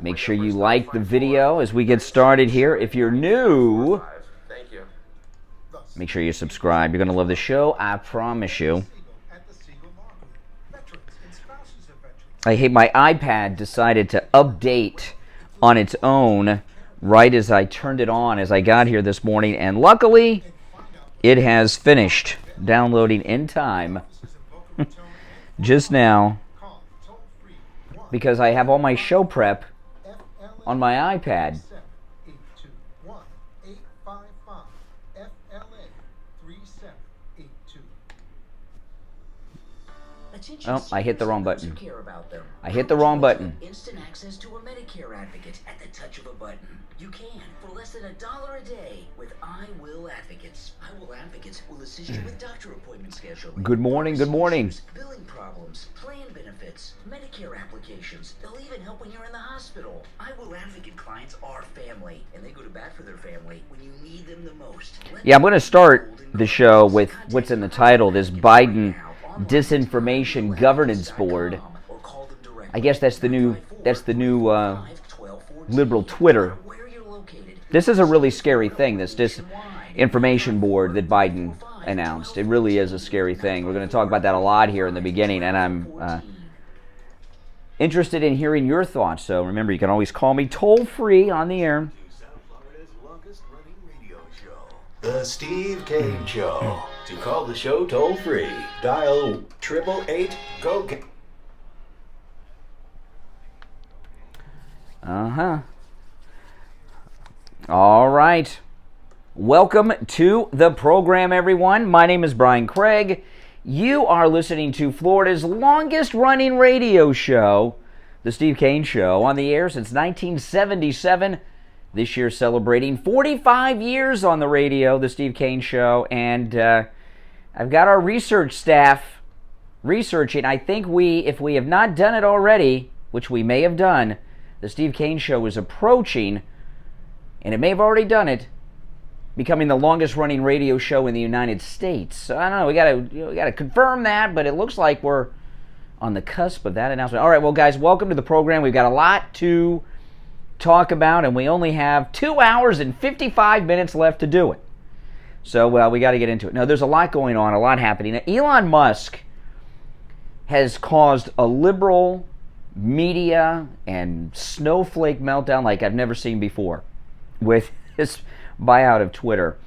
Make sure you like the video as we get started here. If you're new, make sure you subscribe. You're going to love the show, I promise you. I hate my iPad decided to update on its own right as I turned it on as I got here this morning, and luckily it has finished downloading in time just now because I have all my show prep on my iPad. Oh, I hit the wrong button. I hit the wrong button. Instant access to a Medicare advocate at the touch of a button. You can for less than $1 a day with I Will Advocates. I Will Advocates will assist you with doctor appointment scheduling. Good morning, good morning. Billing problems, plan benefits, Medicare applications. They'll even help when you're in the hospital. I Will Advocate clients are family, and they go to bat for their family when you need them the most. Yeah, I'm going to start the show with what's in the title, this Biden Disinformation Governance Board. I guess that's the new liberal Twitter. This is a really scary thing, this disinformation board that Biden announced. It really is a scary thing. We're going to talk about that a lot here in the beginning, and I'm interested in hearing your thoughts. So remember, you can always call me toll-free on the air. The Steve Kane Show. To call the show toll-free, dial 888-GO. All right. Welcome to the program, everyone. My name is Brian Craig. You are listening to Florida's longest-running radio show, The Steve Kane Show, on the air since 1977. This year celebrating 45 years on the radio, The Steve Kane Show. And I've got our research staff researching. I think if we have not done it already, which we may have done, The Steve Kane Show is approaching, and it may have already done it, becoming the longest running radio show in the United States. So I don't know, we gotta confirm that, but it looks like we're on the cusp of that announcement. All right, well guys, welcome to the program. We've got a lot to talk about, and we only have 2 hours and 55 minutes left to do it. So we got to get into it. Now, there's a lot going on, a lot happening. Now, Elon Musk has caused a liberal media and snowflake meltdown like I've never seen before with his buyout of Twitter.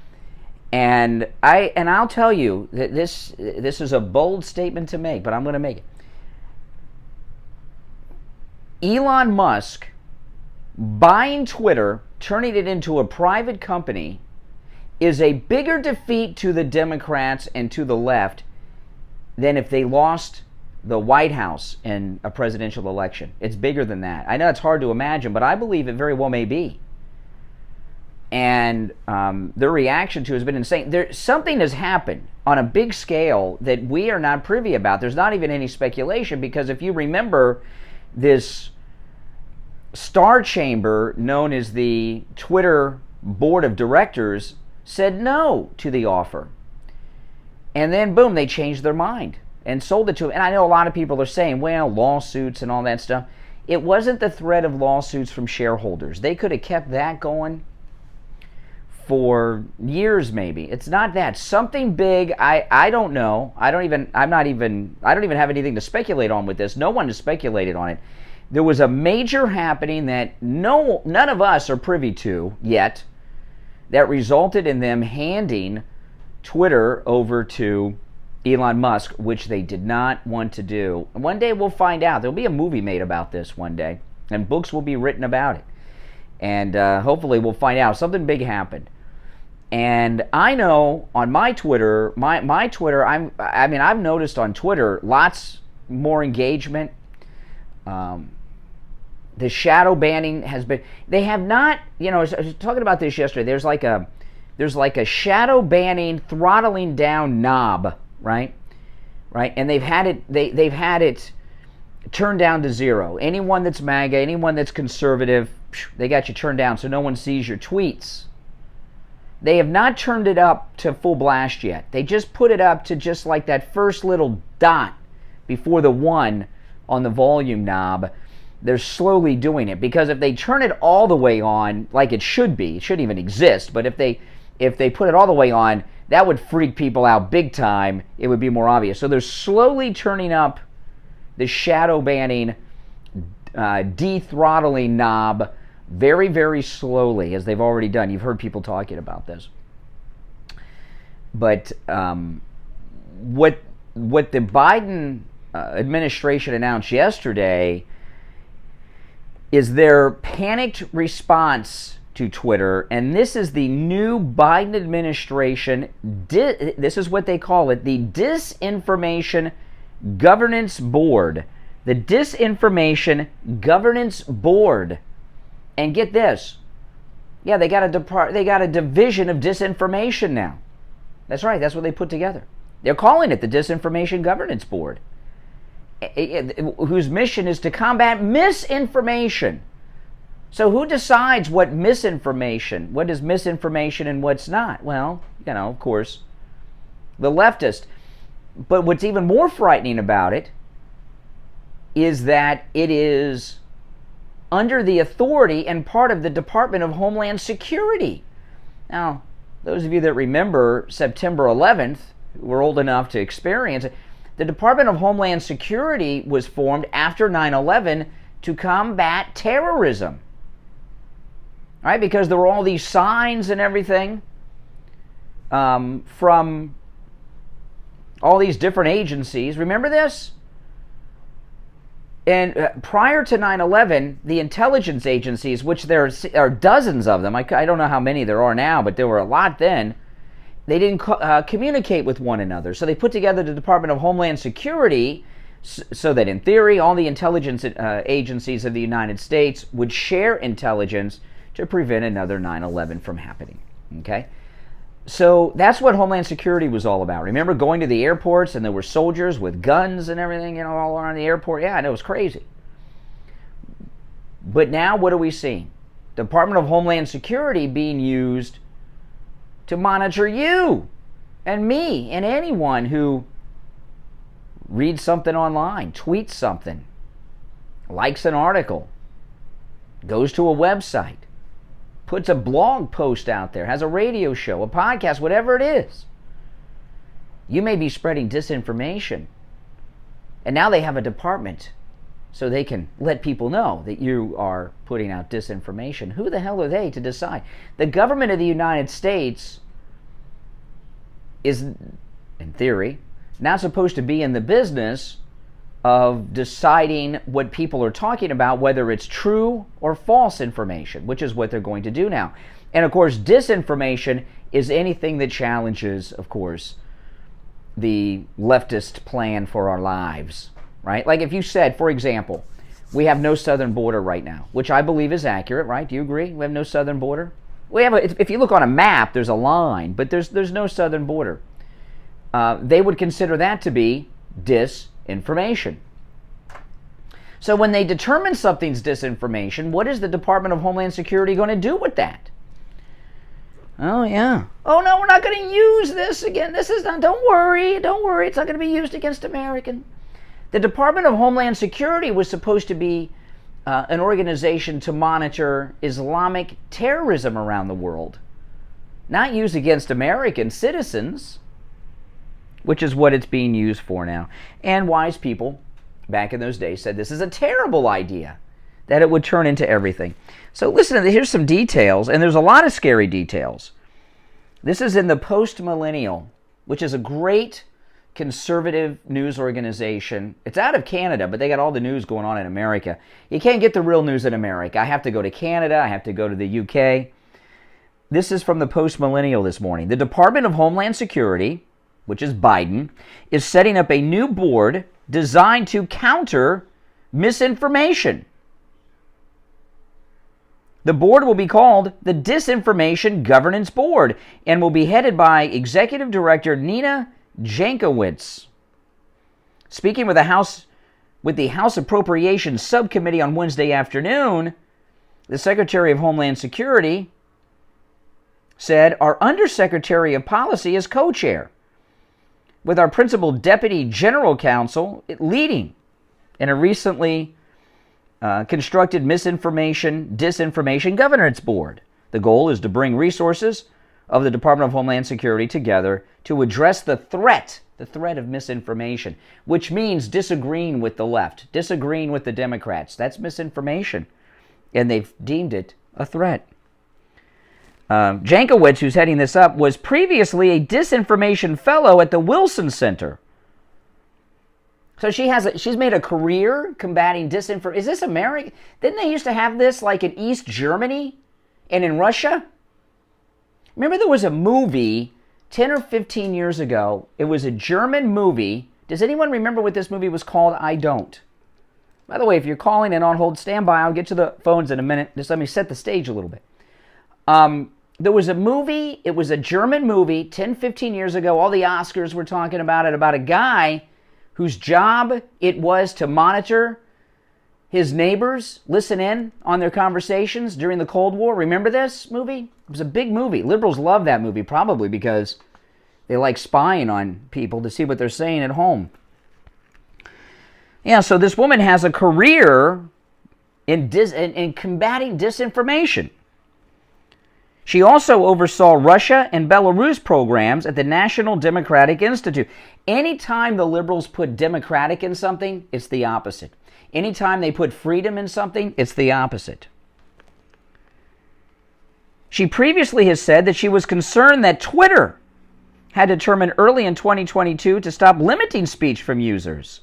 And I'll tell you that this is a bold statement to make, but I'm going to make it. Elon Musk buying Twitter, turning it into a private company, is a bigger defeat to the Democrats and to the left than if they lost the White House in a presidential election. It's bigger than that. I know it's hard to imagine, but I believe it very well may be. And their reaction to it has been insane. Something has happened on a big scale that we are not privy about. There's not even any speculation, because if you remember, this Star Chamber, known as the Twitter Board of Directors, said no to the offer. And then, boom, they changed their mind and sold it to him. And I know a lot of people are saying, well, lawsuits and all that stuff. It wasn't the threat of lawsuits from shareholders. They could have kept that going for years, maybe. It's not that. Something big, I don't know. I don't even have anything to speculate on with this. No one has speculated on it. There was a major happening that none of us are privy to yet that resulted in them handing Twitter over to Elon Musk, which they did not want to do. One day we'll find out. There'll be a movie made about this one day, and books will be written about it. And hopefully we'll find out. Something big happened. And I know on my Twitter, my Twitter, I've noticed on Twitter lots more engagement. The shadow banning has been, they have not, I was talking about this yesterday. There's like a shadow banning, throttling down knob, right? And they've had it turned down to 0. Anyone that's MAGA, anyone that's conservative, they got you turned down so no one sees your tweets. They have not turned it up to full blast yet. They just put it up to just like that first little dot before the 1 on the volume knob. they're slowly doing it, because if they turn it all the way on, like it shouldn't even exist, but if they put it all the way on, that would freak people out big time. It would be more obvious. So they're slowly turning up the shadow banning, de-throttling knob very, very slowly, as they've already done. You've heard people talking about this. But what the Biden administration announced yesterday is their panicked response to Twitter, and this is the new Biden administration, this is what they call it, the Disinformation Governance Board. The Disinformation Governance Board. And get this, yeah, they got a division of disinformation now. That's right, that's what they put together. They're calling it the Disinformation Governance Board, whose mission is to combat misinformation. So who decides what is misinformation and what's not? Well, of course, the leftist. But what's even more frightening about it is that it is under the authority and part of the Department of Homeland Security. Now, those of you that remember September 11th, who were old enough to experience it, the Department of Homeland Security was formed after 9/11 to combat terrorism. Right? Because there were all these signs and everything from all these different agencies. Remember this? And prior to 9/11, the intelligence agencies, which there are dozens of them, I don't know how many there are now, but there were a lot then, they didn't communicate with one another. So they put together the Department of Homeland Security so that, in theory, all the intelligence agencies of the United States would share intelligence to prevent another 9/11 from happening. Okay? So that's what Homeland Security was all about. Remember going to the airports and there were soldiers with guns and everything, all around the airport? Yeah, I know, it was crazy. But now what are we seeing? Department of Homeland Security being used to monitor you and me and anyone who reads something online, tweets something, likes an article, goes to a website, puts a blog post out there, has a radio show, a podcast, whatever it is. You may be spreading disinformation. And now they have a department so they can let people know that you are putting out disinformation. Who the hell are they to decide? The government of the United States is, in theory, not supposed to be in the business of deciding what people are talking about, whether it's true or false information, which is what they're going to do now. And of course, disinformation is anything that challenges, of course, the leftist plan for our lives, right? Like if you said, for example, we have no southern border right now, which I believe is accurate, right? Do you agree? We have no southern border? We have if you look on a map, there's a line, but there's no southern border. They would consider that to be disinformation. So when they determine something's disinformation, what is the Department of Homeland Security going to do with that? Oh, yeah. Oh, no, we're not going to use this again. This is not, don't worry, it's not going to be used against Americans. The Department of Homeland Security was supposed to be an organization to monitor Islamic terrorism around the world, not used against American citizens, which is what it's being used for now. And wise people back in those days said this is a terrible idea, that it would turn into everything. So listen, here's some details, and there's a lot of scary details. This is in the Post-Millennial, which is a great conservative news organization. It's out of Canada, but they got all the news going on in America. You can't get the real news in America. I have to go to Canada. I have to go to the UK. This is from the Post-Millennial this morning. The Department of Homeland Security, which is Biden, is setting up a new board designed to counter misinformation. The board will be called the Disinformation Governance Board and will be headed by Executive Director Nina Jankowicz. Speaking with the House Appropriations Subcommittee on Wednesday afternoon, the Secretary of Homeland Security said, "Our Undersecretary of Policy is co-chair, with our principal Deputy General Counsel leading in a recently constructed Disinformation Governance Board. The goal is to bring resources of the Department of Homeland Security together to address the threat of misinformation, which means disagreeing with the left, disagreeing with the Democrats. That's misinformation, and they've deemed it a threat. Jankowicz, who's heading this up, was previously a disinformation fellow at the Wilson Center. So she's made a career combating disinformation. Is this America? Didn't they used to have this like in East Germany and in Russia? Remember there was a movie 10 or 15 years ago. It was a German movie. Does anyone remember what this movie was called? I don't. By the way, if you're calling and on hold, stand by. I'll get to the phones in a minute. Just let me set the stage a little bit. There was a movie. It was a German movie 10, 15 years ago. All the Oscars were talking about it, about a guy whose job it was to monitor his neighbors, listen in on their conversations during the Cold War. Remember this movie? It was a big movie. Liberals love that movie, probably because they like spying on people to see what they're saying at home. Yeah, so this woman has a career in combating disinformation. She also oversaw Russia and Belarus programs at the National Democratic Institute. Anytime the liberals put democratic in something, it's the opposite. Anytime they put freedom in something, it's the opposite. She previously has said that she was concerned that Twitter had determined early in 2022 to stop limiting speech from users.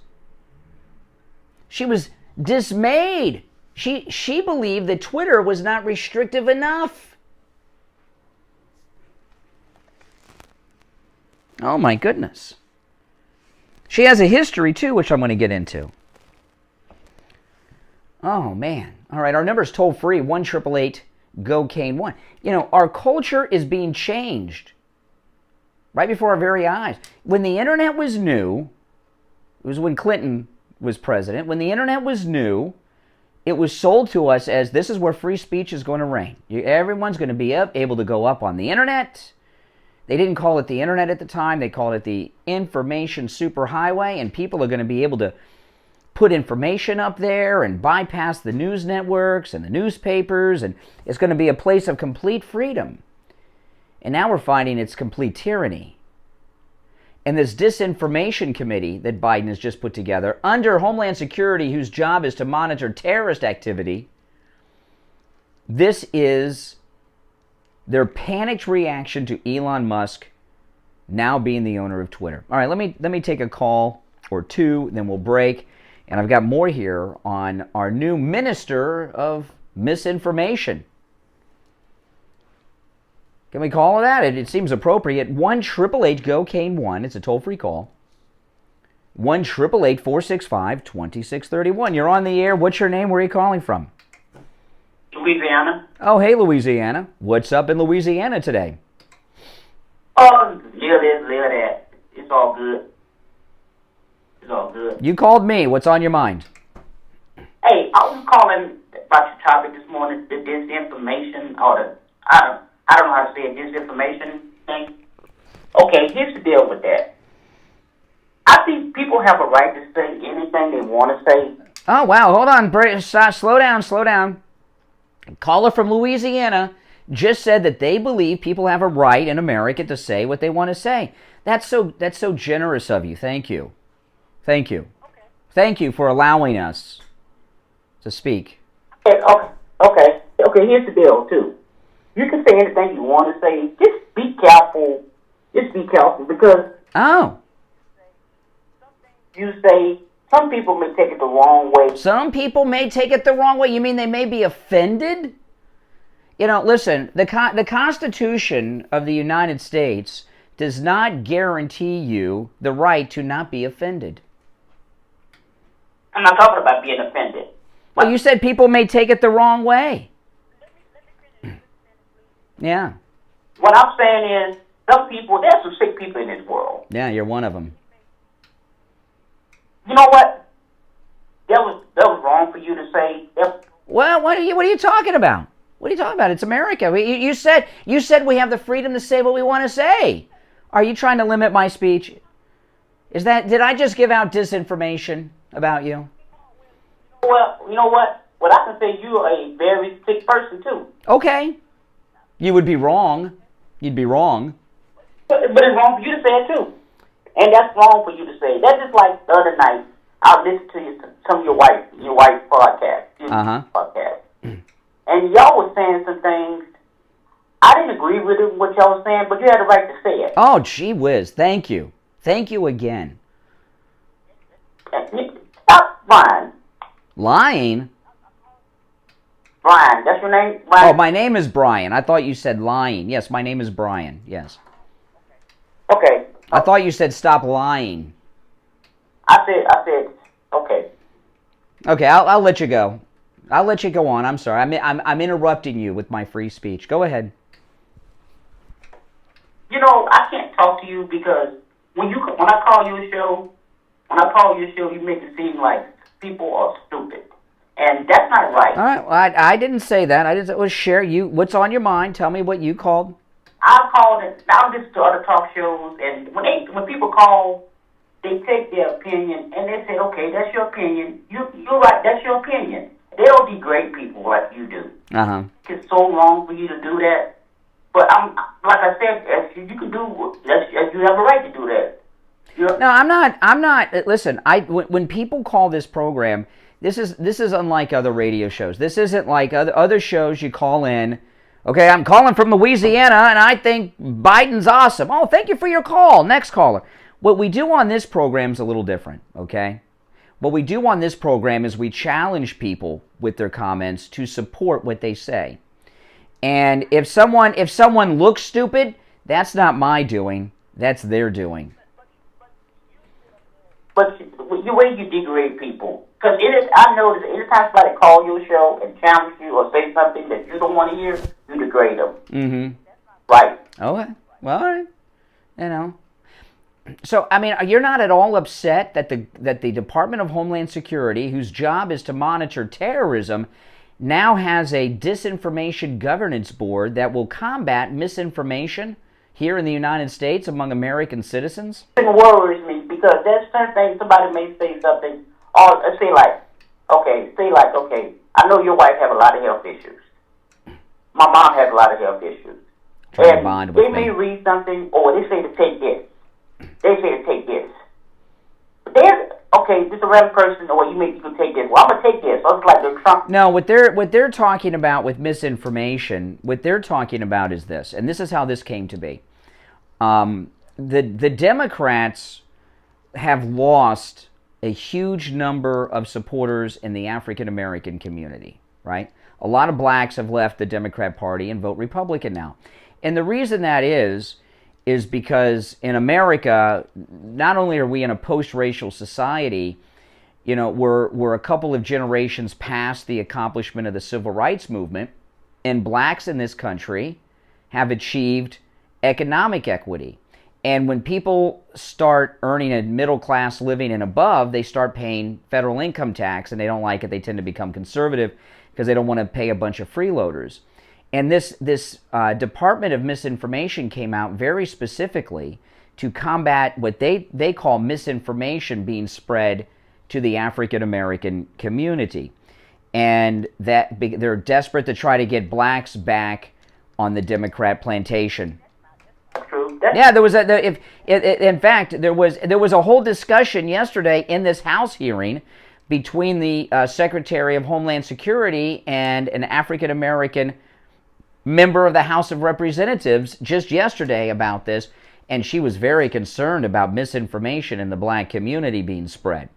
She was dismayed. She believed that Twitter was not restrictive enough. Oh my goodness. She has a history too, which I'm going to get into. Oh man. All right, our number is toll free, 1-888-GO-CANE-1. You know, our culture is being changed right before our very eyes. When the internet was new, it was when Clinton was president. When the internet was new, it was sold to us as this is where free speech is going to reign. Everyone's going to be able to go up on the internet. They didn't call it the internet at the time. They called it the information superhighway, and people are going to be able to put information up there and bypass the news networks and the newspapers, and it's going to be a place of complete freedom. And now we're finding it's complete tyranny. And this disinformation committee that Biden has just put together under Homeland Security, whose job is to monitor terrorist activity, this is their panicked reaction to Elon Musk now being the owner of Twitter. All right, let me take a call or two, then we'll break. And I've got more here on our new minister of misinformation. Can we call that? It seems appropriate. 1-888-GO-CANE-1. It's a toll-free call. 1-888-465-2631. You're on the air. What's your name? Where are you calling from? Louisiana. Oh, hey, Louisiana. What's up in Louisiana today? Oh, live this, live that. It's all good. It's all good. You called me. What's on your mind? Hey, I was calling about your topic this morning, the disinformation, or the, I don't know how to say it, disinformation thing. Okay, here's the deal with that. I think people have a right to say anything they want to say. Oh, wow. Hold on. Slow down. Caller from Louisiana just said that they believe people have a right in America to say what they want to say. That's so generous of you. Thank you. Okay. Thank you for allowing us to speak. Okay. Here's the deal too. You can say anything you want to say. Just be careful. Because you say some people may take it the wrong way. Some people may take it the wrong way. You mean they may be offended? You know, listen, the Constitution of the United States does not guarantee you the right to not be offended. I'm not talking about being offended. Well, you said people may take it the wrong way. Yeah. What I'm saying is, there's some sick people in this world. Yeah, you're one of them. You know what? That was wrong for you to say. Well, what are you talking about? What are you talking about? It's America. You said we have the freedom to say what we want to say. Are you trying to limit my speech? Did I just give out disinformation about you? Well, you know what? Well, I can say you're a very sick person too. Okay. You would be wrong. You'd be wrong. But it's wrong for you to say it too. And that's wrong for you to say. That's just like the other night, I listened to some of your wife's podcast. Podcast. And y'all was saying some things. I didn't agree with it, what y'all was saying, but you had the right to say it. Oh, gee whiz. Thank you. Thank you again. Stop lying. Lying? Brian, that's your name? Brian? Oh, my name is Brian. I thought you said lying. Yes, my name is Brian. Yes. Okay. I thought you said stop lying. I said, okay. Okay, I'll let you go. I'll let you go on. I'm sorry. I'm interrupting you with my free speech. Go ahead. You know, I can't talk to you because when I call you a show, you make it seem like people are stupid. And that's not right. All right. Well, I didn't say that. I didn't say, well, share you. What's on your mind? Tell me what you called. I called it. I listen to other talk shows, and when people call, they take their opinion and they say, "Okay, that's your opinion. You're right. That's your opinion." They don't degrade people like you do. It's so wrong for you to do that. But like I said, you can do. You have a right to do that. No, I'm not. Listen, when people call this program, this is unlike other radio shows. This isn't like other shows you call in. Okay, I'm calling from Louisiana, and I think Biden's awesome. Oh, thank you for your call. Next caller. What we do on this program is a little different, okay? What we do on this program is we challenge people with their comments to support what they say. And if someone looks stupid, that's not my doing. That's their doing. But the way you degrade people, because I noticed anytime somebody calls your show and challenge you or say something that you don't want to hear, you degrade them. Mm-hmm. Right. Okay. Well, all right. You know. So, I mean, you're not at all upset that the Department of Homeland Security, whose job is to monitor terrorism, now has a disinformation governance board that will combat misinformation here in the United States among American citizens? It worries me because there's certain things somebody may say something, or say like, okay, I know your wife have a lot of health issues. My mom has a lot of health issues. And they may read something, or they say to take this. They say to take this. This is a random person, or you can take this. Well, I'm going to take this. So it's like the Trump. No, what they're talking about with misinformation, what they're talking about is this, and this is how this came to be. The Democrats have lost a huge number of supporters in the African American community, right? A lot of blacks have left the Democrat Party and vote Republican now. And the reason that is because in America, not only are we in a post-racial society, you know, we're a couple of generations past the accomplishment of the civil rights movement, and blacks in this country have achieved economic equity. And when people start earning a middle-class living and above, they start paying federal income tax, and they don't like it. They tend to become conservative because they don't want to pay a bunch of freeloaders. And this Department of Misinformation came out very specifically to combat what they call misinformation being spread to the African American community. And that they're desperate to try to get blacks back on the Democrat plantation. Yeah, there was in fact there was a whole discussion yesterday in this House hearing between the Secretary of Homeland Security and an African American member of the House of Representatives just yesterday about this, and she was very concerned about misinformation in the black community being spread.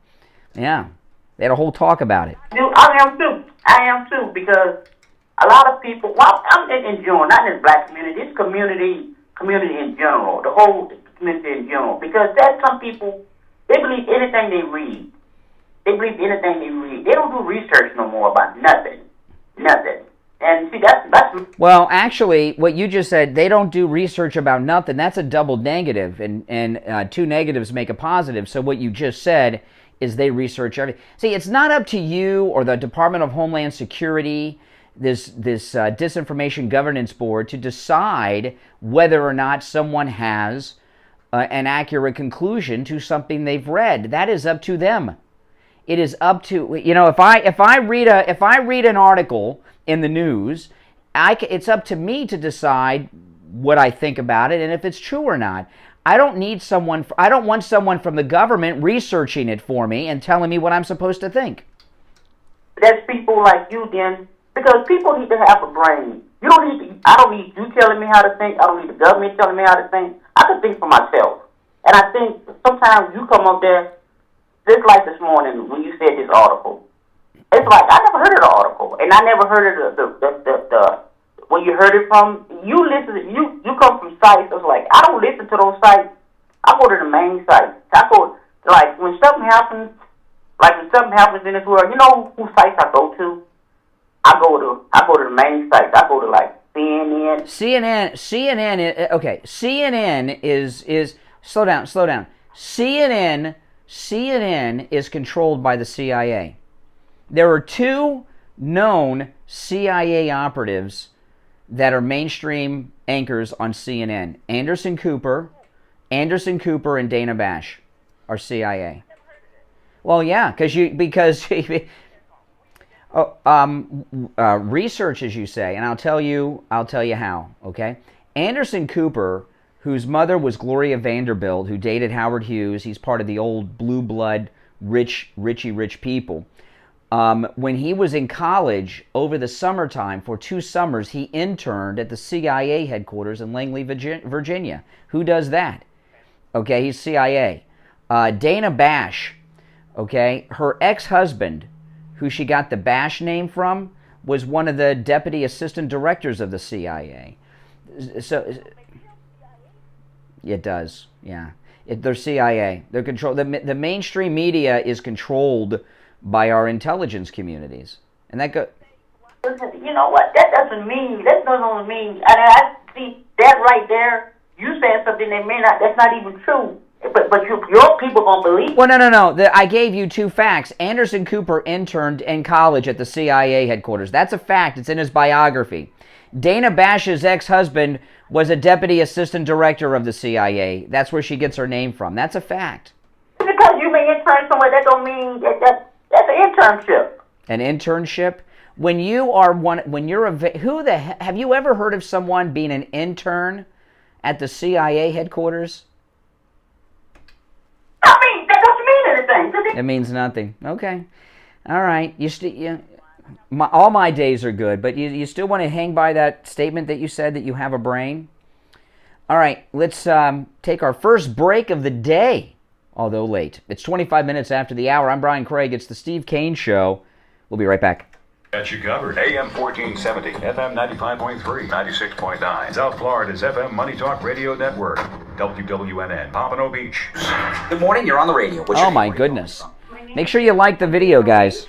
Yeah, they had a whole talk about it. I am too, because a lot of people, well, I'm in general, not in the black community, this community in general, the whole community in general, because there's some people, they believe anything they read. They don't do research no more about nothing. And see, that's... Well, actually, what you just said, they don't do research about nothing, that's a double negative, and two negatives make a positive. So what you just said is they research everything. See, it's not up to you or the Department of Homeland Security, this Disinformation Governance Board, to decide whether or not someone has an accurate conclusion to something they've read. That is up to them. it is up to, if I read an article in the news, it's up to me to decide what I think about it and if it's true or not. I don't want someone from the government researching it for me and telling me what I'm supposed to think. That's people like you then, because people need to have a brain. I don't need you telling me how to think. I don't need the government telling me how to think. I can think for myself. And I think sometimes you come up there, just like this morning when you said this article. It's like, I never heard of the article, and I never heard of the where you heard it from. You come from sites. It's like, I don't listen to those sites. I go to the main site. When something happens in this world, you know who sites I go to? I go to the main sites. I go to like CNN. Okay, CNN is slow down. CNN is controlled by the CIA. There are two known CIA operatives that are mainstream anchors on CNN. Anderson Cooper and Dana Bash are CIA. Well, yeah, because research, as you say, and I'll tell you how. Okay, Anderson Cooper, whose mother was Gloria Vanderbilt, who dated Howard Hughes. He's part of the old blue blood rich people. When he was in college over the summertime, for 2 summers, he interned at the CIA headquarters in Langley, Virginia. Who does that? Okay, he's CIA. Dana Bash, okay, her ex-husband, who she got the Bash name from, was one of the deputy assistant directors of the CIA. So it does, yeah. They're CIA. They're controlled. The mainstream media is controlled by our intelligence communities, and that go. You know what? That doesn't mean. And I see that right there. You saying something that's not even true. But your people gonna believe. Well, no. I gave you 2 facts. Anderson Cooper interned in college at the CIA headquarters. That's a fact. It's in his biography. Dana Bash's ex-husband was a deputy assistant director of the CIA. That's where she gets her name from. That's a fact. Because you may intern somewhere, that don't mean that's an internship. An internship? When have you ever heard of someone being an intern at the CIA headquarters? That doesn't mean anything. It means nothing. Okay. All right. All my days are good, but you still want to hang by that statement that you said that you have a brain? All right. Let's take our first break of the day, although late. It's 25 minutes after the hour. I'm Brian Craig. It's the Steve Kane Show. We'll be right back. Got you covered. AM 1470, FM 95.3, 96.9. South Florida's FM Money Talk Radio Network. WWNN, Pompano Beach. Good morning, you're on the radio. Oh my goodness. Make sure you like the video, guys.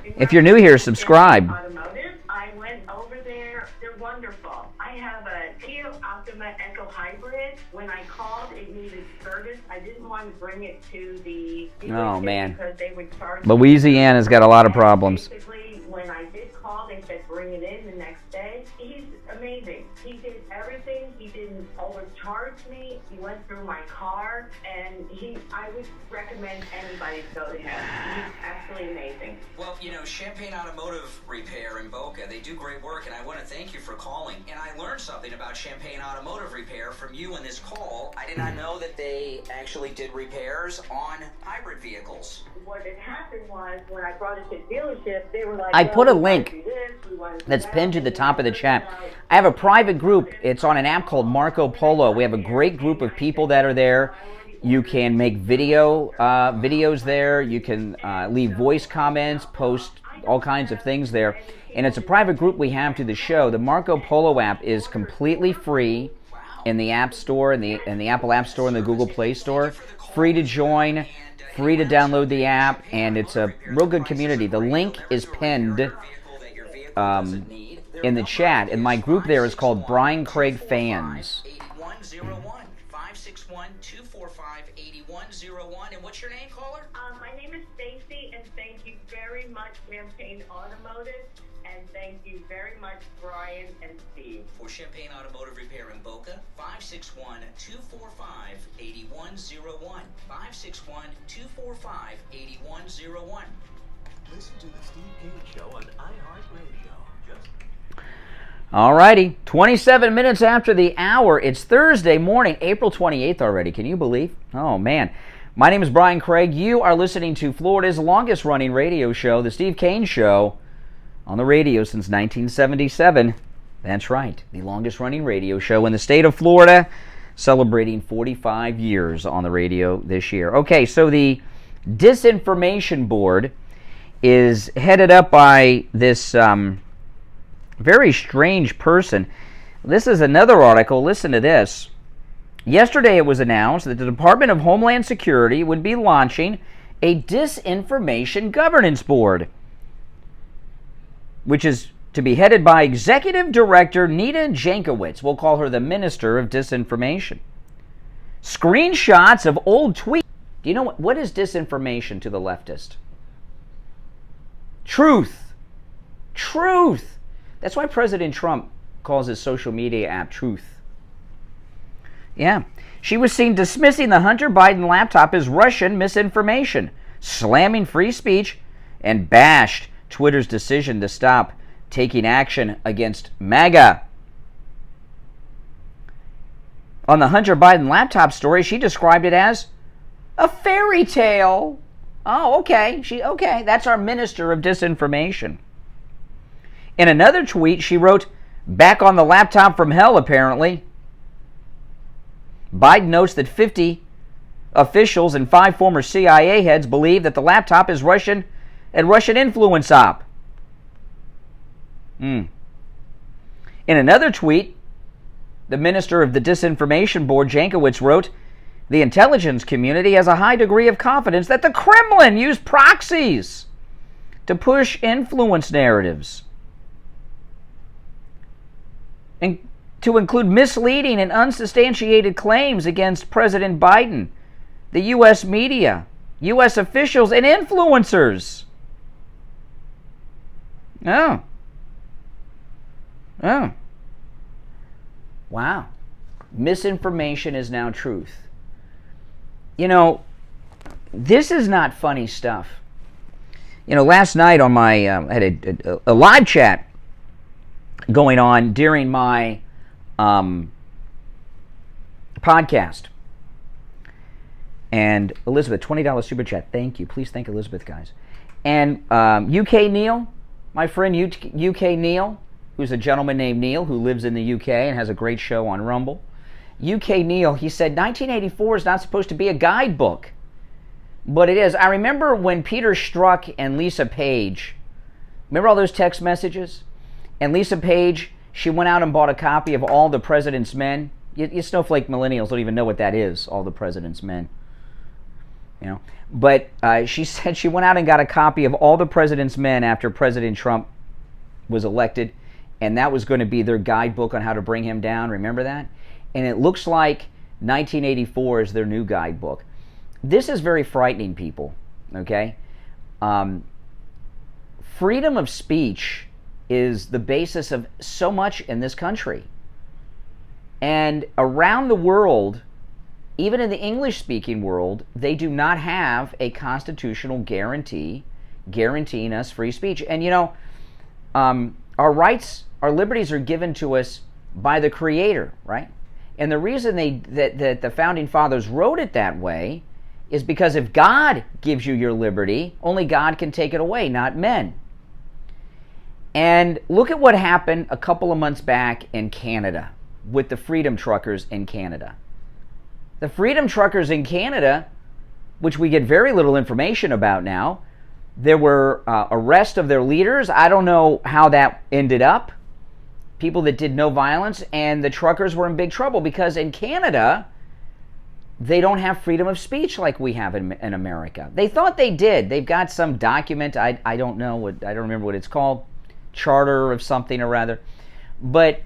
If you're new here, subscribe. I went over there. They're wonderful. I have a Kia Optima Eco Hybrid. When I called, it needed service. I didn't want to bring it to the dealership because they would charge. Louisiana's got a lot of problems. Basically, when I did call, they said bring it in the next day. He's amazing. He did everything. He didn't overcharge me. He went through my car, and I would recommend anybody to go to him. He's absolutely amazing. Well, Champagne Automotive Repair in Boca, they do great work, and I want to thank you for calling. And I learned something about Champagne Automotive Repair from you in this call. I did not know that they actually did repairs on hybrid vehicles. What had happened was, when I brought it to the dealership, they were like, I put a link that's pinned to the top of the chat. I have a private group. It's on an app called Marco Polo. We have a great group of people that are there. You can make videos there. You can leave voice comments, post all kinds of things there. And it's a private group we have to the show. The Marco Polo app is completely free in the App Store, in the Apple App Store, and the Google Play Store. Free to join, free to download the app, and it's a real good community. The link is pinned in the chat, and my group there is called Brian Craig Fans. 8101 561 245 8101. And what's your name, caller? My name is Stacy, and thank you very much, Champagne Automotive. And thank you very much, Brian and Steve. For Champagne Automotive Repair in Boca, 561-245-8101. 561-245-8101. Listen to the Steve Kane Show on iHeartRadio. Just All righty, 27 minutes after the hour. It's Thursday morning, April 28th already. Can you believe? Oh, man. My name is Brian Craig. You are listening to Florida's longest-running radio show, The Steve Kane Show, on the radio since 1977. That's right, the longest-running radio show in the state of Florida, celebrating 45 years on the radio this year. Okay, so the Disinformation Board is headed up by this very strange person. This is another article. Listen to this. Yesterday it was announced that the Department of Homeland Security would be launching a Disinformation Governance Board, which is to be headed by Executive Director Nita Jankowicz. We'll call her the Minister of Disinformation. Screenshots of old tweets. Do you know what is disinformation to the leftist? Truth. Truth. That's why President Trump calls his social media app Truth. Yeah. She was seen dismissing the Hunter Biden laptop as Russian misinformation, slamming free speech, and bashed Twitter's decision to stop taking action against MAGA. On the Hunter Biden laptop story, she described it as a fairy tale. Oh, okay. Okay, that's our Minister of Disinformation. In another tweet, she wrote, "Back on the laptop from hell, apparently." Biden notes that 50 officials and 5 former CIA heads believe that the laptop is Russian and Russian influence op. In another tweet, the Minister of the Disinformation Board, Jankowicz, wrote, "The intelligence community has a high degree of confidence that the Kremlin used proxies to push influence narratives, and to include misleading and unsubstantiated claims against President Biden, the U.S. media, U.S. officials, and influencers." Oh. Wow. Misinformation is now truth. You know, this is not funny stuff. You know, last night on my, I had a live chat going on during my podcast. And Elizabeth, $20 super chat. Thank you. Please thank Elizabeth, guys. And UK Neil, my friend UK Neil, who's a gentleman named Neil who lives in the UK and has a great show on Rumble. UK Neil, he said 1984 is not supposed to be a guidebook, but it is. I remember when Peter Strzok and Lisa Page, remember all those text messages? And Lisa Page, she went out and bought a copy of All the President's Men. You snowflake millennials don't even know what that is, All the President's Men. You know, but she said she went out and got a copy of All the President's Men after President Trump was elected, and that was going to be their guidebook on how to bring him down. Remember that? And it looks like 1984 is their new guidebook. This is very frightening, people, okay? Freedom of speech is the basis of so much in this country. And around the world, even in the English-speaking world, they do not have a constitutional guarantee guaranteeing us free speech. And, you know, our rights, our liberties are given to us by the Creator, right? And the reason that the Founding Fathers wrote it that way is because if God gives you your liberty, only God can take it away, not men. And look at what happened a couple of months back in Canada with the Freedom Truckers in Canada. The Freedom Truckers in Canada, which we get very little information about now, there were arrests of their leaders. I don't know how that ended up. People that did no violence, and the truckers were in big trouble because in Canada, they don't have freedom of speech like we have in America. They thought they did. They've got some document, I don't know, I don't remember what it's called, charter of something or rather, but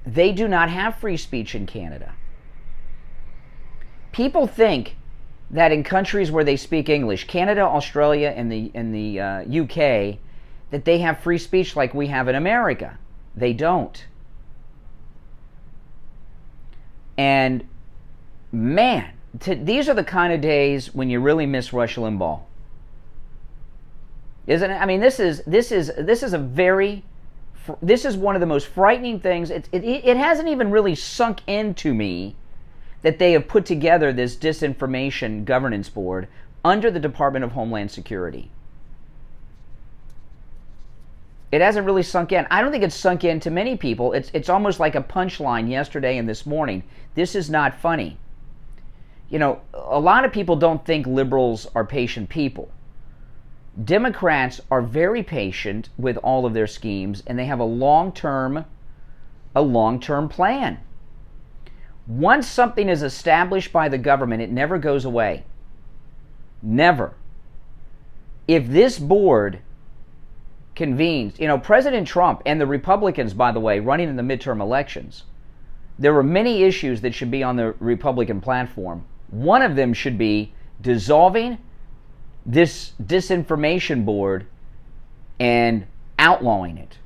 they do not have free speech in Canada. People think that in countries where they speak English, Canada, Australia, and the UK, that they have free speech like we have in America. They don't. And man, these are the kind of days when you really miss Rush Limbaugh, isn't it? I mean, this is one of the most frightening things. It hasn't even really sunk into me that they have put together this disinformation governance board under the Department of Homeland Security. It hasn't really sunk in. I don't think it's sunk in to many people. It's almost like a punchline yesterday and this morning. This is not funny. You know, a lot of people don't think liberals are patient people. Democrats are very patient with all of their schemes, and they have a long-term plan. Once something is established by the government, it never goes away. Never. If this board convenes, you know, President Trump and the Republicans, by the way, running in the midterm elections, there are many issues that should be on the Republican platform. One of them should be dissolving this disinformation board and outlawing it.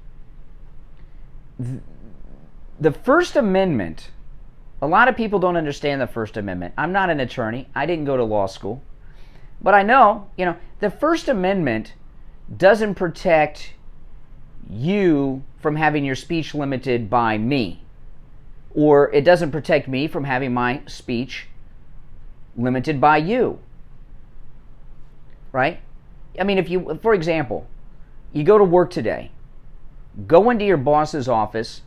The First Amendment, a lot of people don't understand the First Amendment. I'm not an attorney. I didn't go to law school. But I know, you know, the First Amendment doesn't protect you from having your speech limited by me. Or it doesn't protect me from having my speech limited by you. Right? I mean, if you, for example, you go to work today, go into your boss's office,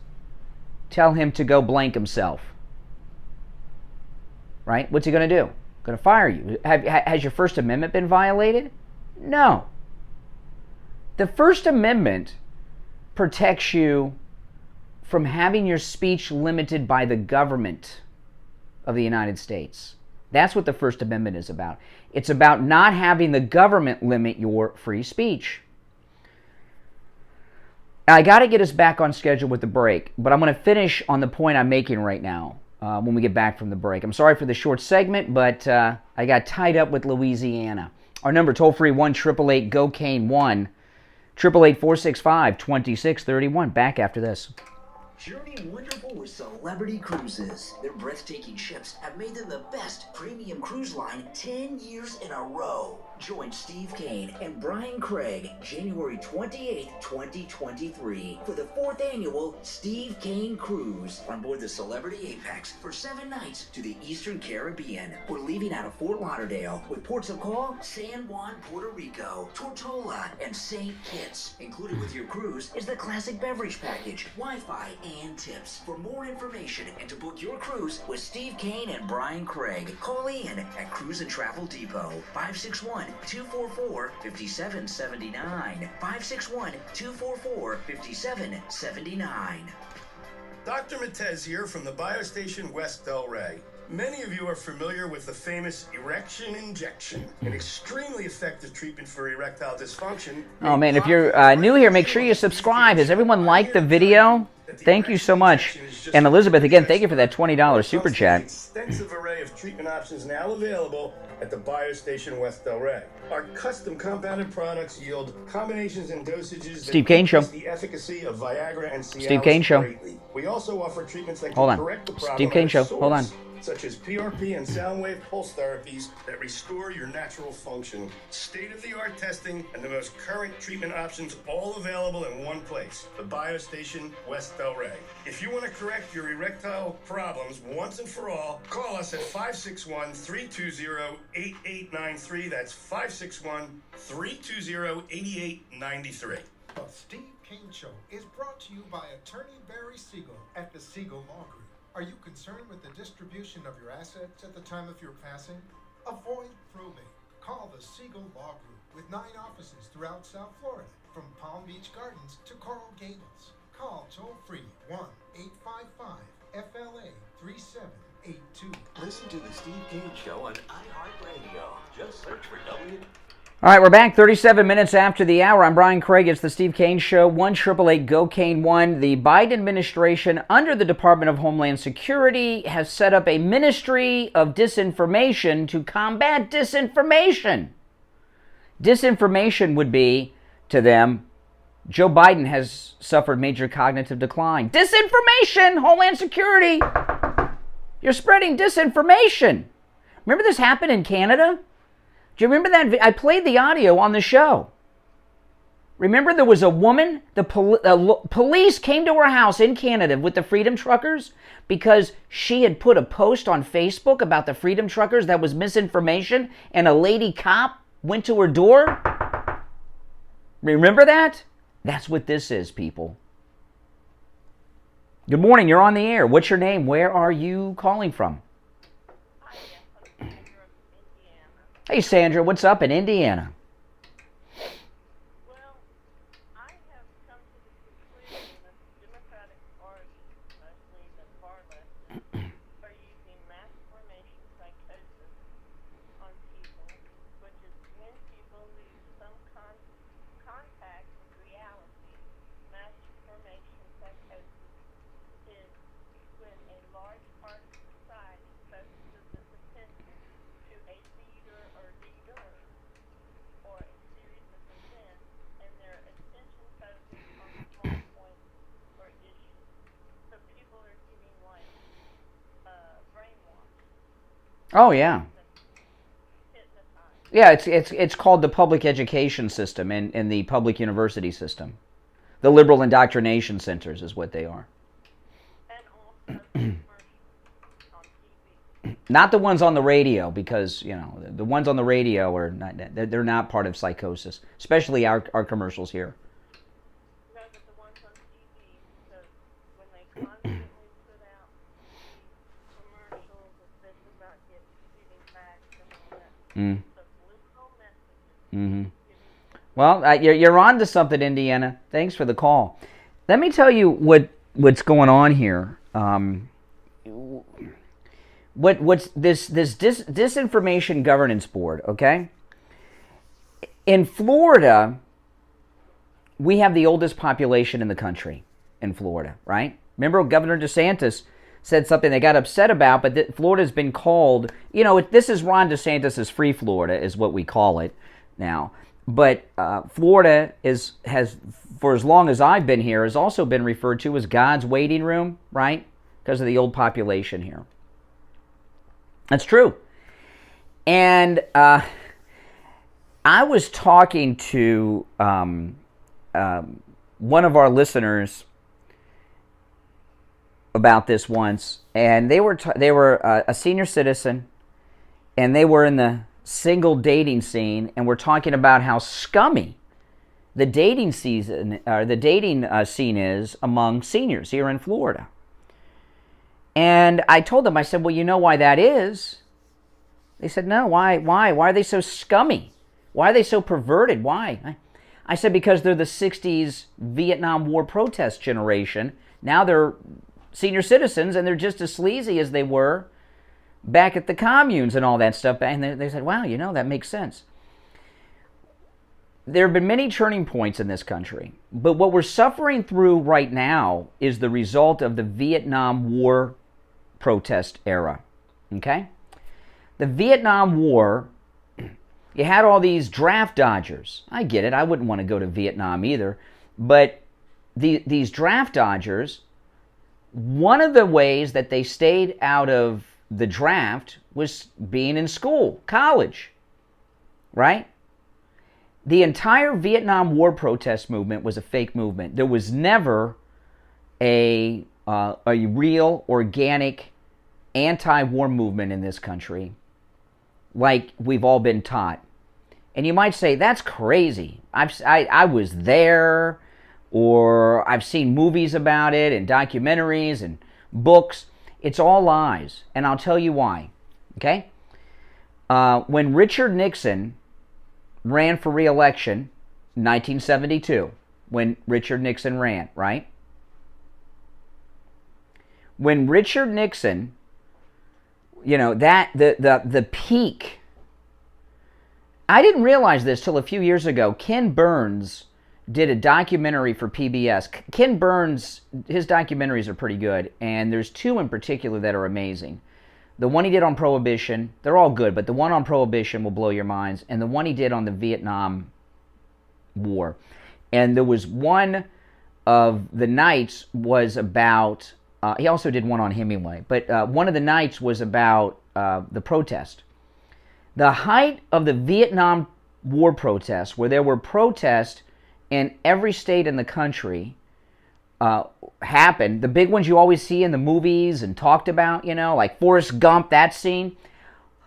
tell him to go blank himself. Right? What's he going to do? Going to fire you. Has your First Amendment been violated? No. The First Amendment protects you from having your speech limited by the government of the United States. That's what the First Amendment is about. It's about not having the government limit your free speech. I got to get us back on schedule with the break, but I'm going to finish on the point I'm making right now when we get back from the break. I'm sorry for the short segment, but I got tied up with Louisiana. Our number, toll-free, 1-888-GO-CANE-1, 888-465-2631. Back after this. Journey wonderful with Celebrity Cruises. Their breathtaking ships have made them the best premium cruise line 10 years in a row. Join Steve Kane and Brian Craig January 28th, 2023 for the 4th annual Steve Kane Cruise on board the Celebrity Apex for 7 nights to the Eastern Caribbean. We're leaving out of Fort Lauderdale with ports of call San Juan, Puerto Rico, Tortola, and St. Kitts. Included with your cruise is the classic beverage package, Wi-Fi, and tips. For more information and to book your cruise with Steve Kane and Brian Craig, call in at Cruise and Travel Depot, 561-244-5779, 561-244-5779. Dr. Matez here from the Biostation West Delray. Many of you are familiar with the famous erection injection, an extremely effective treatment for erectile dysfunction. Oh man, if you're new here, make sure you subscribe. Has everyone liked the video? Thank you so much. And Elizabeth, again, thank you for that $20 super chat. Extensive array of treatment options now available at the Biostation West Delray. Our custom compounded products yield combinations and dosages Steve Kane Show. the efficacy of Viagra and Cialis Steve Kane Show. greatly. We also offer treatments that Hold can on. correct the problem Steve Kane at Show. source, Hold on. such as PRP and sound wave pulse therapies that restore your natural function. State-of-the-art testing and the most current treatment options all available in one place, the Biostation West Delray. If you want to correct your erectile problems once and for all, call us at 561-320-8893. That's 561-320-8893. The Steve Kane Show is brought to you by attorney Barry Siegel at the Siegel Law Group. Are you concerned with the distribution of your assets at the time of your passing? Avoid probate. Call the Siegel Law Group with 9 offices throughout South Florida, from Palm Beach Gardens to Coral Gables. Call toll-free 1-855-FLA-3782. Listen to the Steve Kane Show on iHeartRadio. Just search for W. All right, we're back 37 minutes after the hour. I'm Brian Craig. It's the Steve Kane Show. 1-888-GO-CANE-1. The Biden administration, under the Department of Homeland Security, has set up a ministry of disinformation to combat disinformation. Disinformation would be, to them, Joe Biden has suffered major cognitive decline. Disinformation! Homeland Security! You're spreading disinformation. Remember this happened in Canada? Do you remember that? I played the audio on the show. Remember there was a woman, the police came to her house in Canada with the Freedom Truckers because she had put a post on Facebook about the Freedom Truckers that was misinformation, and a lady cop went to her door? Remember that? That's what this is, people. Good morning, you're on the air. What's your name? Where are you calling from? Hey, Sandra, what's up in Indiana? Oh, yeah. Yeah, it's called the public education system and the public university system. The liberal indoctrination centers is what they are. Not the ones on the radio, because, you know, the ones on the radio are not, they're not part of psychosis, especially our commercials here. No, but the ones on TV, because when they constantly put out commercials, especially about giving back and all that, subliminal messages. Well, you're on to something, Indiana. Thanks for the call. Let me tell you what's going on here. What's this Disinformation Governance Board, okay? In Florida, we have the oldest population in the country in Florida, right? Remember Governor DeSantis said something they got upset about, but Florida's been called, you know, this is Ron DeSantis' free Florida is what we call it now. But Florida has, for as long as I've been here, has also been referred to as God's waiting room, right? Because of the old population here. That's true. And I was talking to one of our listeners about this once, and they were a senior citizen, and they were in the single dating scene, and we're talking about how scummy the dating scene is among seniors here in Florida. And I told them, I said, well, you know why that is? They said, no, why? Why are they so scummy? Why are they so perverted? Why? I said, because they're the 60s Vietnam War protest generation. Now they're senior citizens, and they're just as sleazy as they were back at the communes and all that stuff. And they said, wow, you know, that makes sense. There have been many turning points in this country, but what we're suffering through right now is the result of the Vietnam War protest era, okay? The Vietnam War, you had all these draft dodgers. I get it. I wouldn't want to go to Vietnam either. But these draft dodgers, one of the ways that they stayed out of the draft was being in school, college, right? The entire Vietnam War protest movement was a fake movement. There was never a real, organic, anti-war movement in this country like we've all been taught. And you might say, that's crazy. I was there, or I've seen movies about it and documentaries and books. It's all lies, and I'll tell you why, okay? When Richard Nixon ran for re-election in 1972, when Richard Nixon ran, right? When Richard Nixon, you know, that the peak, I didn't realize this till a few years ago. Ken Burns did a documentary for PBS. Ken Burns, his documentaries are pretty good, and there's two in particular that are amazing. The one he did on Prohibition, they're all good, but the one on Prohibition will blow your minds, and the one he did on the Vietnam War. And there was one of the nights was about, he also did one on Hemingway, but one of the nights was about the protest. The height of the Vietnam War protests, where there were protests in every state in the country, happened. The big ones you always see in the movies and talked about, like Forrest Gump, that scene.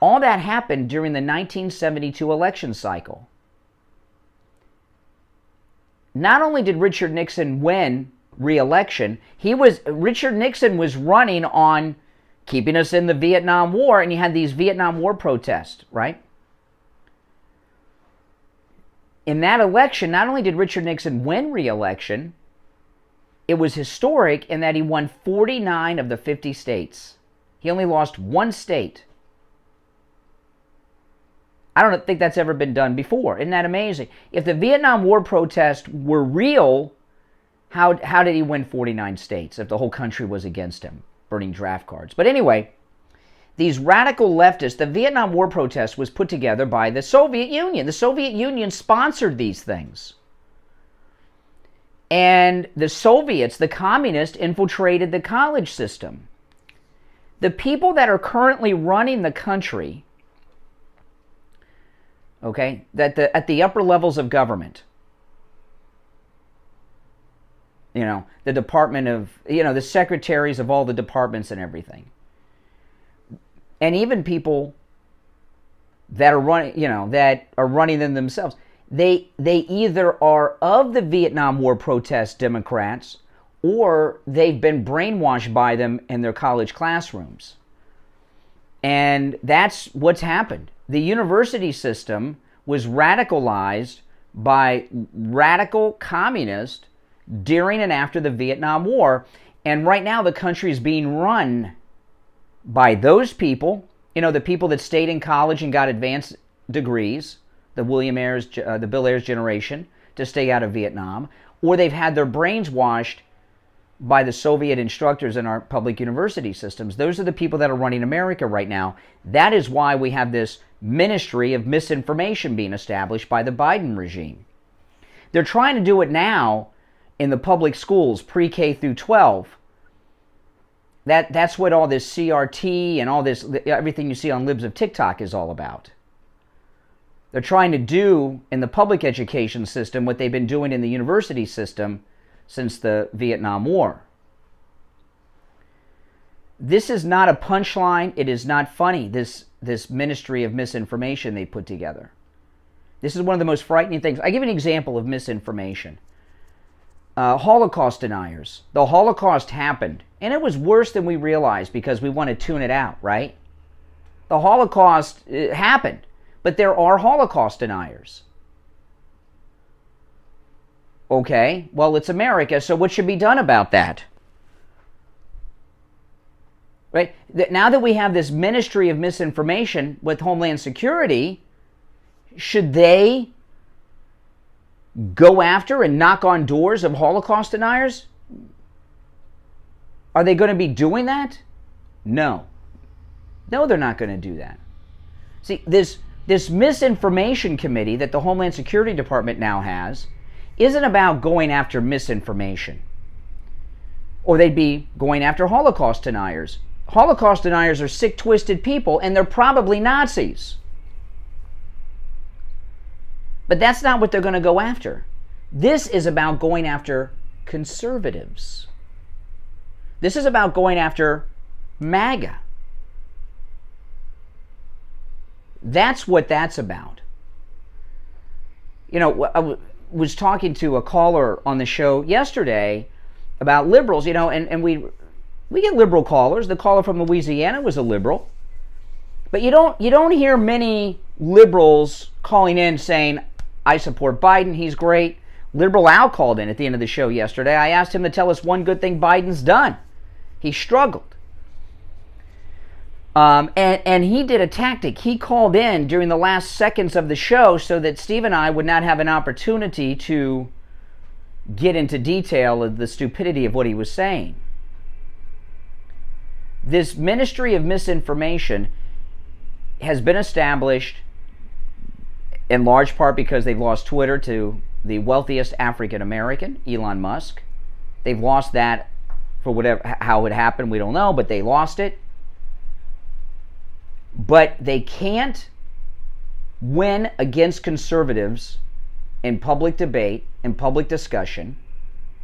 All that happened during the 1972 election cycle. Not only did Richard Nixon win re-election, Richard Nixon was running on keeping us in the Vietnam War, and you had these Vietnam War protests, right? In that election, not only did Richard Nixon win re-election, it was historic in that he won 49 of the 50 states. He only lost one state. I don't think that's ever been done before. Isn't that amazing? If the Vietnam War protests were real, how did he win 49 states if the whole country was against him, burning draft cards? But anyway, these radical leftists, the Vietnam War protest was put together by the Soviet Union. The Soviet Union sponsored these things. And the Soviets, the communists, infiltrated the college system. The people that are currently running the country, okay, at the upper levels of government, the Department of, the secretaries of all the departments and everything, and even people that are running, that are running them themselves, they either are of the Vietnam War protest Democrats, or they've been brainwashed by them in their college classrooms. And that's what's happened. The university system was radicalized by radical communists during and after the Vietnam War. And right now the country is being run by those people, the people that stayed in college and got advanced degrees, the Bill Ayers generation, to stay out of Vietnam, or they've had their brains washed by the Soviet instructors in our public university systems. Those are the people that are running America right now. That is why we have this ministry of misinformation being established by the Biden regime. They're trying to do it now in the public schools, pre-K through 12. That's what all this CRT and all this, everything you see on Libs of TikTok is all about. They're trying to do in the public education system what they've been doing in the university system since the Vietnam War. This is not a punchline. It is not funny, this ministry of misinformation they put together. This is one of the most frightening things. I give an example of misinformation. Holocaust deniers. The Holocaust happened, and it was worse than we realized because we want to tune it out, right? The Holocaust happened, but there are Holocaust deniers. Okay, well, it's America, so what should be done about that? Right? Now that we have this ministry of misinformation with Homeland Security, should they go after and knock on doors of Holocaust deniers? Are they going to be doing that? No. No, they're not going to do that. See, this misinformation committee that the Homeland Security Department now has isn't about going after misinformation. Or they'd be going after Holocaust deniers. Holocaust deniers are sick, twisted people, and they're probably Nazis. But that's not what they're going to go after. This is about going after conservatives. This is about going after MAGA. That's what that's about. I was talking to a caller on the show yesterday about liberals, and we get liberal callers. The caller from Louisiana was a liberal. But you don't hear many liberals calling in saying, I support Biden, he's great. Liberal Al called in at the end of the show yesterday. I asked him to tell us one good thing Biden's done. He struggled. And he did a tactic. He called in during the last seconds of the show so that Steve and I would not have an opportunity to get into detail of the stupidity of what he was saying. This ministry of misinformation has been established in large part because they've lost Twitter to the wealthiest African American, Elon Musk. They've lost that for whatever, how it happened, we don't know, but they lost it. But they can't win against conservatives in public debate, in public discussion.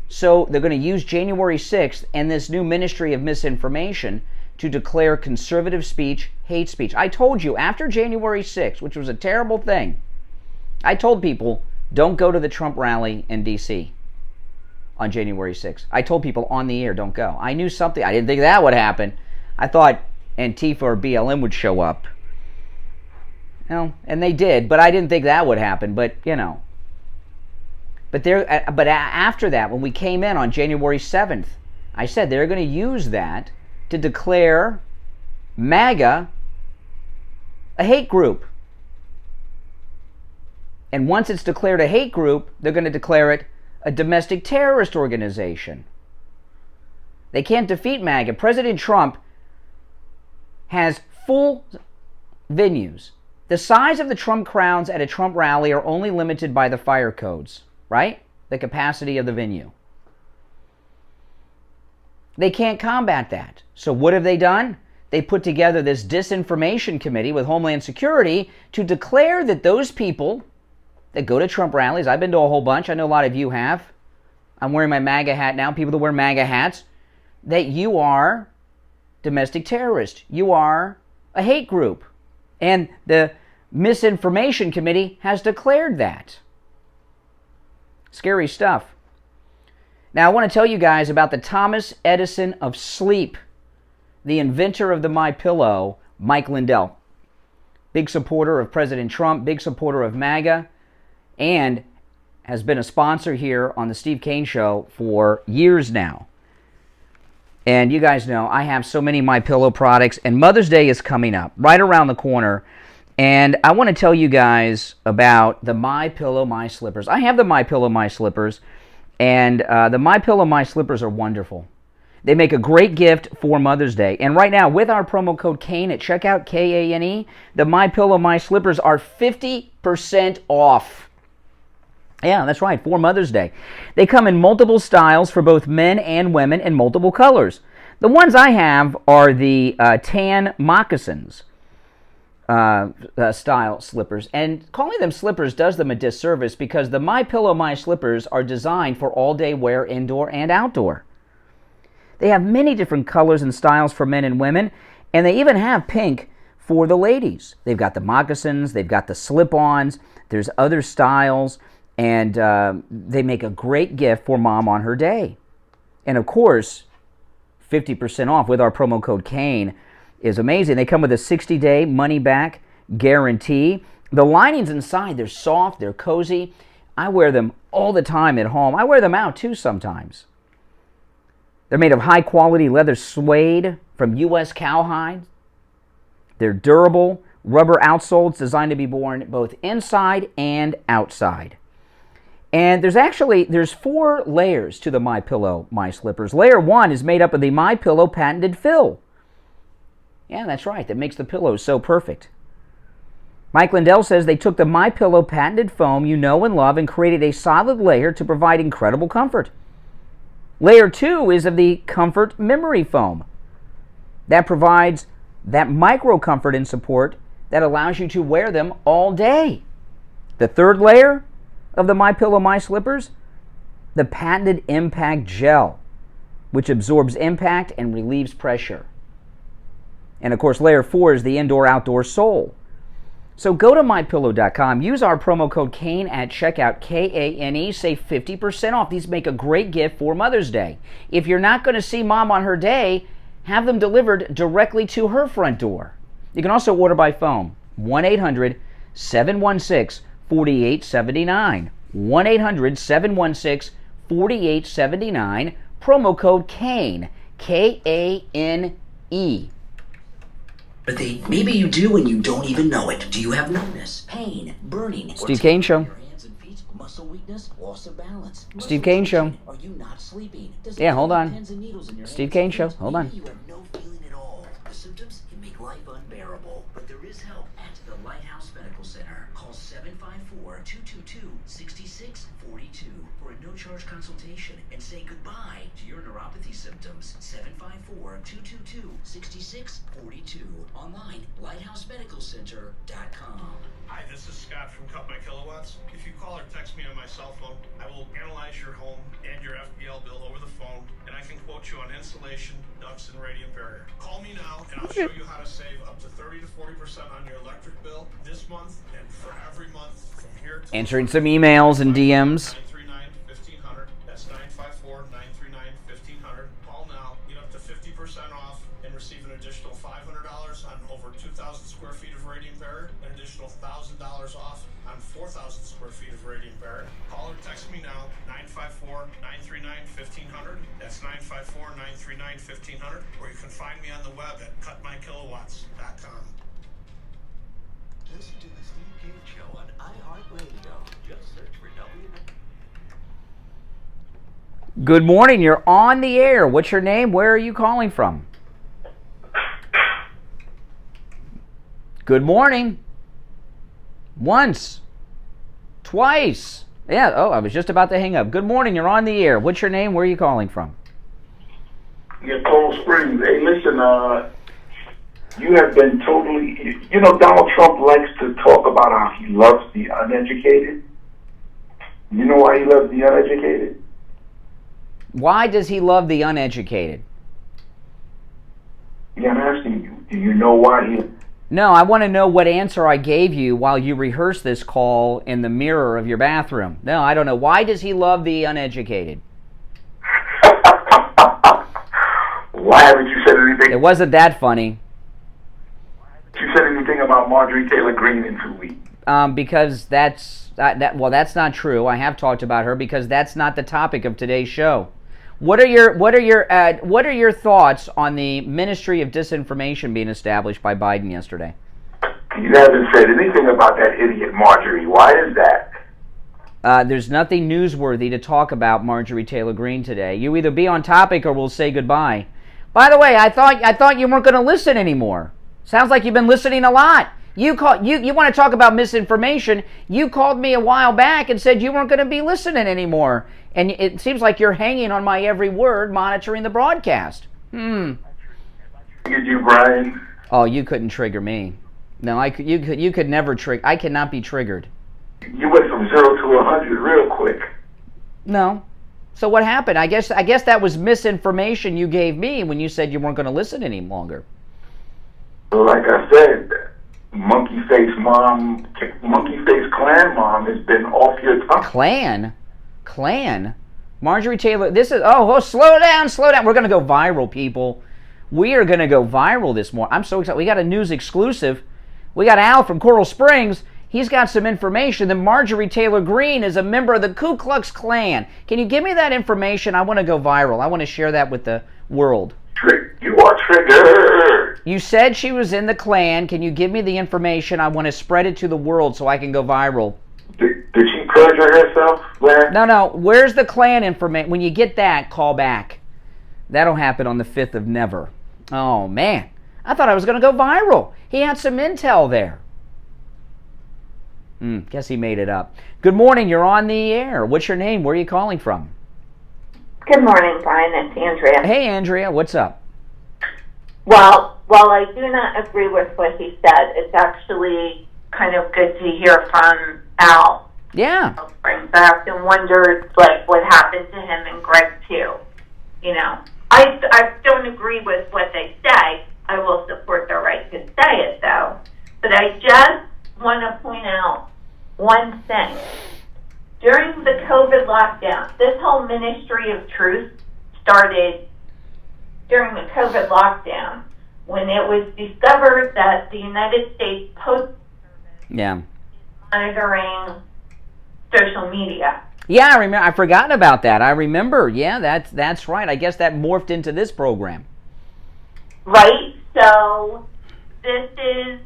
So they're going to use January 6th and this new Ministry of Misinformation to declare conservative speech hate speech. I told you after January 6th, which was a terrible thing, I told people, don't go to the Trump rally in D.C. on January 6th. I told people on the air, don't go. I knew something. I didn't think that would happen. I thought Antifa or BLM would show up. You know, and they did, but I didn't think that would happen. But, you know. But after that, when we came in on January 7th, I said they're going to use that to declare MAGA a hate group. And once it's declared a hate group, they're going to declare it a domestic terrorist organization. They can't defeat MAGA. President Trump has full venues. The size of the Trump crowds at a Trump rally are only limited by the fire codes, right? The capacity of the venue. They can't combat that. So what have they done? They put together this disinformation committee with Homeland Security to declare that those people that go to Trump rallies, I've been to a whole bunch, I know a lot of you have, I'm wearing my MAGA hat now, people that wear MAGA hats, that you are domestic terrorist. You are a hate group. And the Misinformation Committee has declared that. Scary stuff. Now, I want to tell you guys about the Thomas Edison of sleep, the inventor of the MyPillow, Mike Lindell. Big supporter of President Trump, big supporter of MAGA, and has been a sponsor here on the Steve Kane Show for years now. And you guys know I have so many MyPillow products, and Mother's Day is coming up right around the corner. And I want to tell you guys about the MyPillow My Slippers. I have the MyPillow My Slippers, and the MyPillow My Slippers are wonderful. They make a great gift for Mother's Day. And right now, with our promo code KANE at checkout, K-A-N-E, the MyPillow My Slippers are 50% off. Yeah, that's right, for Mother's Day. They come in multiple styles for both men and women in multiple colors. The ones I have are the tan moccasins style slippers. And calling them slippers does them a disservice because the MyPillow My Slippers are designed for all-day wear indoor and outdoor. They have many different colors and styles for men and women, and they even have pink for the ladies. They've got the moccasins, they've got the slip-ons, there's other styles, and they make a great gift for mom on her day. And of course, 50% off with our promo code KANE is amazing. They come with a 60-day money-back guarantee. The linings inside, they're soft, they're cozy. I wear them all the time at home. I wear them out too sometimes. They're made of high-quality leather suede from U.S. cowhide. They're durable, rubber outsoles designed to be worn both inside and outside. And there's 4 layers to the MyPillow My Slippers. Layer 1 is made up of the MyPillow patented fill. Yeah, that's right. That makes the pillows so perfect. Mike Lindell says they took the MyPillow patented foam you know and love and created a solid layer to provide incredible comfort. Layer 2 is of the Comfort Memory Foam. That provides that micro comfort and support that allows you to wear them all day. The third layer of the MyPillow My Slippers, the patented Impact Gel, which absorbs impact and relieves pressure. And of course, layer 4 is the indoor-outdoor sole. So go to MyPillow.com, use our promo code KANE at checkout, K-A-N-E, save 50% off. These make a great gift for Mother's Day. If you're not going to see mom on her day, have them delivered directly to her front door. You can also order by phone, 1-800-716-4879. 1-800-716-4879, promo code KANE, K-A-N-E. But maybe you do and you don't even know it. Do you have numbness, pain, burning? Steve Kane Show. Your hands and feet, muscle weakness, loss of balance. Steve Kane Show. Are you not sleeping? Yeah, hold on. Steve Kane Show. Hold on. Maybe you have no feeling at all. The symptoms can make life unbearable. But there is help at the Lighthouse Medical Center. Call 754-222-6642 for a no-charge consultation and say goodbye to your neuropathy symptoms. 754-222-6642. Online, lighthousemedicalcenter.com. Hi, this is Scott from Cut My Kilowatts. If you call or text me on my cell phone, I will analyze your home and your FPL bill over the phone, and I can quote you on insulation, ducts, and radiant barrier. Call me now, and I'll show you how to save up to 30 to 40% on your electric bill this month and for every month from here to... Answering some emails and DMs. 939-1500. That's 954-939-1500. Call now. Get up to 50% off and receive an additional $500 on over 2,000 square feet of radiant barrier, an additional $1,000 off on 4,000 square feet of radiant barrier. Call or text me now, 954-939-1500. That's 954-939-1500. Or you can find me on the web at cutmykilowatts.com. Listen to the Steve Kane Show on iHeartRadio. Just search for W. Good morning. You're on the air. What's your name? Where are you calling from? Good morning. Once. Twice. Yeah. Oh, I was just about to hang up. Good morning. You're on the air. What's your name? Where are you calling from? Yeah, Coral Springs. Hey, listen, you have been totally... You know, Donald Trump likes to talk about how he loves the uneducated. You know why he loves the uneducated? Why does he love the uneducated? Yeah, I'm asking you. Do you know why he... No, I want to know what answer I gave you while you rehearsed this call in the mirror of your bathroom. No, I don't know. Why does he love the uneducated? Why haven't you said anything? It wasn't that funny. You said anything about Marjorie Taylor Greene in 2 weeks? Because that's not true. I have talked about her because that's not the topic of today's show. What are your thoughts on the Ministry of Disinformation being established by Biden yesterday? You haven't said anything about that idiot Marjorie. Why is that? There's nothing newsworthy to talk about Marjorie Taylor Greene today. You either be on topic or we'll say goodbye. By the way, I thought you weren't going to listen anymore. Sounds like you've been listening a lot. You want to talk about misinformation. You called me a while back and said you weren't going to be listening anymore. And it seems like you're hanging on my every word, monitoring the broadcast. Did you, Brian? Oh, you couldn't trigger me. No, you could never trigger. I cannot be triggered. You went from 0 to 100 real quick. No. So what happened? I guess that was misinformation you gave me when you said you weren't going to listen any longer. Like I said, monkey face clan mom has been off your tongue. Clan? Marjorie Taylor, this is, slow down. We're going to go viral, people. We are going to go viral this morning. I'm so excited. We got a news exclusive. We got Al from Coral Springs. He's got some information that Marjorie Taylor Greene is a member of the Ku Klux Klan. Can you give me that information? I want to go viral. I want to share that with the world. You are triggered. You said she was in the Klan. Can you give me the information? I want to spread it to the world so I can go viral. Did she perjure herself, Larry? No. Where's the Klan information? When you get that, call back. That'll happen on the 5th of never. Oh, man. I thought I was going to go viral. He had some intel there. Guess he made it up. Good morning. You're on the air. What's your name? Where are you calling from? Good morning, Brian. It's Andrea. Hey, Andrea. What's up? Well, while I do not agree with what he said, it's actually kind of good to hear from Al. Yeah. I often wondered, what happened to him and Greg, too. You know, I don't agree with what they say. I will support their right to say it, though. But I just want to point out one thing. During the COVID lockdown, this whole Ministry of Truth started during the COVID lockdown when it was discovered that the United States Post Service is monitoring social media. Yeah, I remember. I forgotten about that. I remember. Yeah, that's right. I guess that morphed into this program. Right. So this is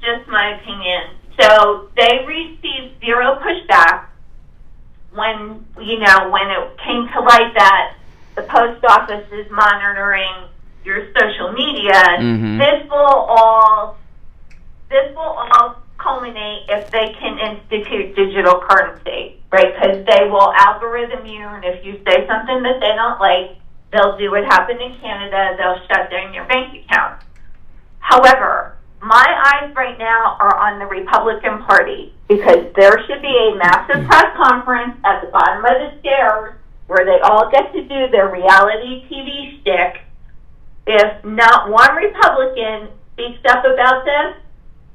just my opinion. So they received zero pushback when it came to light that the post office is monitoring your social media. Mm-hmm. This will all this will all culminate if they can institute digital currency, right? Because they will algorithm you, and if you say something that they don't like, they'll do what happened in Canada. They'll shut down your bank account. However, my eyes right now are on the Republican Party, because there should be a massive press conference at the bottom of the stairs where they all get to do their reality TV shtick. If not one Republican speaks up about this,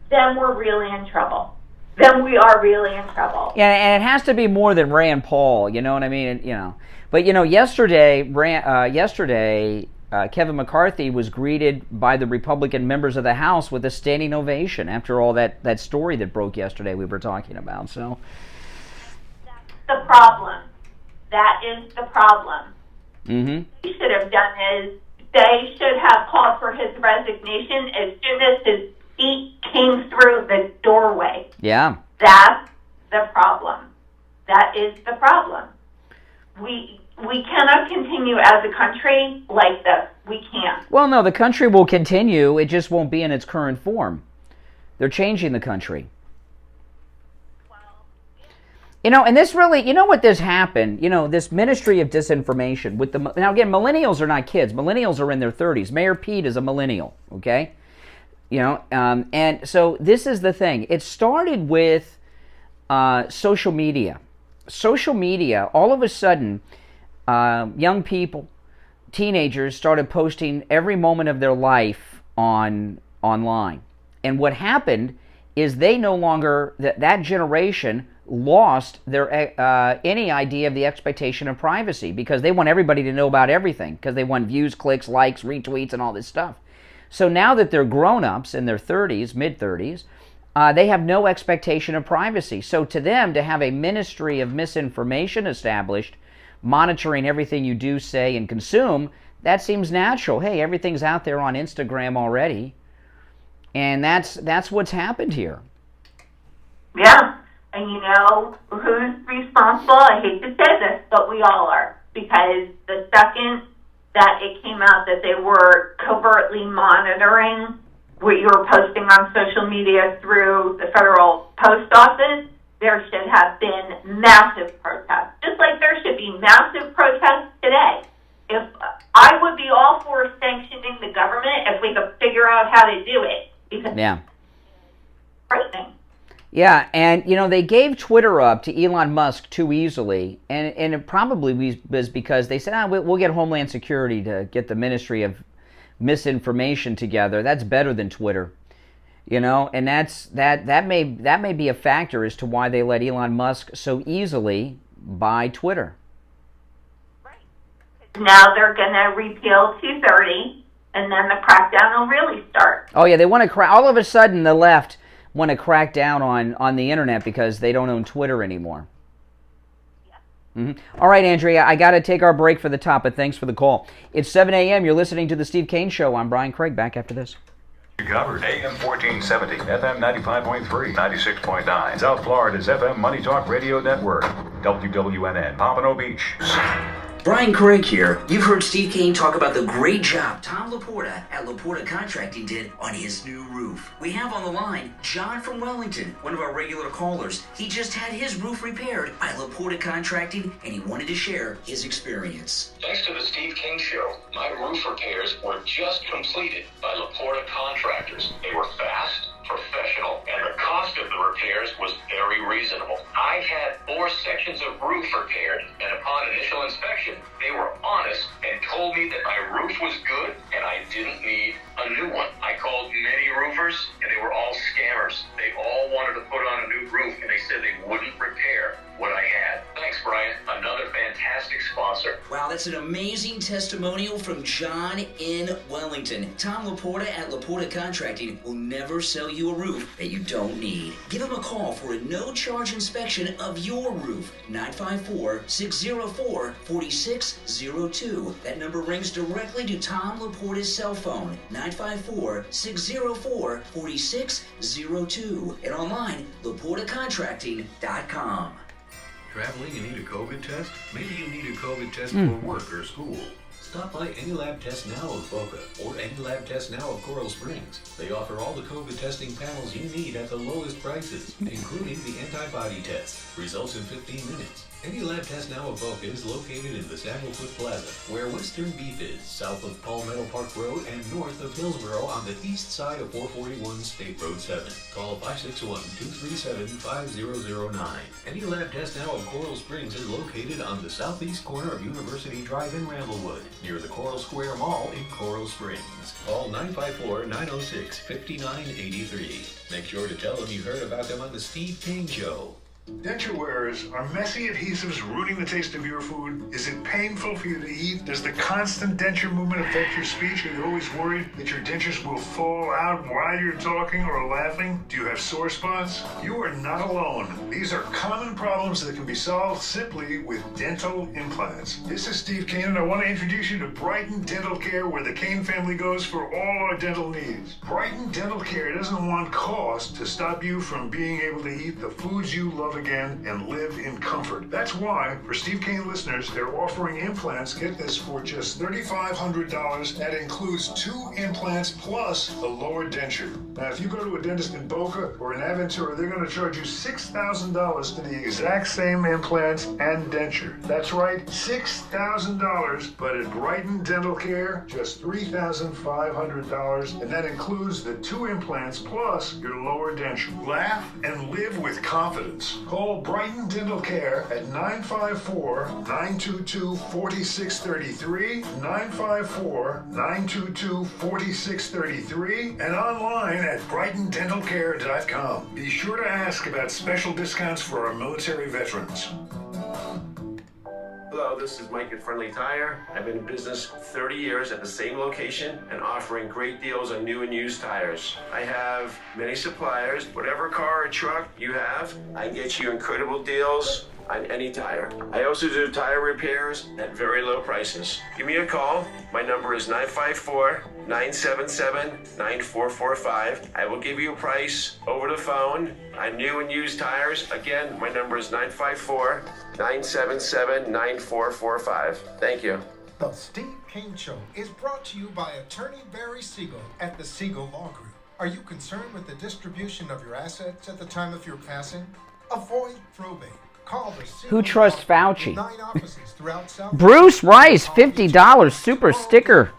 then we're really in trouble. Then we are really in trouble. Yeah, and it has to be more than Rand Paul, you know what I mean? You know, but you know, yesterday, Kevin McCarthy was greeted by the Republican members of the House with a standing ovation after all that story that broke yesterday we were talking about. So that's the problem. That is the problem. Mm-hmm. What they should have done is they should have called for his resignation as soon as his feet came through the doorway. Yeah. That's the problem. That is the problem. We cannot continue as a country like this. We can't. Well, no, the country will continue. It just won't be in its current form. They're changing the country. You know, and this really, you know what this happened? You know, this ministry of disinformation with the, now again, millennials are not kids. Millennials are in their 30s. Mayor Pete is a millennial, okay? You know, and so this is the thing. It started with social media. Social media, all of a sudden, young people, teenagers started posting every moment of their life online. And what happened is they no longer, that generation lost their any idea of the expectation of privacy, because they want everybody to know about everything, because they want views, clicks, likes, retweets, and all this stuff. So now that they're grown-ups in their 30s, mid-30s, they have no expectation of privacy. So to them, to have a ministry of misinformation established, monitoring everything you do, say, and consume, that seems natural. Hey, everything's out there on Instagram already. And that's what's happened here. Yeah. And you know who's responsible? I hate to say this, but we all are. Because the second that it came out that they were covertly monitoring what you were posting on social media through the federal post office, there should have been massive protests. Just like there should be massive protests today. If I would be all for sanctioning the government if we could figure out how to do it. Because yeah. It's frightening. Yeah, and you know, they gave Twitter up to Elon Musk too easily, and it probably was because they said, we'll get Homeland Security to get the Ministry of Misinformation together. That's better than Twitter, you know, and that may be a factor as to why they let Elon Musk so easily buy Twitter. Right. Now they're going to repeal 230, and then the crackdown will really start. Oh yeah, they want to all of a sudden the left want to crack down on the internet because they don't own Twitter anymore. Yeah. Mm-hmm. All right, Andrea, I got to take our break for the top, but thanks for the call. It's 7 a.m. You're listening to The Steve Kane Show. I'm Brian Craig. Back after this. You covered AM 1470, FM 95.3, 96.9. South Florida's FM Money Talk Radio Network. WWNN, Pompano Beach. Brian Craig here. You've heard Steve Kane talk about the great job Tom Laporta at Laporta Contracting did on his new roof. We have on the line John from Wellington, one of our regular callers. He just had his roof repaired by Laporta Contracting, and he wanted to share his experience. Thanks to the Steve Kane Show, my roof repairs were just completed by Laporta Contractors. They were fast, professional, and the cost of the repairs was very reasonable. I've had 4 sections of roof repaired, and upon initial inspection, they were honest and told me that my roof was good and I didn't need a new one. I called many roofers, and they were all scammers. They all wanted to put on a new roof, and they said they wouldn't repair what I had. Thanks, Brian. Another fantastic sponsor. Wow, that's an amazing testimonial from John in Wellington. Tom Laporta at Laporta Contracting will never sell you a roof that you don't need. Give him a call for a no-charge inspection of your roof. 954-604-4602. That number rings directly to Tom Laporta's cell phone. 954-604-4602. And online, LaportaContracting.com. Traveling and need a COVID test? Maybe you need a COVID test for work or school. Stop by Any Lab Test Now of Boca or Any Lab Test Now of Coral Springs. They offer all the COVID testing panels you need at the lowest prices, including the antibody test. Results in 15 minutes. Any Lab Test Now of Boca is located in the Sandalwood Plaza, where Western Beef is, south of Palmetto Park Road and north of Hillsboro on the east side of 441 State Road 7. Call 561-237-5009. Any Lab Test Now of Coral Springs is located on the southeast corner of University Drive in Ramblewood, near the Coral Square Mall in Coral Springs. Call 954-906-5983. Make sure to tell them you heard about them on the Steve Kane Show. Denture wearers, are messy adhesives ruining the taste of your food? Is it painful for you to eat? Does the constant denture movement affect your speech? Are you always worried that your dentures will fall out while you're talking or laughing? Do you have sore spots? You are not alone. These are common problems that can be solved simply with dental implants. This is Steve Kane, and I want to introduce you to Brighton Dental Care, where the Kane family goes for all our dental needs. Brighton Dental Care doesn't want cost to stop you from being able to eat the foods you love again and live in comfort. That's why, for Steve Kane listeners, they're offering implants, get this, for just $3,500. That includes 2 implants plus the lower denture. Now, if you go to a dentist in Boca or in Aventura, they're going to charge you $6,000 for the exact same implants and denture. That's right, $6,000. But at Brighton Dental Care, just $3,500, and that includes the 2 implants plus your lower denture. Laugh and live with confidence. Call Brighton Dental Care at 954-922-4633, 954-922-4633, and online at brightondentalcare.com. Be sure to ask about special discounts for our military veterans. Hello, this is Mike at Friendly Tire. I've been in business 30 years at the same location and offering great deals on new and used tires. I have many suppliers. Whatever car or truck you have, I can get you incredible deals on any tire. I also do tire repairs at very low prices. Give me a call. My number is 954-977-9445. I will give you a price over the phone on new and used tires. Again, my number is 954-977-9445. Thank you. The Steve Kane Show is brought to you by attorney Barry Siegel at the Siegel Law Group. Are you concerned with the distribution of your assets at the time of your passing? Avoid probate. Who trusts Fauci? 9 offices throughout South Bruce Rice, $50 super sticker.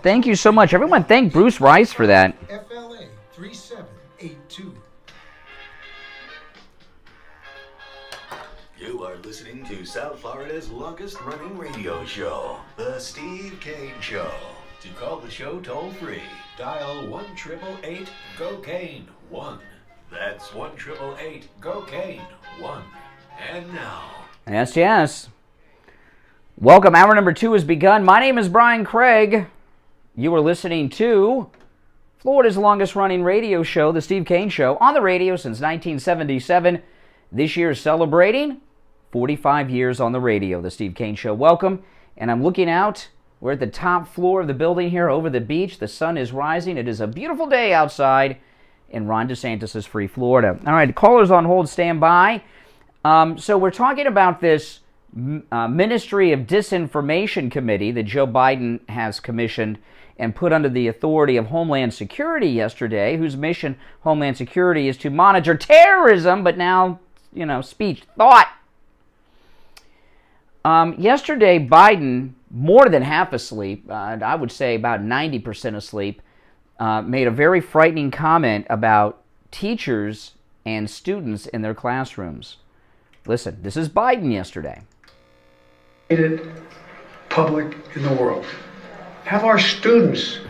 Thank you so much. Everyone thank Bruce Rice for that. FLA 3782. You are listening to South Florida's longest running radio show, The Steve Kane Show. To call the show toll free, dial 1-888-GO-KANE-1. That's 1-888-GO-KANE-1. And now. Yes. Welcome. Hour number 2 has begun. My name is Brian Craig. You are listening to Florida's longest running radio show, The Steve Kane Show, on the radio since 1977. This year is celebrating 45 years on the radio, The Steve Kane Show. Welcome. And I'm looking out. We're at the top floor of the building here over the beach. The sun is rising. It is a beautiful day outside in Ron DeSantis' free Florida. All right, callers on hold, stand by. So we're talking about this Ministry of Disinformation Committee that Joe Biden has commissioned and put under the authority of Homeland Security yesterday, whose mission, Homeland Security, is to monitor terrorism, but now, speech, thought. Yesterday, Biden, more than half asleep, I would say about 90% asleep, made a very frightening comment about teachers and students in their classrooms. Listen, this is Biden yesterday. Public in the world. Have our students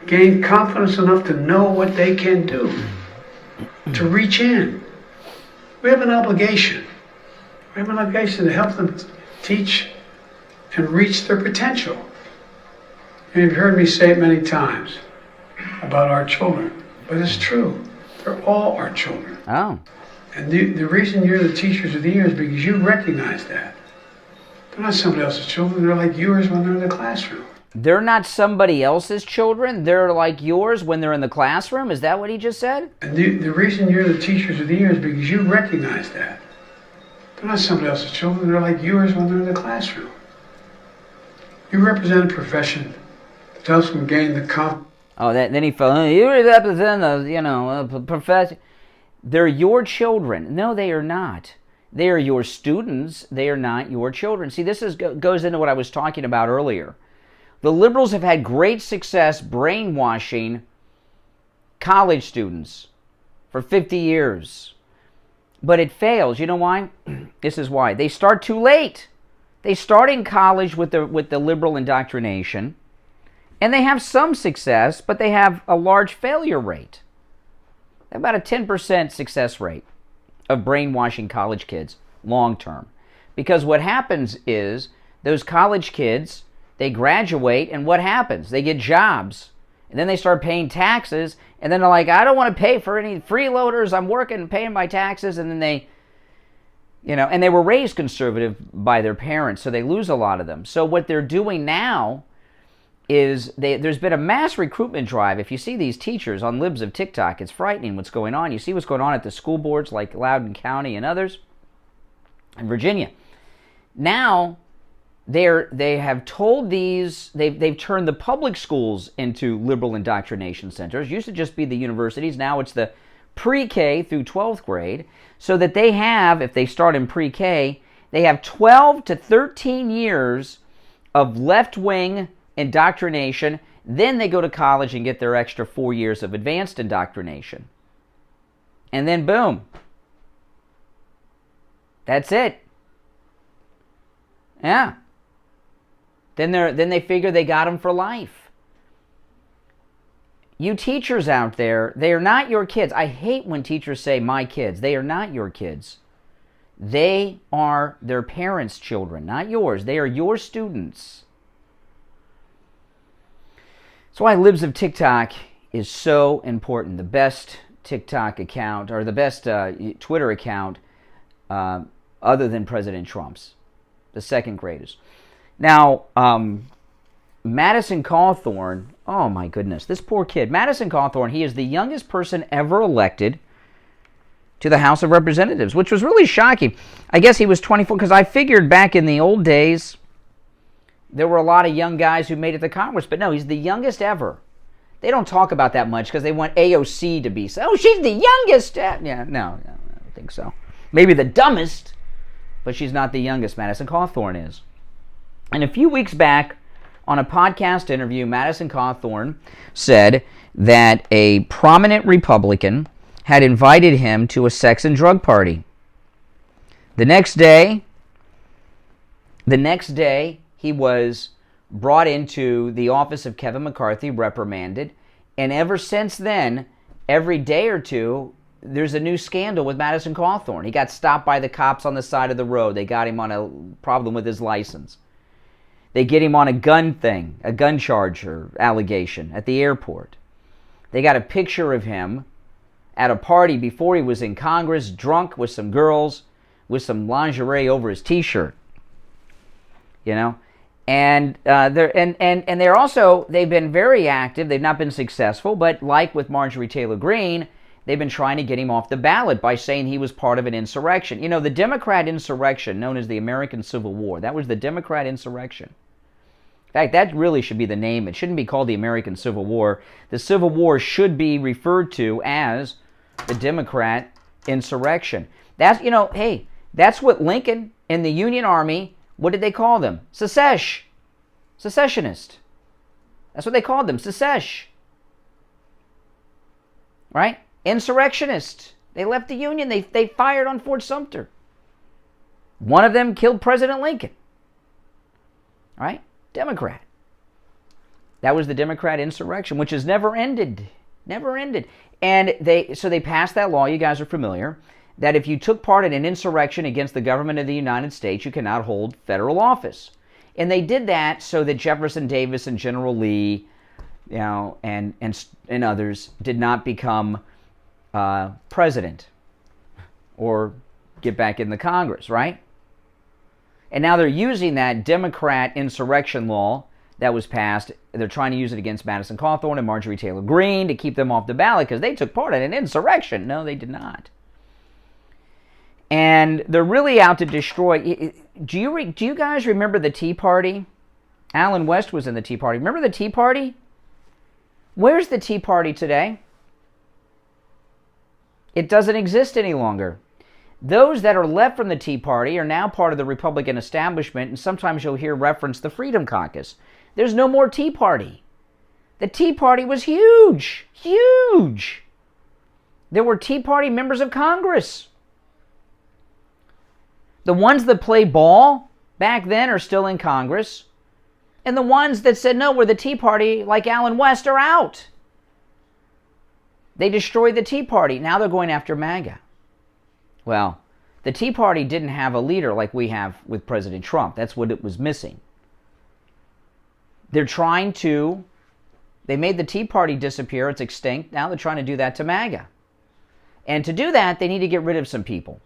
gain confidence enough to know what they can do, to reach in. We have an obligation. We have an obligation to help them teach and reach their potential. And you've heard me say it many times about our children, but it's true. They're all our children. Oh. And the reason you're the teachers of the year is because you recognize that. They're not somebody else's children. They're like yours when they're in the classroom. They're not somebody else's children? They're like yours when they're in the classroom? Is that what he just said? And the reason you're the teachers of the year is because you recognize that. They're not somebody else's children. They're like yours when they're in the classroom. You represent a profession that helps them gain the confidence. Oh, then he fell. You represent a profession. They're your children. No, they are not. They are your students. They are not your children. See, this goes into what I was talking about earlier. The liberals have had great success brainwashing college students for 50 years. But it fails. You know why? This is why. They start too late. They start in college with the liberal indoctrination, and they have some success, but they have a large failure rate. About a 10% success rate of brainwashing college kids long term. Because what happens is those college kids, they graduate, and what happens? They get jobs, and then they start paying taxes, and then they're like, I don't want to pay for any freeloaders. I'm working and paying my taxes, and then they, and they were raised conservative by their parents, so they lose a lot of them. So what they're doing now is there's been a mass recruitment drive. If you see these teachers on libs of TikTok, it's frightening what's going on. You see what's going on at the school boards like Loudoun County and others in Virginia. Now, they have told they've turned the public schools into liberal indoctrination centers. Used to just be the universities. Now it's the pre-K through 12th grade. So that they have, if they start in pre-K, they have 12 to 13 years of left-wing indoctrination. Then they go to college and get their extra 4 years of advanced indoctrination. And then boom. That's it. Yeah. Then they figure they got them for life. You teachers out there, they are not your kids. I hate when teachers say my kids. They are not your kids. They are their parents' children, not yours. They are your students. That's why Libs of TikTok is so important. The best TikTok account, or the best Twitter account other than President Trump's. The second greatest. Now, Madison Cawthorn, oh my goodness, this poor kid. Madison Cawthorn, he is the youngest person ever elected to the House of Representatives, which was really shocking. I guess he was 24, because I figured back in the old days, there were a lot of young guys who made it to Congress, but no, he's the youngest ever. They don't talk about that much because they want AOC to be, oh, she's the youngest. Yeah, no, I don't think so. Maybe the dumbest, but she's not the youngest. Madison Cawthorn is. And a few weeks back, on a podcast interview, Madison Cawthorn said that a prominent Republican had invited him to a sex and drug party. The next day, he was brought into the office of Kevin McCarthy, reprimanded, and ever since then, every day or two, there's a new scandal with Madison Cawthorn. He got stopped by the cops on the side of the road. They got him on a problem with his license. They get him on a gun thing, a gun charge or allegation at the airport. They got a picture of him at a party before he was in Congress, drunk with some girls, with some lingerie over his T-shirt. And they're also, they've been very active. They've not been successful, but like with Marjorie Taylor Greene, they've been trying to get him off the ballot by saying he was part of an insurrection. The Democrat insurrection, known as the American Civil War, that was the Democrat insurrection. In fact, that really should be the name. It shouldn't be called the American Civil War. The Civil War should be referred to as the Democrat insurrection. That's, hey, that's what Lincoln and the Union Army, what did they call them? Secessionist. That's what they called them, secesh. Right? Insurrectionist. They left the Union. They fired on Fort Sumter. One of them killed President Lincoln. Right? Democrat. That was the Democrat insurrection, which has never ended. Never ended. And they passed that law, you guys are familiar, that if you took part in an insurrection against the government of the United States, you cannot hold federal office. And they did that so that Jefferson Davis and General Lee, and others did not become president or get back in the Congress, right? And now they're using that Democrat insurrection law that was passed. They're trying to use it against Madison Cawthorn and Marjorie Taylor Greene to keep them off the ballot because they took part in an insurrection. No, they did not. And they're really out to destroy. Do you guys remember the Tea Party? Alan West was in the Tea Party. Remember the Tea Party? Where's the Tea Party today? It doesn't exist any longer. Those that are left from the Tea Party are now part of the Republican establishment, and sometimes you'll hear reference the Freedom Caucus. There's no more Tea Party. The Tea Party was huge. Huge. There were Tea Party members of Congress. The ones that play ball back then are still in Congress. And the ones that said, no, we're the Tea Party, like Alan West, are out. They destroyed the Tea Party. Now they're going after MAGA. Well, the Tea Party didn't have a leader like we have with President Trump. That's what it was missing. They made the Tea Party disappear. It's extinct. Now they're trying to do that to MAGA. And to do that, they need to get rid of some people.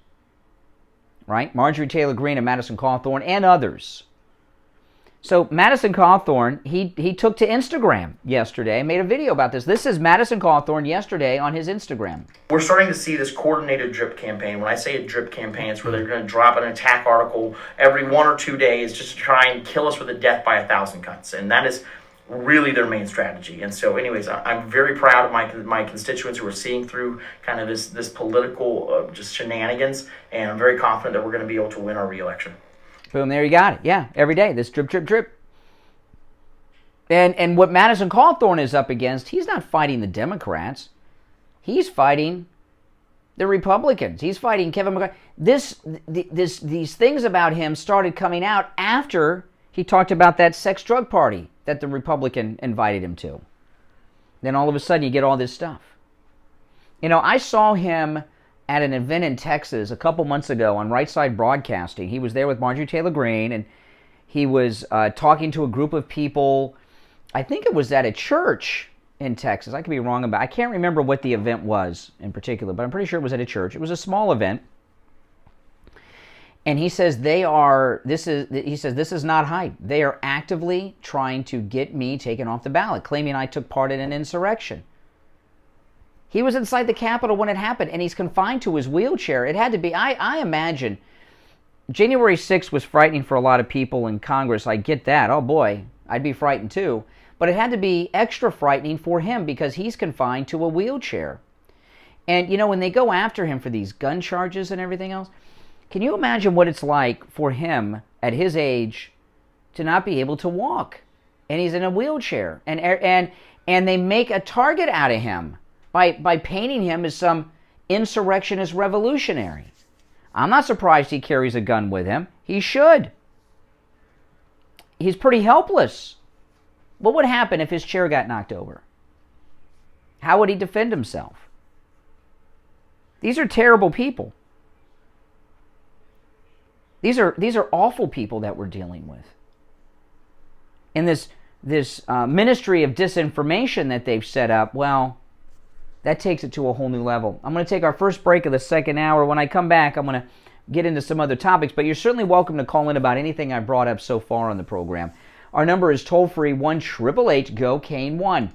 Right? Marjorie Taylor Greene and Madison Cawthorn and others. So Madison Cawthorn, he took to Instagram yesterday and made a video about this. This is Madison Cawthorn yesterday on his Instagram. We're starting to see this coordinated drip campaign. When I say a drip campaign, it's where they're going to drop an attack article every 1 or 2 days just to try and kill us with a death by 1,000 cuts. And that is really their main strategy. And so anyways, I'm very proud of my constituents who are seeing through kind of this political just shenanigans. And I'm very confident that we're going to be able to win our re-election. Boom, there you got it. Yeah, every day, this drip, drip, drip. And what Madison Cawthorn is up against, he's not fighting the Democrats. He's fighting the Republicans. He's fighting Kevin McCarthy. These things about him started coming out after he talked about that sex drug party that the Republican invited him to. Then all of a sudden you get all this stuff. You know, I saw him at an event in Texas a couple months ago on Right Side Broadcasting. He was there with Marjorie Taylor Greene, and he was talking to a group of people. I think it was at a church in Texas. I could be wrong about it. I can't remember what the event was in particular, but I'm pretty sure it was at a church. It was a small event. And he says this is not hype. They are actively trying to get me taken off the ballot, claiming I took part in an insurrection. He was inside the Capitol when it happened, and he's confined to his wheelchair. It had to be, I imagine, January 6th was frightening for a lot of people in Congress. I get that. Oh boy, I'd be frightened too. But it had to be extra frightening for him because he's confined to a wheelchair. And, you know, when they go after him for these gun charges and everything else, can you imagine what it's like for him at his age to not be able to walk? And he's in a wheelchair. And they make a target out of him by painting him as some insurrectionist revolutionary. I'm not surprised he carries a gun with him. He should. He's pretty helpless. What would happen if his chair got knocked over? How would he defend himself? These are terrible people. These are awful people that we're dealing with. And this ministry of disinformation that they've set up, well, that takes it to a whole new level. I'm going to take our first break of the second hour. When I come back, I'm going to get into some other topics, but you're certainly welcome to call in about anything I brought up so far on the program. Our number is toll-free 1-888-GO-CANE-1.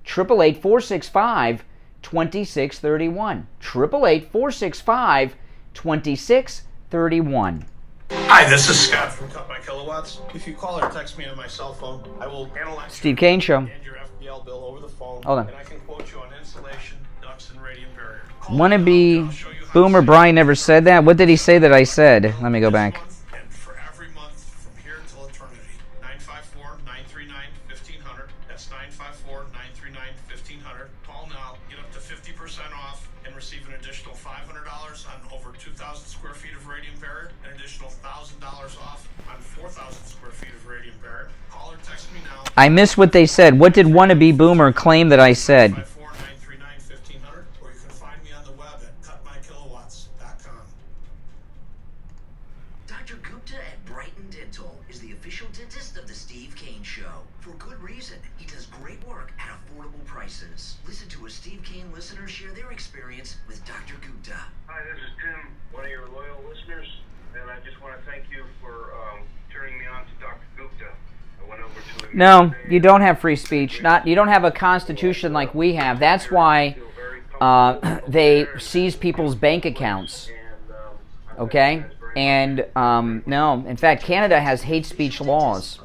888-465-2631. 888-465-2631. Hi, this is Scott from Cut My Kilowatts. If you call or text me on my cell phone, I will analyze Steve Kane Show. and your FPL bill over the phone. Hold on. And I can quote you on insulation, ducts, and radiant barrier. Wannabe Boomer Brian never said that? What did he say that I said? Let me go back. And for every month from here until eternity, 954-939-1500. That's 954-939-1500. Call now, get up to 50% off, and receive an additional $500 on over 2,000 square feet of radiant barrier, an additional $1,000 off on 4,000 square feet of radiant barrier. Call or text me now. I missed what they said. What did Wannabe Boomer claim that I said? Dr. Gupta at Brighton Dental is the official dentist of the Steve Kane Show. For good reason. He does great work at affordable prices. Listen to a Steve Kane listener share their experience with Dr. Gupta. Hi, this is Tim, one of your loyal listeners, and I just want to thank you for turning me on to Dr. Gupta. I went over to him. No, you don't have free speech. You don't have a constitution like we have. That's why they seize people's bank accounts. Okay? And no, in fact, Canada has hate speech laws.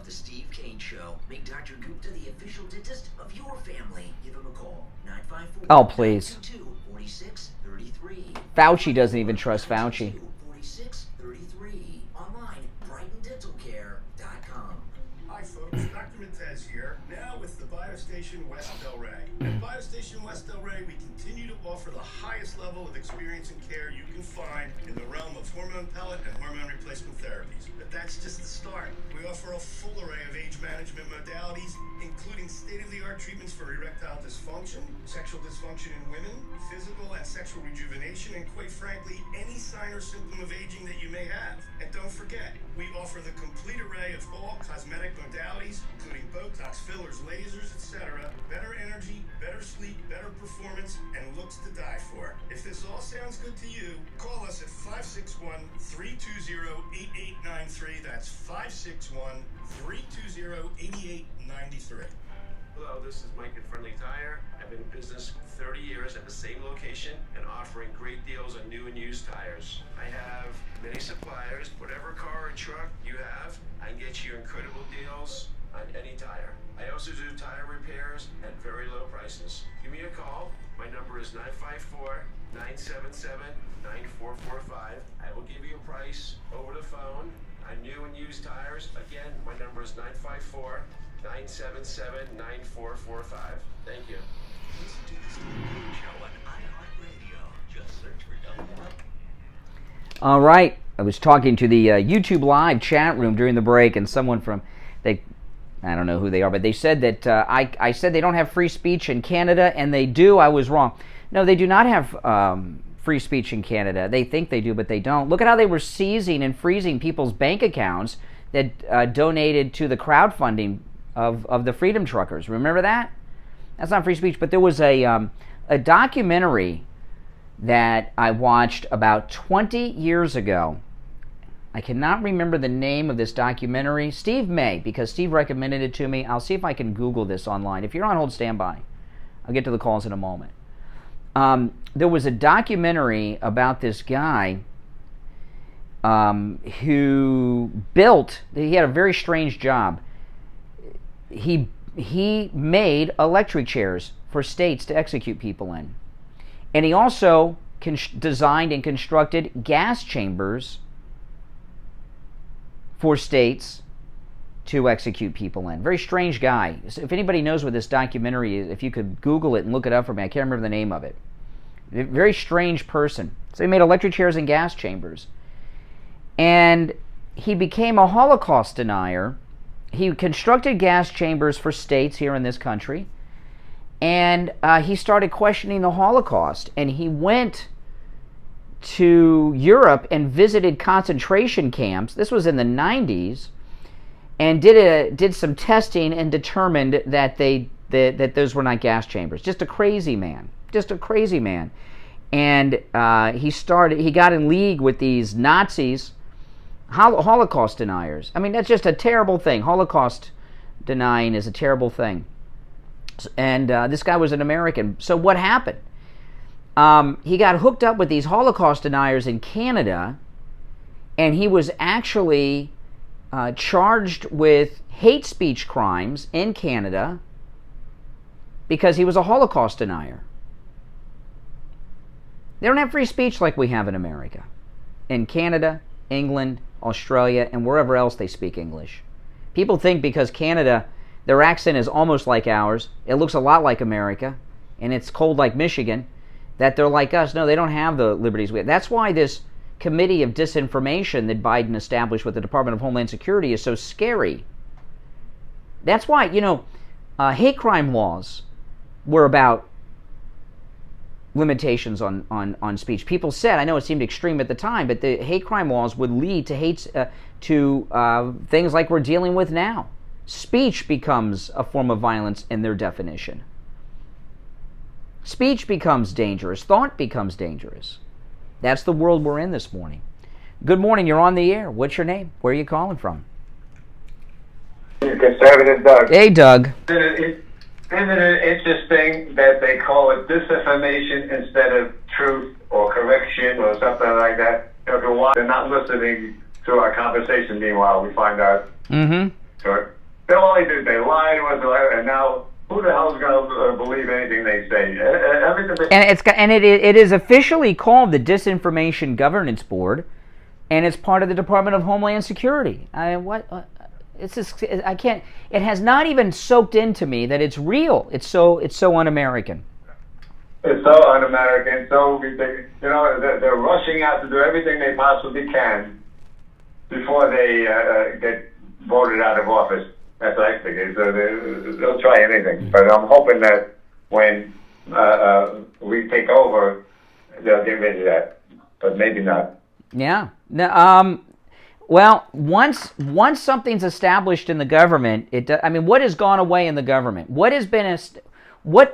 Gupta, the official dentist of your family. Give him a call. 954. Oh, please. 4633. Fauci doesn't even trust Fauci. 4633. Online, BrightonDentalCare.com. Hi folks, Dr. Matez here, now with the BioStation West Delray. At BioStation West Delray, we continue to offer the highest level of experience and care you can find in the realm of hormone pellet and hormone replacement therapies. But that's just the start. We offer a full array of age management modalities, including state-of-the-art treatments for erectile dysfunction, sexual dysfunction in women, physical and sexual rejuvenation, and quite frankly, any sign or symptom of aging that you may have. And don't forget, we offer the complete array of all cosmetic modalities, including Botox, fillers, lasers, etc. Better energy, better sleep, better performance, and looks to die for. If this all sounds good to you, call us at 561-320-8893. That's 561-320-8893. Hello, this is Mike at Friendly Tire. I've been in business 30 years at the same location and offering great deals on new and used tires. I have many suppliers. Whatever car or truck you have, I can get you incredible deals on any tire. I also do tire repairs at very low prices. Give me a call. My number is 954-977-9445. I will give you a price over the phone on new and used tires. Again, my number is 954-977-9445. Thank you. Listen to the Steve Kane Show on iHeartRadio. Just search for WL. All right. I was talking to the YouTube live chat room during the break, and someone from, I don't know who they are, but they said that I said they don't have free speech in Canada, and they do. I was wrong. No, they do not have free speech in Canada. They think they do, but they don't. Look at how they were seizing and freezing people's bank accounts that donated to the crowdfunding of the Freedom Truckers. Remember that? That's not free speech, but there was a documentary that I watched about 20 years ago. I cannot remember the name of this documentary. Steve may, because Steve recommended it to me. I'll see if I can Google this online. If you're on hold, stand by. I'll get to the calls in a moment. There was a documentary about this guy who he had a very strange job. He made electric chairs for states to execute people in. And he also designed and constructed gas chambers for states to execute people in. Very strange guy. So if anybody knows what this documentary is, if you could Google it and look it up for me, I can't remember the name of it. Very strange person. So he made electric chairs and gas chambers. And he became a Holocaust denier. He constructed gas chambers for states here in this country. And he started questioning the Holocaust. And he went to Europe and visited concentration camps. This was in the 90s. And did some testing and determined that that those were not gas chambers. Just a crazy man. Just a crazy man. And he got in league with these Nazis, Holocaust deniers. I mean, that's just a terrible thing. Holocaust denying is a terrible thing. And this guy was an American. So what happened? He got hooked up with these Holocaust deniers in Canada, and he was actually charged with hate speech crimes in Canada because he was a Holocaust denier. They don't have free speech like we have in America. In Canada, England, Australia, and wherever else they speak English. People think because Canada, their accent is almost like ours, it looks a lot like America, and it's cold like Michigan, that they're like us. No, they don't have the liberties we have. That's why this committee of disinformation that Biden established with the Department of Homeland Security is so scary. That's why, hate crime laws were about limitations on speech. People said, I know it seemed extreme at the time, but the hate crime laws would lead to things like we're dealing with now. Speech becomes a form of violence in their definition. Speech becomes dangerous. Thought becomes dangerous. That's the world we're in this morning. Good morning. You're on the air. What's your name? Where are you calling from? Conservative Doug. Hey, Doug. Isn't it interesting that they call it disinformation instead of truth or correction or something like that? If you want, they're not listening to our conversation. Meanwhile, we find out. Mm-hmm. So They lied to us, and now who the hell's going to believe anything they say? And it is officially called the Disinformation Governance Board, and it's part of the Department of Homeland Security. It's just, I can't. It has not even soaked into me that it's real. It's so un-American. It's so un-American. So they're rushing out to do everything they possibly can before they get voted out of office. That's what I think. So they'll try anything. But I'm hoping that when we take over, they'll get rid of that. But maybe not. Yeah. Well, once something's established in the government, what has gone away in the government? What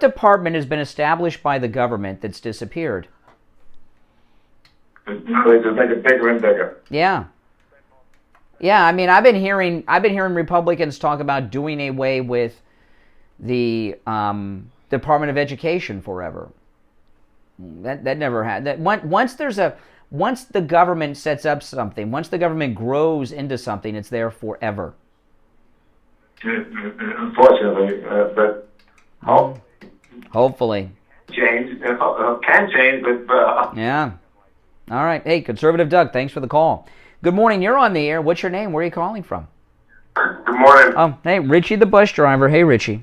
department has been established by the government that's disappeared? They just make it bigger and bigger. Yeah. Yeah, I've been hearing Republicans talk about doing away with the Department of Education forever. That never had that. Once the government sets up something, once the government grows into something, it's there forever. Unfortunately, but hopefully change can change, but yeah. All right. Hey, Conservative Doug, thanks for the call. Good morning. You're on the air. What's your name? Where are you calling from? Good morning. Oh, hey, Richie the bus driver. Hey, Richie.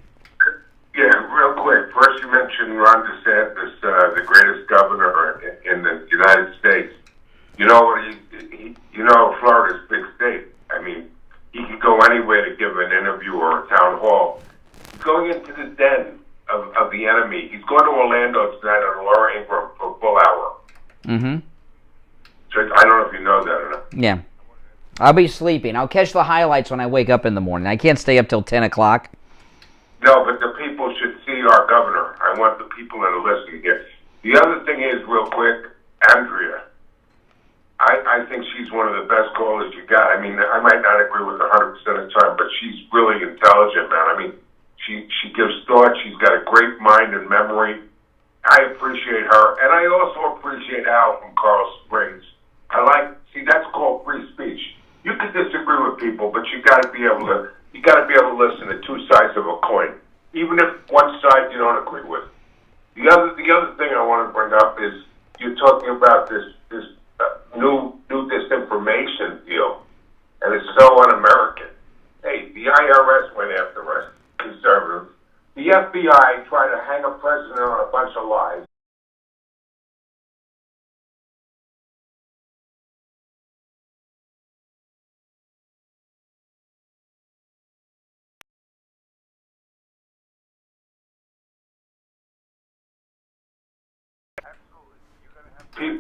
Yeah, real quick. First, you mentioned Ron DeSantis, the greatest governor in the United States. You know what? Florida's a big state. He could go anywhere to give an interview or a town hall. He's going into the den of the enemy. He's going to Orlando tonight on Laura Ingraham for a full hour. Mm-hmm. So I don't know if you know that or not. Yeah. I'll be sleeping. I'll catch the highlights when I wake up in the morning. I can't stay up till 10 o'clock. No, but the people should see our governor. I want the people that are listening here. The other thing is, real quick, Andrea. I think she's one of the best callers you got. I might not agree with 100% of the time, but she's really intelligent, man. She gives thought. She's got a great mind and memory. I appreciate her, and I also appreciate Al from Carl Springs. That's called free speech. You can disagree with people, but you got to be able to listen to two sides of a coin, even if one side you don't agree with. The other thing I want to bring up is you're talking about this new disinformation deal, and it's so un-American. Hey, the IRS went after us, conservatives. The FBI tried to hang a president on a bunch of lies.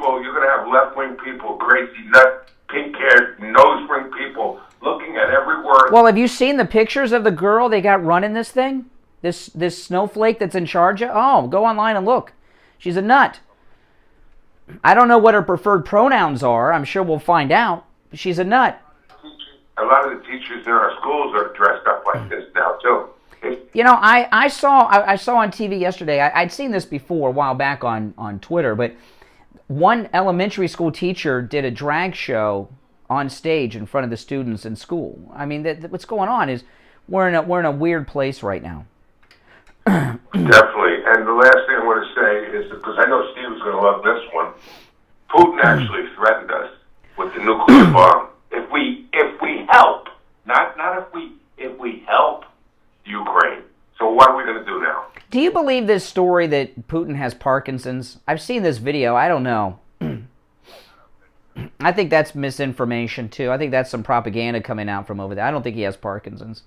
You're going to have left-wing people, crazy nut, pink-haired, nose-ring people looking at every word. Well, have you seen the pictures of the girl they got running this thing? This snowflake that's in charge of? Oh, go online and look. She's a nut. I don't know what her preferred pronouns are. I'm sure we'll find out. But she's a nut. A lot of the teachers in our schools are dressed up like this now, too. I saw on TV yesterday, I'd seen this before a while back on Twitter, but one elementary school teacher did a drag show on stage in front of the students in school. What's going on is we're in a weird place right now. Definitely. And the last thing I want to say is, because I know Steve is going to love this one, Putin actually threatened us with the nuclear bomb. If we help, not if we help Ukraine. So what are we going to do now? Do you believe this story that Putin has Parkinson's? I've seen this video. I don't know. I think that's misinformation, too. I think that's some propaganda coming out from over there. I don't think he has Parkinson's.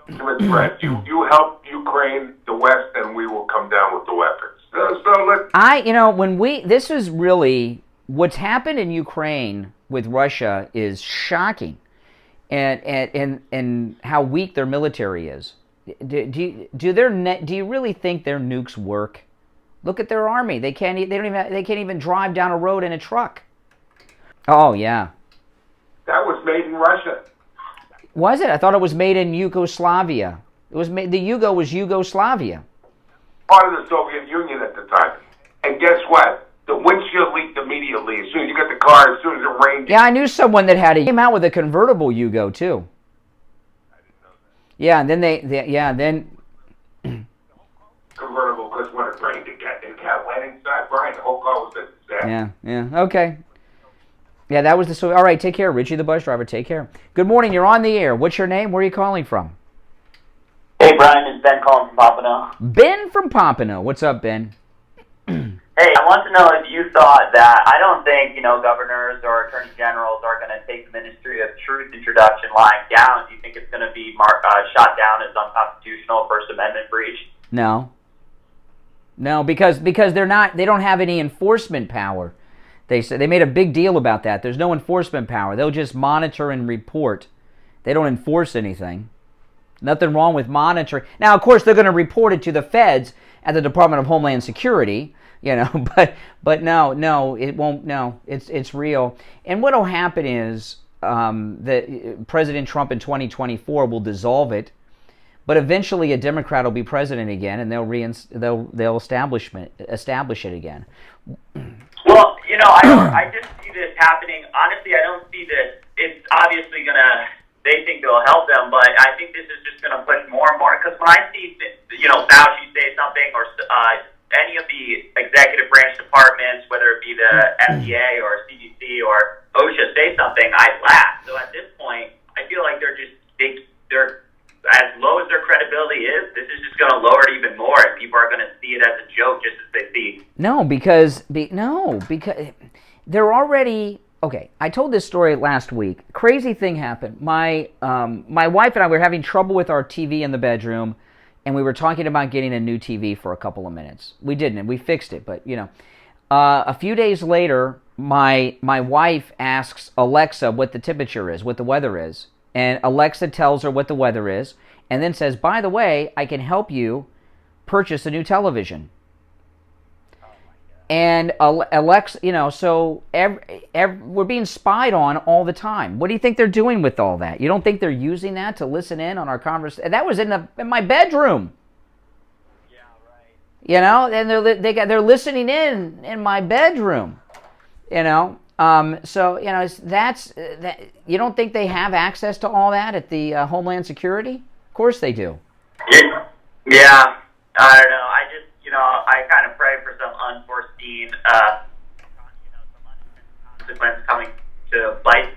Threat. You help Ukraine, the West, and we will come down with the weapons. This is really, what's happened in Ukraine with Russia is shocking, and how weak their military is. Do you really think their nukes work? Look at their army. They can't even drive down a road in a truck. Oh yeah. That was made in Russia. Was it? I thought it was made in Yugoslavia. The Yugo was Yugoslavia. Part of the Soviet Union at the time. And guess what? The windshield leaked immediately as soon as you got the car, as soon as it rained. Yeah, I knew someone that came out with a convertible Yugo too. Yeah, and then Convertible because when it rained, it got wet inside. Brian, the whole car was a disaster. Yeah, okay. Yeah, that was the story. All right, take care, Richie the bus driver. Take care. Good morning. You're on the air. What's your name? Where are you calling from? Hey, Brian, it's Ben calling from Pompano. Ben from Pompano. What's up, Ben? Hey, I want to know if you thought that, I don't think, governors or attorney generals are going to take the Ministry of Truth introduction lying down. Do you think it's going to be shot down as unconstitutional, First Amendment breach? No, because they don't have any enforcement power. They made a big deal about that. There's no enforcement power. They'll just monitor and report. They don't enforce anything. Nothing wrong with monitoring. Now, of course, they're going to report it to the feds at the Department of Homeland Security, but no, it won't. No, it's real. And what'll happen is that President Trump in 2024 will dissolve it, but eventually a Democrat will be president again, and they'll establish it again. Well, I just see this happening. Honestly, I don't see this. It's obviously they think it'll help them, but I think this is just going to push more and more. Because when I see, Fauci say something or any of the executive branch departments, whether it be the FDA or CDC or OSHA say something, I laugh. So at this point, I feel like they're as low as their credibility is, this is just going to lower it even more, and people are going to see it as a joke just as they see. No, because they're already... Okay, I told this story last week. Crazy thing happened. My wife and I were having trouble with our TV in the bedroom, and we were talking about getting a new TV for a couple of minutes. We didn't, and we fixed it, but, a few days later, my wife asks Alexa what the temperature is, what the weather is, and Alexa tells her what the weather is, and then says, by the way, I can help you purchase a new television. And Alexa, so we're being spied on all the time. What do you think they're doing with all that? You don't think they're using that to listen in on our conversation? That was in my bedroom. Yeah, right. And they're listening in my bedroom. So that's that. You don't think they have access to all that at the Homeland Security? Of course they do. Yeah, I don't know. I kind of pray for some unforeseen consequence coming to light.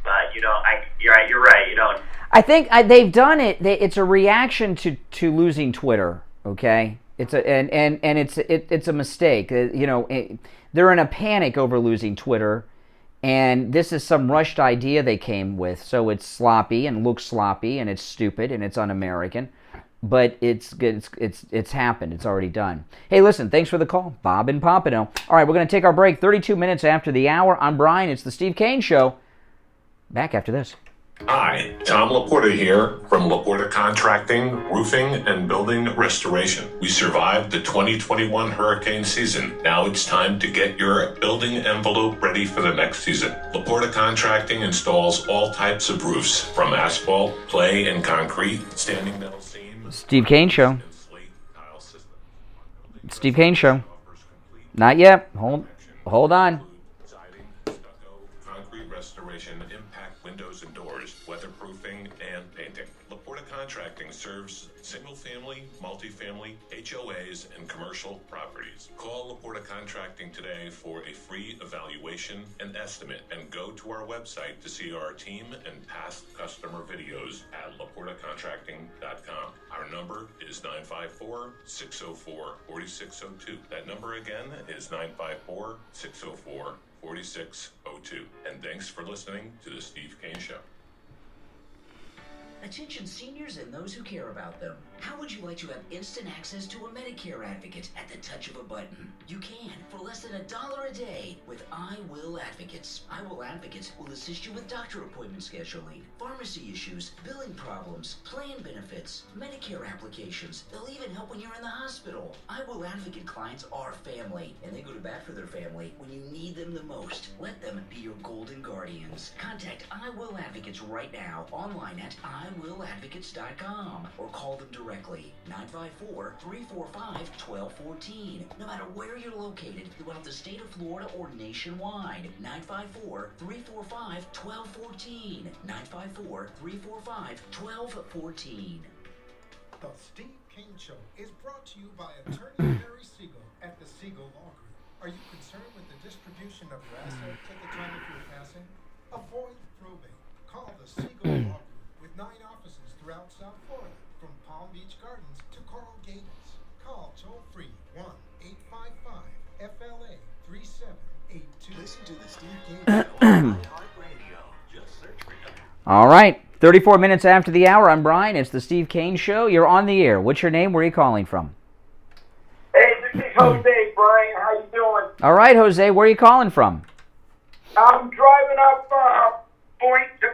But you're right. You don't. I think they've done it. It's a reaction to losing Twitter. Okay, it's a mistake. They're in a panic over losing Twitter, and this is some rushed idea they came with. So it's sloppy and looks sloppy, and it's stupid and it's un-American. But it's good. It's happened. It's already done. Hey, listen, thanks for the call, Bob in Pompano. All right, we're going to take our break. 32 minutes after the hour. I'm Brian. It's the Steve Kane Show. Back after this. Hi, Tom Laporta here from Laporta Contracting, Roofing, and Building Restoration. We survived the 2021 hurricane season. Now it's time to get your building envelope ready for the next season. Laporta Contracting installs all types of roofs, from asphalt, clay, and concrete, standing metal seams. Steve Kane Show. Steve Kane Show. Not yet. Hold on. Concrete restoration, impact windows and doors, weatherproofing, and painting. Laporta Contracting serves single-family, multifamily, HOAs, and commercial properties. Call Laporta Contracting today for a free evaluation and estimate, and go to our website to see our team and past customer videos at laportacontracting.com. Our number is 954-604-4602. That number again is 954-604-4602. And thanks for listening to the Steve Kane Show. Attention seniors and those who care about them. How would you like to have instant access to a Medicare advocate at the touch of a button? You can for less than $1 a day with I Will Advocates. I Will Advocates will assist you with doctor appointment scheduling, pharmacy issues, billing problems, plan benefits, Medicare applications. They'll even help when you're in the hospital. I Will Advocate clients are family, and they go to bat for their family when you need them the most. Let them be your golden guardians. Contact I Will Advocates right now online at iwilladvocates.com or call them directly directly. 954-345-1214. No matter where you're located throughout the state of Florida or nationwide. 954-345-1214. 954-345-1214. The Steve Kane Show is brought to you by attorney Barry Siegel at the Siegel Law Group. Are you concerned with the distribution of your assets at the time of your passing? Avoid probate. Call the Siegel Law Group with 9 offices throughout South Florida, from Palm Beach Gardens to Coral Gables. Call toll-free 1-855-FLA-3782. Listen to the Steve Kane Show on iHeartRadio. Just search for it. All right, 34 minutes after the hour. I'm Brian. It's the Steve Kane Show. You're on the air. What's your name? Where are you calling from? Hey, this is Jose, Brian. How you doing? All right, Jose. Where are you calling from? I'm driving up point to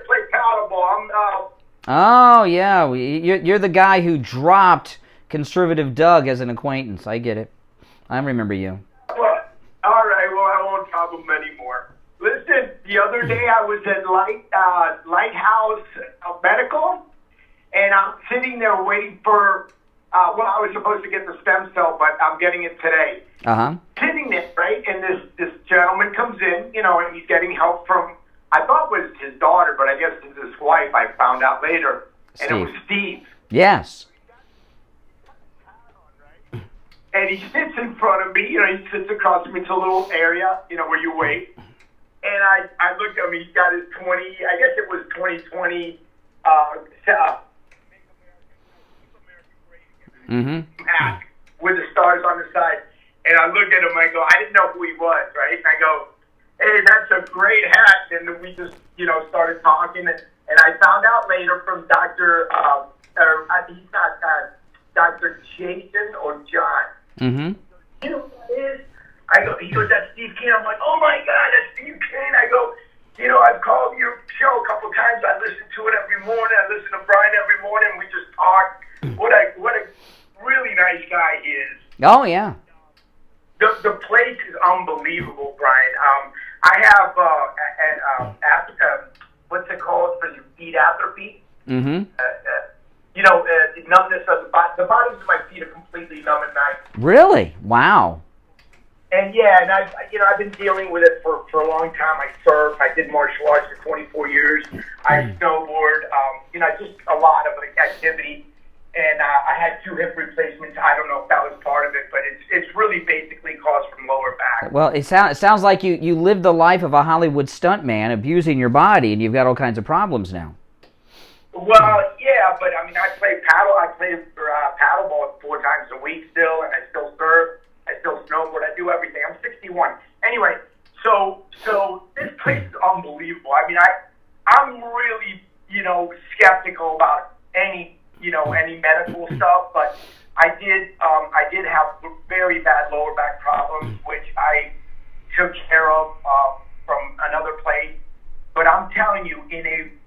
play paddleball. Oh, yeah. You're the guy who dropped Conservative Doug as an acquaintance. I get it. I remember you. Well, all right. Well, I won't drop him anymore. Listen, the other day I was at Lighthouse Medical, and I'm sitting there waiting for, I was supposed to get the stem cell, but I'm getting it today. Uh-huh. Sitting there, right, and this gentleman comes in, and he's getting help from, I thought it was his daughter, but I guess it's his wife, I found out later, and it was Steve. Yes. And he sits in front of me, he sits across from me. It's a little area, where you wait. And I looked at him, he's got his 20, I guess it was 2020 hat with the stars on the side. And I look at him, I go, I didn't know who he was, right? And I go, hey, that's a great hat. And then we just, started talking. And I found out later from Dr. He's not Dr. Jason or John. Mm-hmm. You know who that is? He goes, that's Steve Kane. I'm like, oh my God, that's Steve Kane. I go, I've called your show a couple times. I listen to it every morning. I listen to Brian every morning. We just talk. What a really nice guy he is. Oh, yeah. The place is unbelievable, Brian. I have what's it called for your feet atrophy? Mm-hmm. Numbness of the body. The bottoms of my feet are completely numb at night. Really? Wow. And yeah, and I've been dealing with it for a long time. I surf. I did martial arts for 24 years. I snowboard. Just a lot of activity. And I had 2 hip replacements. I don't know if that was part of it, but it's really basically caused from lower back. Well, it sounds like you lived the life of a Hollywood stuntman, abusing your body, and you've got all kinds of problems now. Well, yeah, but I play paddle. I play paddleball 4 times a week still, and I still surf. I still snowboard. I do everything. I'm 61. Anyway, so this place is unbelievable. I'm really, skeptical about any medical stuff, but I did have very bad lower back problems, which I took care of from another place. But I'm telling you,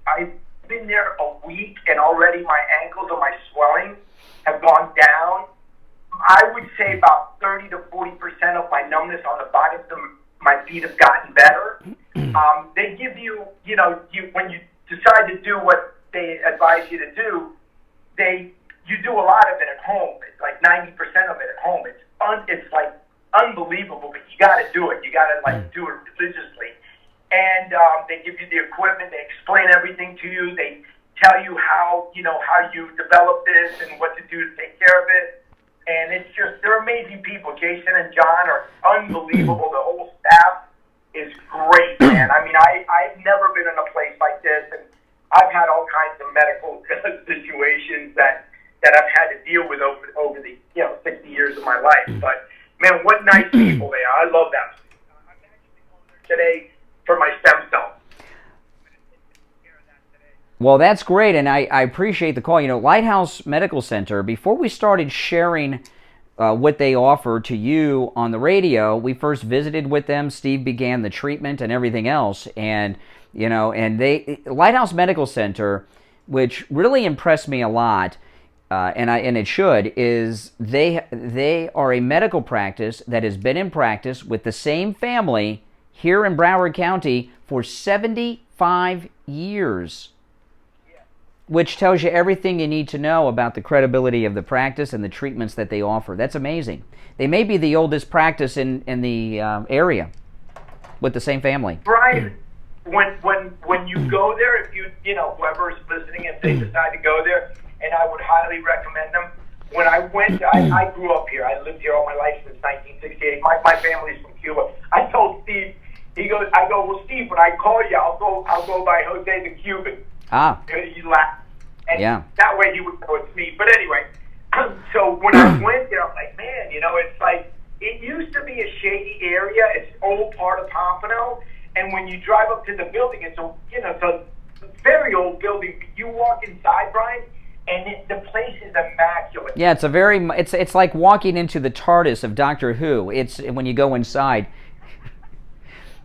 I've been there a week, and already my ankles and my swelling have gone down. I would say about 30 to 40% of my numbness on the bottom of my feet have gotten better. They give you, when you decide to do what they advise you to do, you do a lot of it at home. It's like 90% of it at home. It's like unbelievable, but you got to do it. You got to do it religiously. And they give you the equipment. They explain everything to you. They tell you how you develop this and what to do to take care of it. And it's just, they're amazing people. Jason and John are unbelievable. The whole staff is great, man. I've never been in a place like this, and I've had all kinds of medical situations that I've had to deal with over the 60 years of my life. But man, what nice people they are. I love them. I'm actually going there today for my stem cell. Well, that's great, and I appreciate the call. Lighthouse Medical Center, before we started sharing what they offer to you on the radio, we first visited with them. Steve began the treatment and everything else, and Lighthouse Medical Center, which really impressed me a lot, and it should, is they are a medical practice that has been in practice with the same family here in Broward County for 75 years. which tells you everything you need to know about the credibility of the practice and the treatments that they offer. That's amazing. They may be the oldest practice in the area with the same family. Brian, when you go there, if you know, whoever's listening, if they decide to go there, and I would highly recommend them. When I went, I grew up here. I lived here all my life since 1968. My family's from Cuba. I told Steve, I go, well, Steve, when I call you, I'll go by Jose the Cuban. Ah. He laughed. And yeah. That way he would know it's me. But anyway, so when I went there, I'm like, man, you know, it's like, it used to be a shady area. It's old part of Pompano. And when you drive up to the building, it's a very old building. You walk inside, Brian, and the place is immaculate. Yeah, it's like walking into the TARDIS of Doctor Who. It's when you go inside.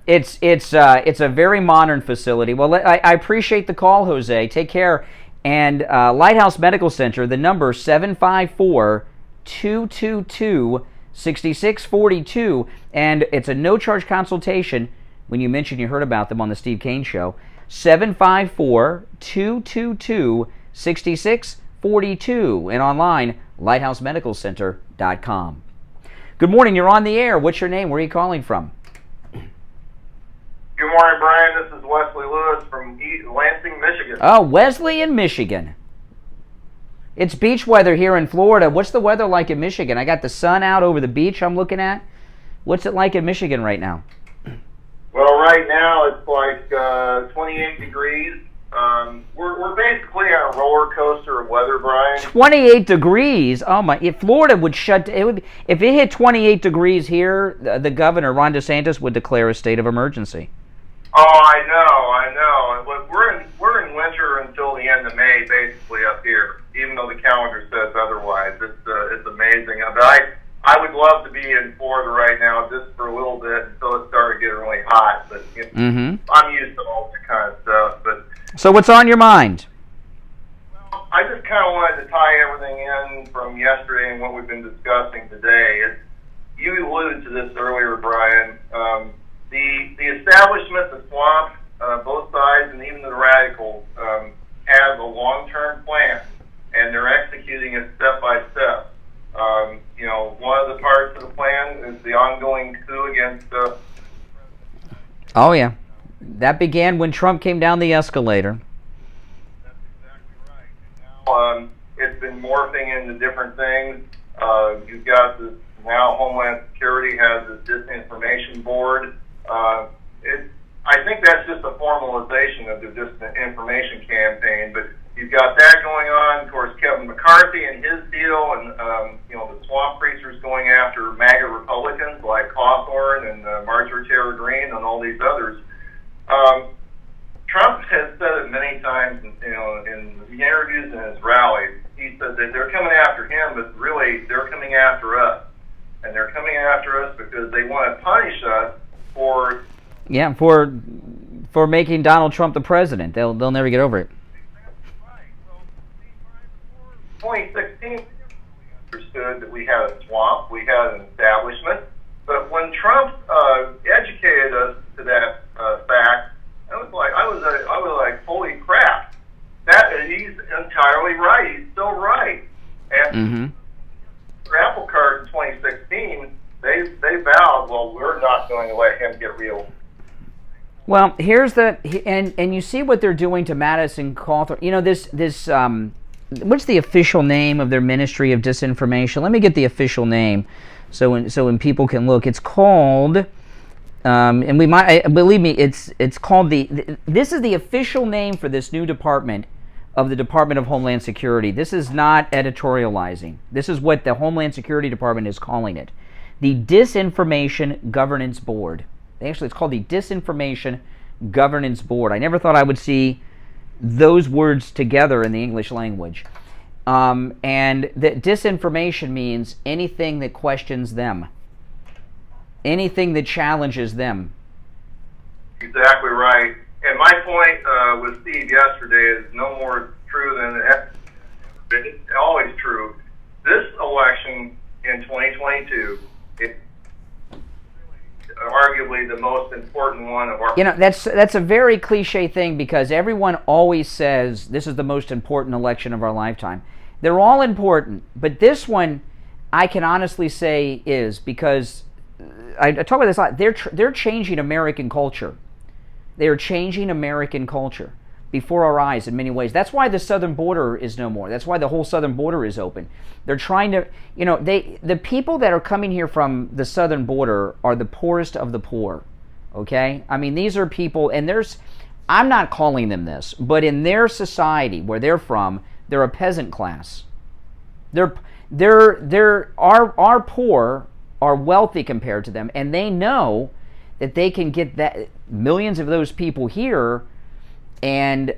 It's a very modern facility. Well, I appreciate the call, Jose. Take care. And Lighthouse Medical Center, the number 754-222-6642, and it's a no-charge consultation. When you mention you heard about them on the Steve Kane Show, 754-222-6642, and online, lighthousemedicalcenter.com. Good morning, you're on the air. What's your name? Where are you calling from? Good morning, Brian. This is Wesley Lewis from Lansing, Michigan. Oh, Wesley in Michigan. It's beach weather here in Florida. What's the weather like in Michigan? I got the sun out over the beach I'm looking at. What's it like in Michigan right now? Well, right now it's like 28 degrees. We're basically on a roller coaster of weather, Brian. 28 degrees. Oh my! If Florida would shut, it would. If it hit 28 degrees here, the governor Ron DeSantis would declare a state of emergency. Oh, I know. Look, we're in winter until the end of May, basically up here. Even though the calendar says otherwise, it's amazing. But I would love to be in Florida right now, just for a little bit until it started getting really hot. But you know, I'm used to all that kind of stuff. But so, what's on your mind? I just kind of wanted to tie everything in from yesterday and what we've been discussing today. You alluded to this earlier, Brian. The establishment, the swamp, both sides, and even the radicals have a long-term plan, and they're executing it step by step. You know, one of the parts of the plan is the ongoing coup against. Oh yeah, that began when Trump came down the escalator. It's been morphing into different things. You've got this now. Homeland Security has this disinformation board. I think that's just a formalization of the disinformation campaign. But you've got that going on. Of course, Kevin McCarthy and his deal, and you know, the swamp creatures going after MAGA Republicans like Hawthorne and Marjorie Taylor Greene and all these others. Trump has said it many times, in interviews and his rallies. He said that they're coming after him, but really they're coming after us, and they're coming after us because they want to punish us for making Donald Trump the president. They'll never get over it. 2016, understood that we had a swamp, we had an establishment, but when Trump educated us to that fact, I was like, holy crap! He's entirely right. He's still right. And for Apple Card in 2016, they vowed, well, we're not going to let him get real. Well, here's and you see what they're doing to Madison Cawthorn. You know, this what's the official name of their Ministry of Disinformation? Let me get the official name, so when people can look. It's called, and we might believe me, it's called this is the official name for this new department of the Department of Homeland Security. This is not editorializing. This is what the Homeland Security Department is calling it. The Disinformation Governance Board. Actually, it's called the Disinformation Governance Board. I never thought I would see those words together in the English language. And that disinformation means anything that questions them, anything that challenges them. Exactly right. And my point with Steve yesterday is no more true than it's always true. This election in 2022, arguably probably the most important one of our... You know, that's a very cliche thing, because everyone always says this is the most important election of our lifetime. They're all important, but this one, I can honestly say is, because I talk about this a lot. They're changing American culture. They are changing American culture before our eyes in many ways. That's why the southern border is no more. That's why the whole southern border is open. They're trying to, you know, the people that are coming here from the southern border are the poorest of the poor. Okay? I mean, these are people, and I'm not calling them this, but in their society where they're from, they're a peasant class. Our poor are wealthy compared to them, and they know that they can get that millions of those people here, and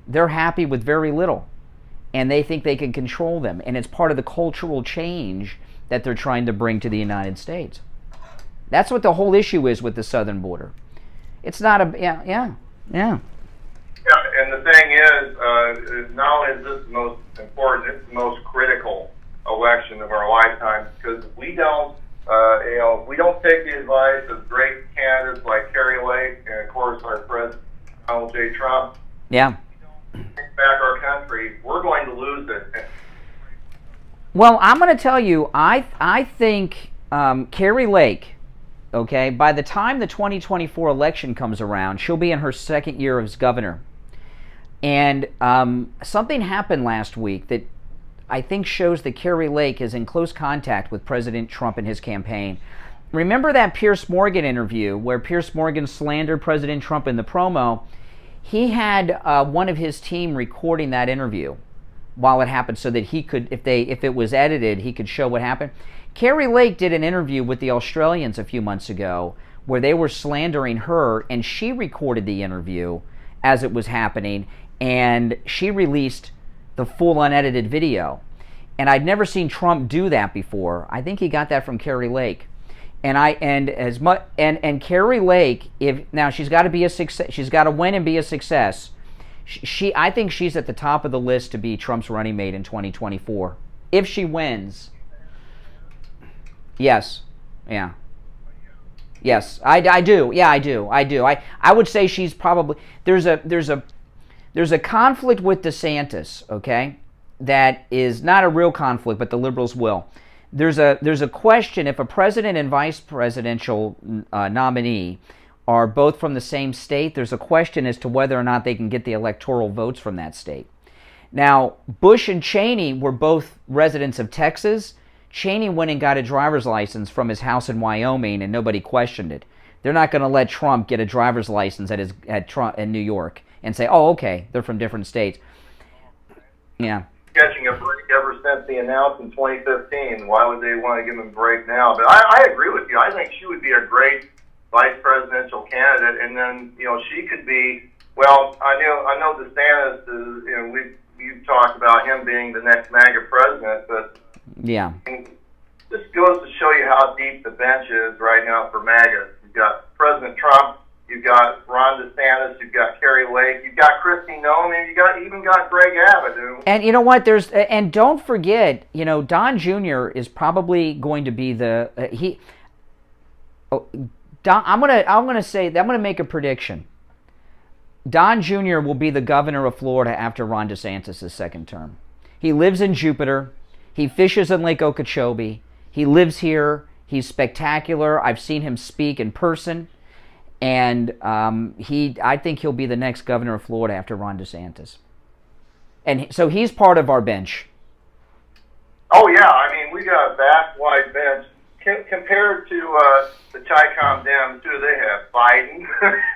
they're happy with very little, and they think they can control them, and it's part of the cultural change that they're trying to bring to the United States. That's what the whole issue is with the southern border. It's not a yeah. Yeah, and the thing is, not only is this the most important, it's the most critical election of our lifetime, because if we don't, if we don't take the advice of great candidates like Kerry Lake and of course our President Donald J. Trump, yeah, take back our country, we're going to lose it. Well, I'm going to tell you, I think Kerry Lake, okay, by the time the 2024 election comes around, she'll be in her second year as governor. And something happened last week that I think shows that Kerry Lake is in close contact with President Trump and his campaign. Remember that Piers Morgan interview where Piers Morgan slandered President Trump in the promo? He had one of his team recording that interview while it happened so that he could, if it was edited, he could show what happened. Kerry Lake did an interview with the Australians a few months ago where they were slandering her, and she recorded the interview as it was happening, and she released the full unedited video. And I'd never seen Trump do that before. I think he got that from Kerry Lake. And Kerry Lake, now she's got to be a success. She's got to win and be a success. I think she's at the top of the list to be Trump's running mate in 2024 if she wins. Yes. Yeah. Yes, I do. Yeah, I do. I would say she's probably there's a conflict with DeSantis, okay? That is not a real conflict, but the liberals will. There's a question if a president and vice presidential nominee are both from the same state. There's a question as to whether or not they can get the electoral votes from that state. Now, Bush and Cheney were both residents of Texas. Cheney went and got a driver's license from his house in Wyoming, and nobody questioned it. They're not going to let Trump get a driver's license at Trump in New York and say, "Oh, okay, they're from different states." Yeah. Catching a break ever since the announcement in 2015. Why would they want to give him a break now? But I agree with you. I think she would be a great vice presidential candidate, and then she could be. Well, I know DeSantis is. We've talked about him being the next MAGA president, but yeah, this goes to show you how deep the bench is right now for MAGA. You've got President Trump. You've got Ron DeSantis, you've got Kerry Lake, you've got Kristi Noem, and you even got Greg Abbott. And you know what? And don't forget, Don Jr. is probably going to be I'm gonna make a prediction. Don Jr. will be the governor of Florida after Ron DeSantis' second term. He lives in Jupiter. He fishes in Lake Okeechobee. He lives here. He's spectacular. I've seen him speak in person. And I think he'll be the next governor of Florida after Ron DeSantis. And so he's part of our bench. Oh, yeah. I mean, we got a vast wide bench. Compared to the Chi-Com Dems, who do they have? Biden,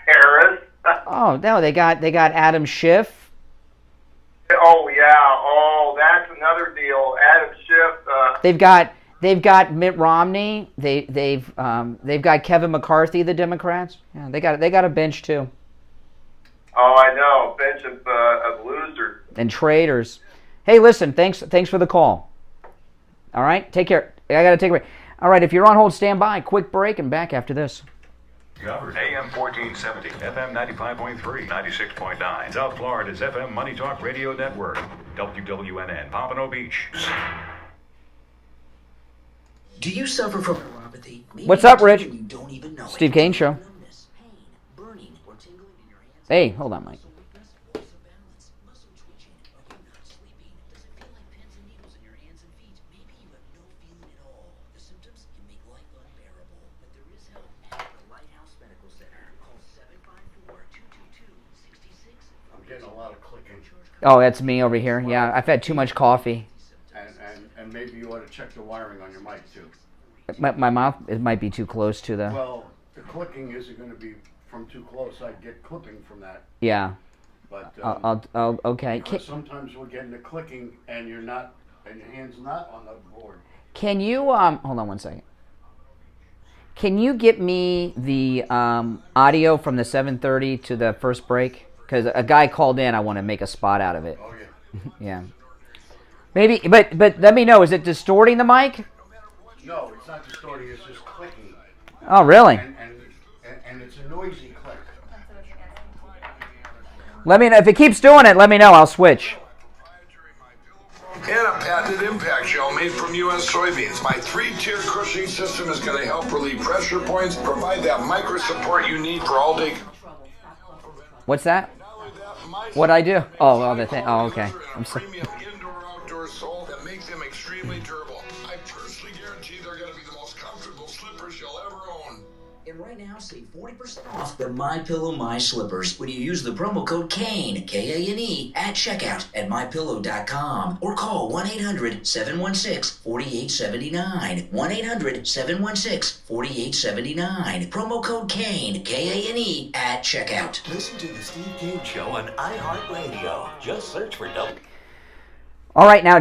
Harris. Oh, no, they got Adam Schiff. Oh, yeah. Oh, that's another deal. Adam Schiff. They've got Mitt Romney. They've got Kevin McCarthy, the Democrats. Yeah, they got a bench too. Oh, I know, bench of losers and traitors. Hey, listen, thanks for the call. All right, take care. I got to take a break. All right, if you're on hold, stand by. Quick break and back after this. Covered AM 1470, FM 95.3, 96.9. South Florida's FM Money Talk Radio Network. WWNN, Pompano Beach. Do you suffer from neuropathy? apathy. Maybe What's up, Rich? you don't even know Steve it. Kane Show. Numbness, pain, burning, or tingling in your hands. Hey, hold on, Mike. I'm getting a lot of clicking. Oh, that's me over here. Yeah, I've had too much coffee. And maybe you ought to check the wiring on your mic, too. My mouth, it might be too close to the... Well, the clicking isn't going to be from too close. I'd get clipping from that. Yeah. But I'll okay. Because sometimes we're getting the clicking and your hand's not on the board. Can you hold on one second? Can you get me the audio from the 7:30 to the first break? Because a guy called in. I want to make a spot out of it. Oh yeah. Yeah. Maybe, but let me know. Is it distorting the mic? No, it's not distorting. It's just clicking. Oh, really? And it's a noisy click. Let me know if it keeps doing it. Let me know. I'll switch. And a patented impact gel made from U.S. soybeans. My 3-tier cushioning system is going to help relieve pressure points, provide that micro support you need for all day. What's that? What I do? Oh, the thing. Oh, okay. I'm sorry. Indoor sole that make them extremely durable. I personally guarantee they're going to be the most comfortable slippers you'll ever own. And right now, save 40% off the MyPillow My Slippers when you use the promo code KANE, K-A-N-E, at checkout at MyPillow.com or call 1-800-716-4879. 1-800-716-4879. Promo code KANE, K-A-N-E, at checkout. Listen to the Steve Kane Show on iHeartRadio. Just search for All right, now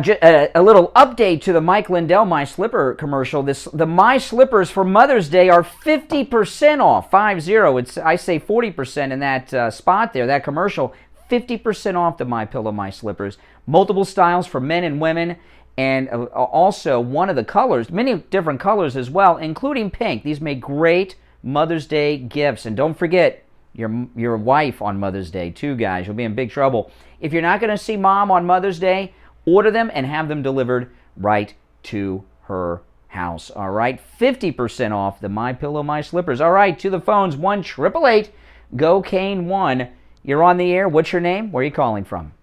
a little update to the Mike Lindell My Slipper commercial. The My Slippers for Mother's Day are 50% off, 50. I say 40% in that spot there, that commercial. 50% off the MyPillow My Slippers. Multiple styles for men and women, and also one of the colors, many different colors as well, including pink. These make great Mother's Day gifts. And don't forget your wife on Mother's Day too, guys. You'll be in big trouble. If you're not going to see Mom on Mother's Day, order them and have them delivered right to her house. All right, 50% off the MyPillow My Slippers. All right, to the phones, 1-888-GO-KANE-1. You're on the air. What's your name? Where are you calling from?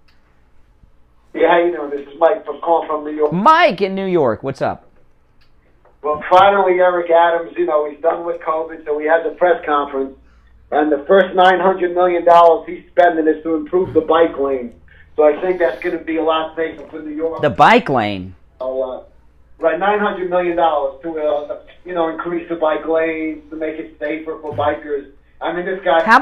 Yeah, how you doing? This is Mike from calling from New York. Mike in New York. What's up? Well, finally, Eric Adams, he's done with COVID, so he has a press conference, and the first $900 million he's spending is to improve the bike lane. So I think that's going to be a lot safer for New York. The bike lane. Right, $900 million to increase the bike lanes, to make it safer for bikers. I mean, this guy. How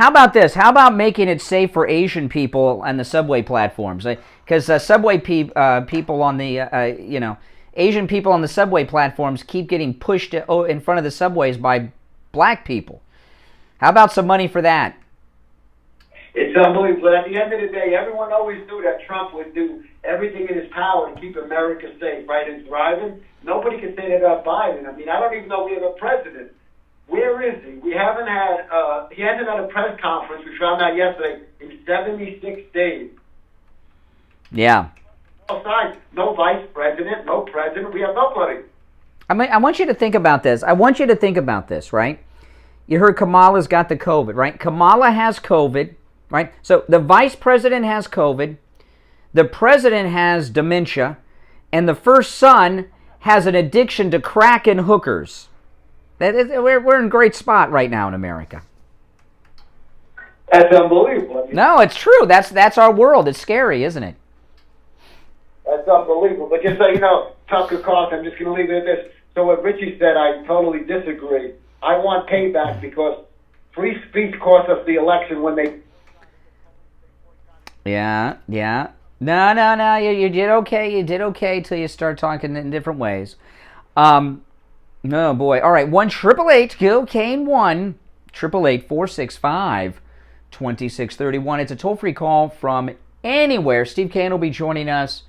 about this? How about making it safe for Asian people on the subway platforms? Because subway people on the Asian people on the subway platforms keep getting pushed in front of the subways by black people. How about some money for that? It's unbelievable. At the end of the day, everyone always knew that Trump would do everything in his power to keep America safe, right, and thriving. Nobody can say that about Biden. I mean, I don't even know we have a president. Where is he? We haven't had, he hasn't had a press conference, we found out yesterday, in 76 days. Yeah. No sides, no vice president, no president, we have nobody. I mean, I want you to think about this. Right? You heard Kamala's got the COVID, right? Kamala has COVID, right? So the vice president has COVID, the president has dementia, and the first son has an addiction to crack and hookers. We're in a great spot right now in America. That's unbelievable. No, it's true. That's our world. It's scary, isn't it? That's unbelievable. But just so you know, Tucker Carlson, I'm just going to leave it at this. So what Richie said, I totally disagree. I want payback because free speech cost us the election when they... Yeah. No. You did okay. You did okay till you start talking in different ways. No, boy. All right, 1-888-GO-KANE-1, 888-465-2631. It's a toll-free call from anywhere. Steve Kane will be joining us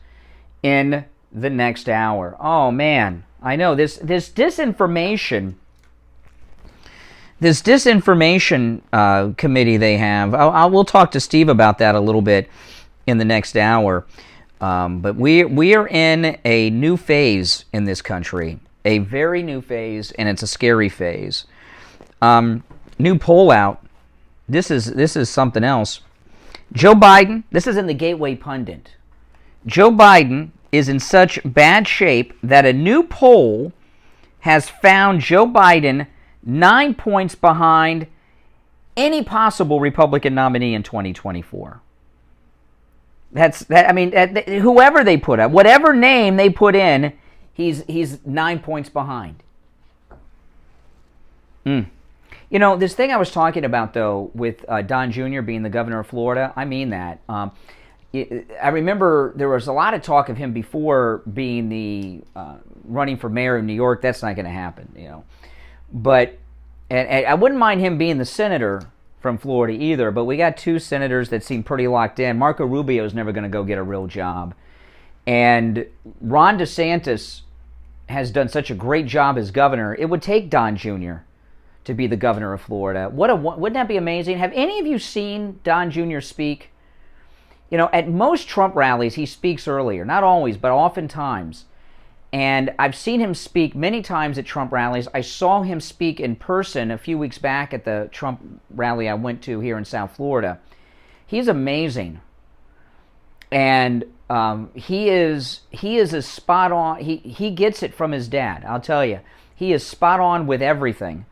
in the next hour. Oh, man. I know. This disinformation... This disinformation committee they have, we'll talk to Steve about that a little bit in the next hour. But we are in a new phase in this country, a very new phase, and it's a scary phase. New poll out. This is something else. Joe Biden, this is in the Gateway Pundit. Joe Biden is in such bad shape that a new poll has found Joe Biden 9 points behind any possible Republican nominee in 2024. Whoever they put up, whatever name they put in, he's 9 points behind. You know, this thing I was talking about, though, with Don Jr. being the governor of Florida, I mean that. I remember there was a lot of talk of him before being the running for mayor of New York. That's not going to happen, you know. But and I wouldn't mind him being the senator from Florida either, but we got two senators that seem pretty locked in. Marco Rubio is never going to go get a real job. And Ron DeSantis has done such a great job as governor. It would take Don Jr. to be the governor of Florida. Wouldn't that be amazing? Have any of you seen Don Jr. speak? You know, at most Trump rallies, he speaks earlier. Not always, but oftentimes. And I've seen him speak many times at Trump rallies. I saw him speak in person a few weeks back at the Trump rally I went to here in South Florida. He's amazing. And he is a spot on. He gets it from his dad, I'll tell you. He is spot on with everything.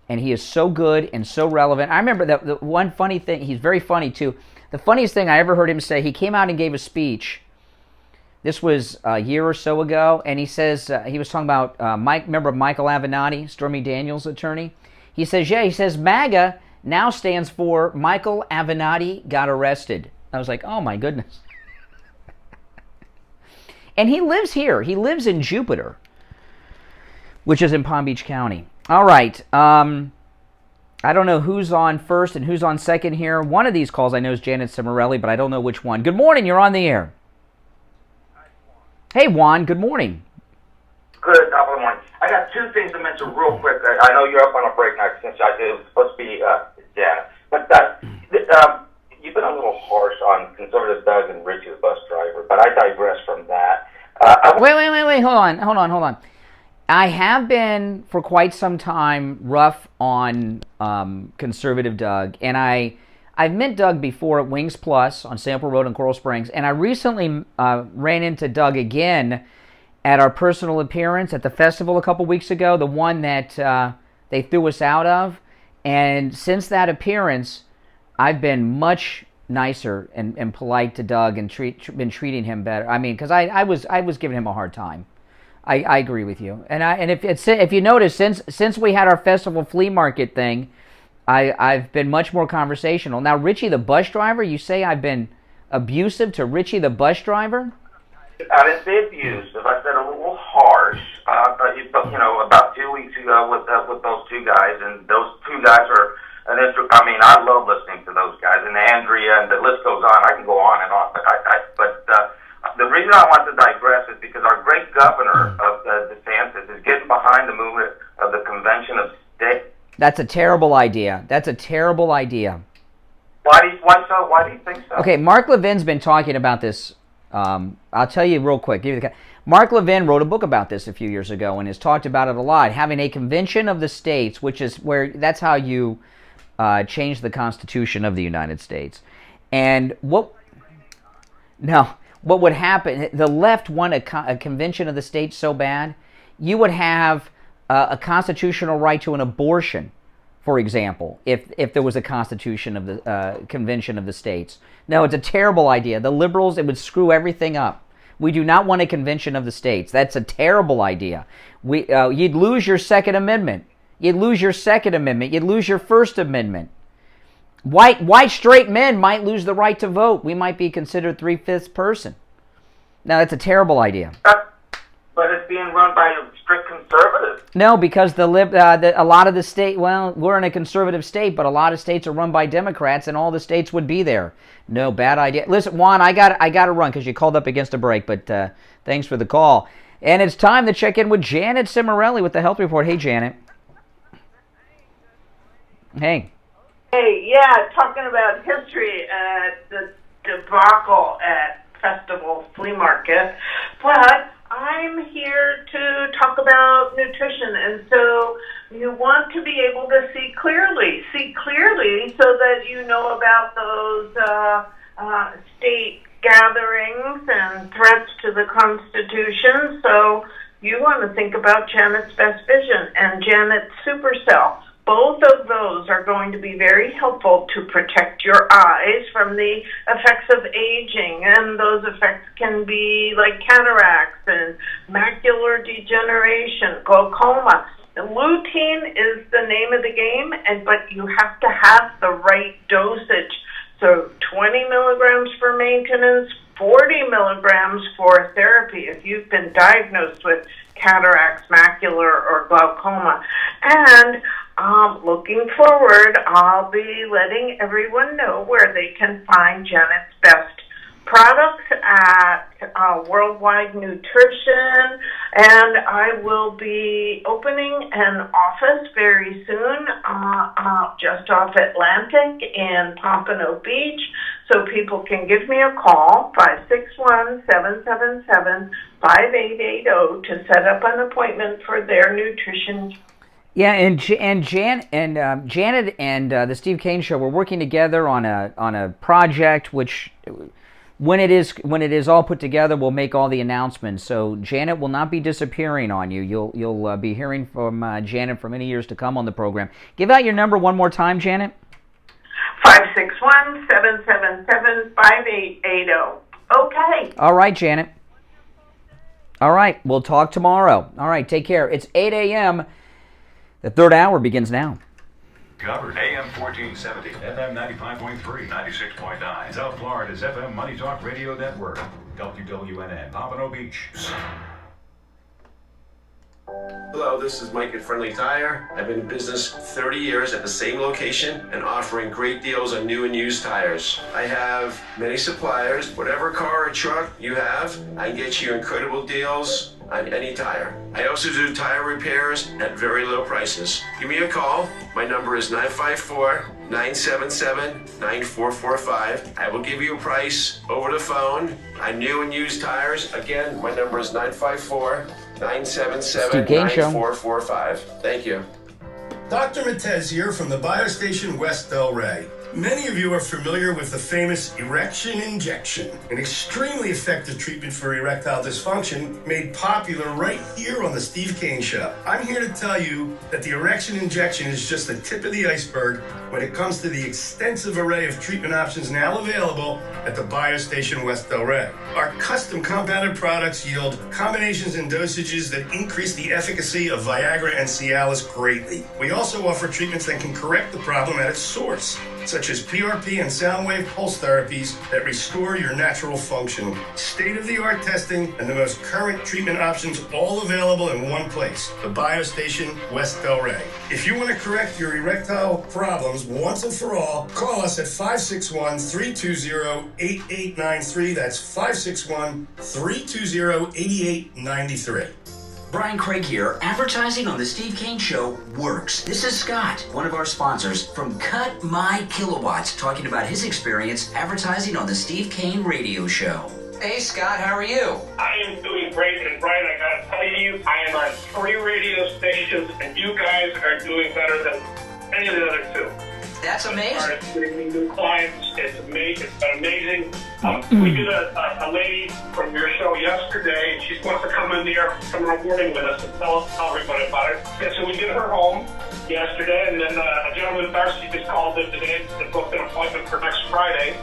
And he is so good and so relevant. I remember that the one funny thing, he's very funny too. The funniest thing I ever heard him say, he came out and gave a speech. This was a year or so ago, and he says, he was talking about, remember Michael Avenatti, Stormy Daniels' attorney? He says, MAGA now stands for Michael Avenatti got arrested. I was like, oh my goodness. And he lives here. He lives in Jupiter, which is in Palm Beach County. All right. I don't know who's on first and who's on second here. One of these calls I know is Janet Cimarelli, but I don't know which one. Good morning. You're on the air. Hey, Juan. Good morning. Good. Top of the morning. I got two things to mention real quick. I know you're up on a break now since it was supposed to be Janet. But you've been a little harsh on conservative Doug and Richie, the bus driver, but I digress from that. Wait. Hold on. I have been for quite some time rough on conservative Doug, and I've met Doug before at Wings Plus on Sample Road in Coral Springs, and I recently ran into Doug again at our personal appearance at the festival a couple weeks ago, the one that they threw us out of, and since that appearance, I've been much nicer and polite to Doug and been treating him better. I mean, because I was giving him a hard time. I agree with you, and if you notice, since we had our festival flea market thing, I've been much more conversational. Now, Richie the bus driver, you say I've been abusive to Richie the bus driver? I didn't say abusive. I said a little harsh. About 2 weeks ago with those two guys, and those two guys are I love listening to those guys, and Andrea, and the list goes on. I can go on and on, but the reason I want to digress is because our great governor of DeSantis is getting behind the movement of the Convention of States. That's a terrible idea. Why do you think so? Okay, Mark Levin's been talking about this. I'll tell you real quick. Mark Levin wrote a book about this a few years ago and has talked about it a lot. Having a convention of the states, which is that's how you change the Constitution of the United States. And what would happen? The left want a convention of the states so bad, you would have a constitutional right to an abortion, for example, if there was a constitution of the convention of the states. No, it's a terrible idea. The liberals, it would screw everything up. We do not want a convention of the states. That's a terrible idea. You'd lose your Second Amendment. You'd lose your Second Amendment. You'd lose your First Amendment. White straight men might lose the right to vote. We might be considered 3/5 person. Now, that's a terrible idea. But it's being run by strict conservatives. No, because a lot of the state, well, we're in a conservative state, but a lot of states are run by Democrats, and all the states would be there. No, bad idea. Listen, Juan, I got to run because you called up against a break, but thanks for the call. And it's time to check in with Janet Cimarelli with the Health Report. Hey, Janet. Hey. Hey, yeah, talking about history at the debacle at Festival Flea Market, but I'm here to talk about nutrition, and so you want to be able to see clearly so that you know about those state gatherings and threats to the Constitution. So you want to think about Janet's Best Vision and Janet's Supercell. Both of those are going to be very helpful to protect your eyes from the effects of aging, and those effects can be like cataracts and macular degeneration, glaucoma. The lutein is the name of the game, but you have to have the right dosage. So 20 milligrams for maintenance, 40 milligrams for therapy if you've been diagnosed with cataracts, macular, or glaucoma. And looking forward, I'll be letting everyone know where they can find Janet's Best products at Worldwide Nutrition, and I will be opening an office very soon just off Atlantic in Pompano Beach, so people can give me a call, 561-777-5880, to set up an appointment for their nutrition. Yeah, and Janet and the Steve Kane Show, we're working together on a project which, when it is all put together, we'll make all the announcements. So Janet will not be disappearing on you. You'll be hearing from Janet for many years to come on the program. Give out your number one more time, Janet. 561-777-5880. Okay. All right, Janet. All right, we'll talk tomorrow. All right, take care. It's 8 a.m. The third hour begins now. Covered AM 1470, FM 95.3, 96.9. South Florida's FM Money Talk Radio Network. WWNN, Pompano Beach. Hello, this is Mike at Friendly Tire. I've been in business 30 years at the same location and offering great deals on new and used tires. I have many suppliers. Whatever car or truck you have, I can get you incredible deals on any tire. I also do tire repairs at very low prices. Give me a call. My number is 954-977-9445. I will give you a price over the phone on new and used tires. Again, my number is 954-977-9445. Thank you. Dr. Matez here from the Biostation West Delray. Many of you are familiar with the famous erection injection, an extremely effective treatment for erectile dysfunction made popular right here on the Steve Kane Show. I'm here to tell you that the erection injection is just the tip of the iceberg when it comes to the extensive array of treatment options now available at the Biostation West Delray. Our custom compounded products yield combinations and dosages that increase the efficacy of Viagra and Cialis greatly. We also offer treatments that can correct the problem at its source, such as PRP and sound wave pulse therapies that restore your natural function. State-of-the-art testing and the most current treatment options all available in one place, the Biostation West Delray. If you want to correct your erectile problems once and for all, call us at 561-320-8893. That's 561-320-8893. Brian Craig here. Advertising on The Steve Kane Show works. This is Scott, one of our sponsors from Cut My Kilowatts, talking about his experience advertising on The Steve Kane Radio Show. Hey, Scott, how are you? I am doing great, and Brian, I gotta tell you, I am on 3 radio stations, and you guys are doing better than any of the other 2. That's amazing. Getting me new clients. It's amazing. It's been amazing. We did a lady from your show yesterday, and she wants to come in here, come recording with us and tell everybody about it. And so we did her home yesterday, and then a gentleman, Darcy, just called in today to book an appointment for next Friday.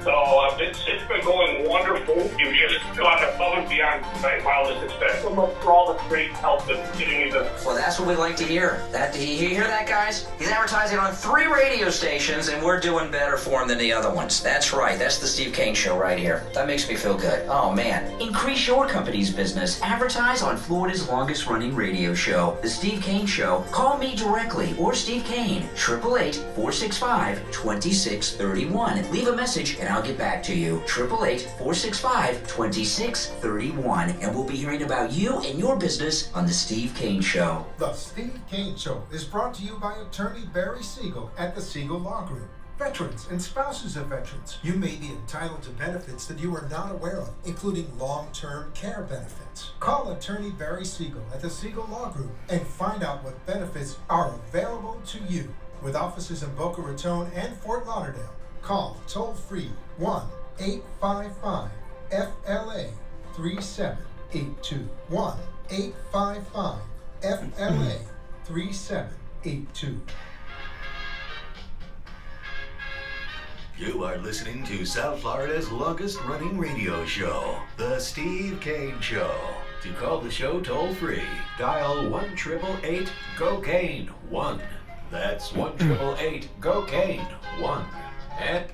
So it's been going wonderful. You've just gone above and beyond my wildest expectations. So much for all the great help and getting me this. Well, that's what we like to hear. You hear that, guys? He's advertising on 3 radio stations, and we're doing better for him than the other ones. That's right. That's the Steve Kane Show right here. That makes me feel good. Oh, man. Increase your company's business. Advertise on Florida's longest-running radio show, The Steve Kane Show. Call me directly or Steve Kane, 888-465-2631. Leave a message and I'll get back to you. 888-465-2631. And we'll be hearing about you and your business on The Steve Kane Show. The Steve Kane Show is brought to you by attorney Barry Siegel at the Siegel Law Group. Veterans and spouses of veterans, you may be entitled to benefits that you are not aware of, including long-term care benefits. Call attorney Barry Siegel at the Siegel Law Group and find out what benefits are available to you. With offices in Boca Raton and Fort Lauderdale, call toll-free 1-855-FLA-3782. 1-855-FLA-3782. You are listening to South Florida's longest-running radio show, The Steve Kane Show. To call the show toll-free, dial 1-888-GO-CANE-1. That's 1-888-GO-CANE-1. And...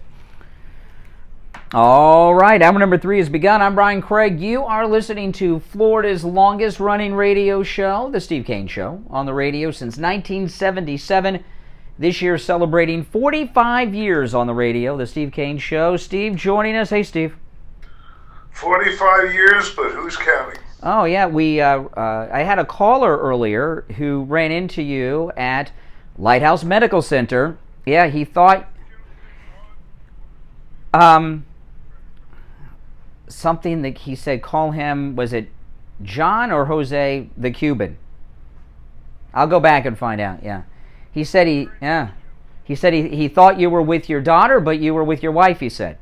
All right, hour number 3 has begun. I'm Brian Craig. You are listening to Florida's longest-running radio show, The Steve Kane Show, on the radio since 1977. This year celebrating 45 years on the radio, The Steve Kane Show. Steve joining us. Hey, Steve. 45 years, but who's counting? Oh, yeah. I had a caller earlier who ran into you at Lighthouse Medical Center. Yeah, he thought something that he said, call him, was it John or Jose the Cuban? I'll go back and find out, yeah. He said he thought you were with your daughter, but you were with your wife, he said.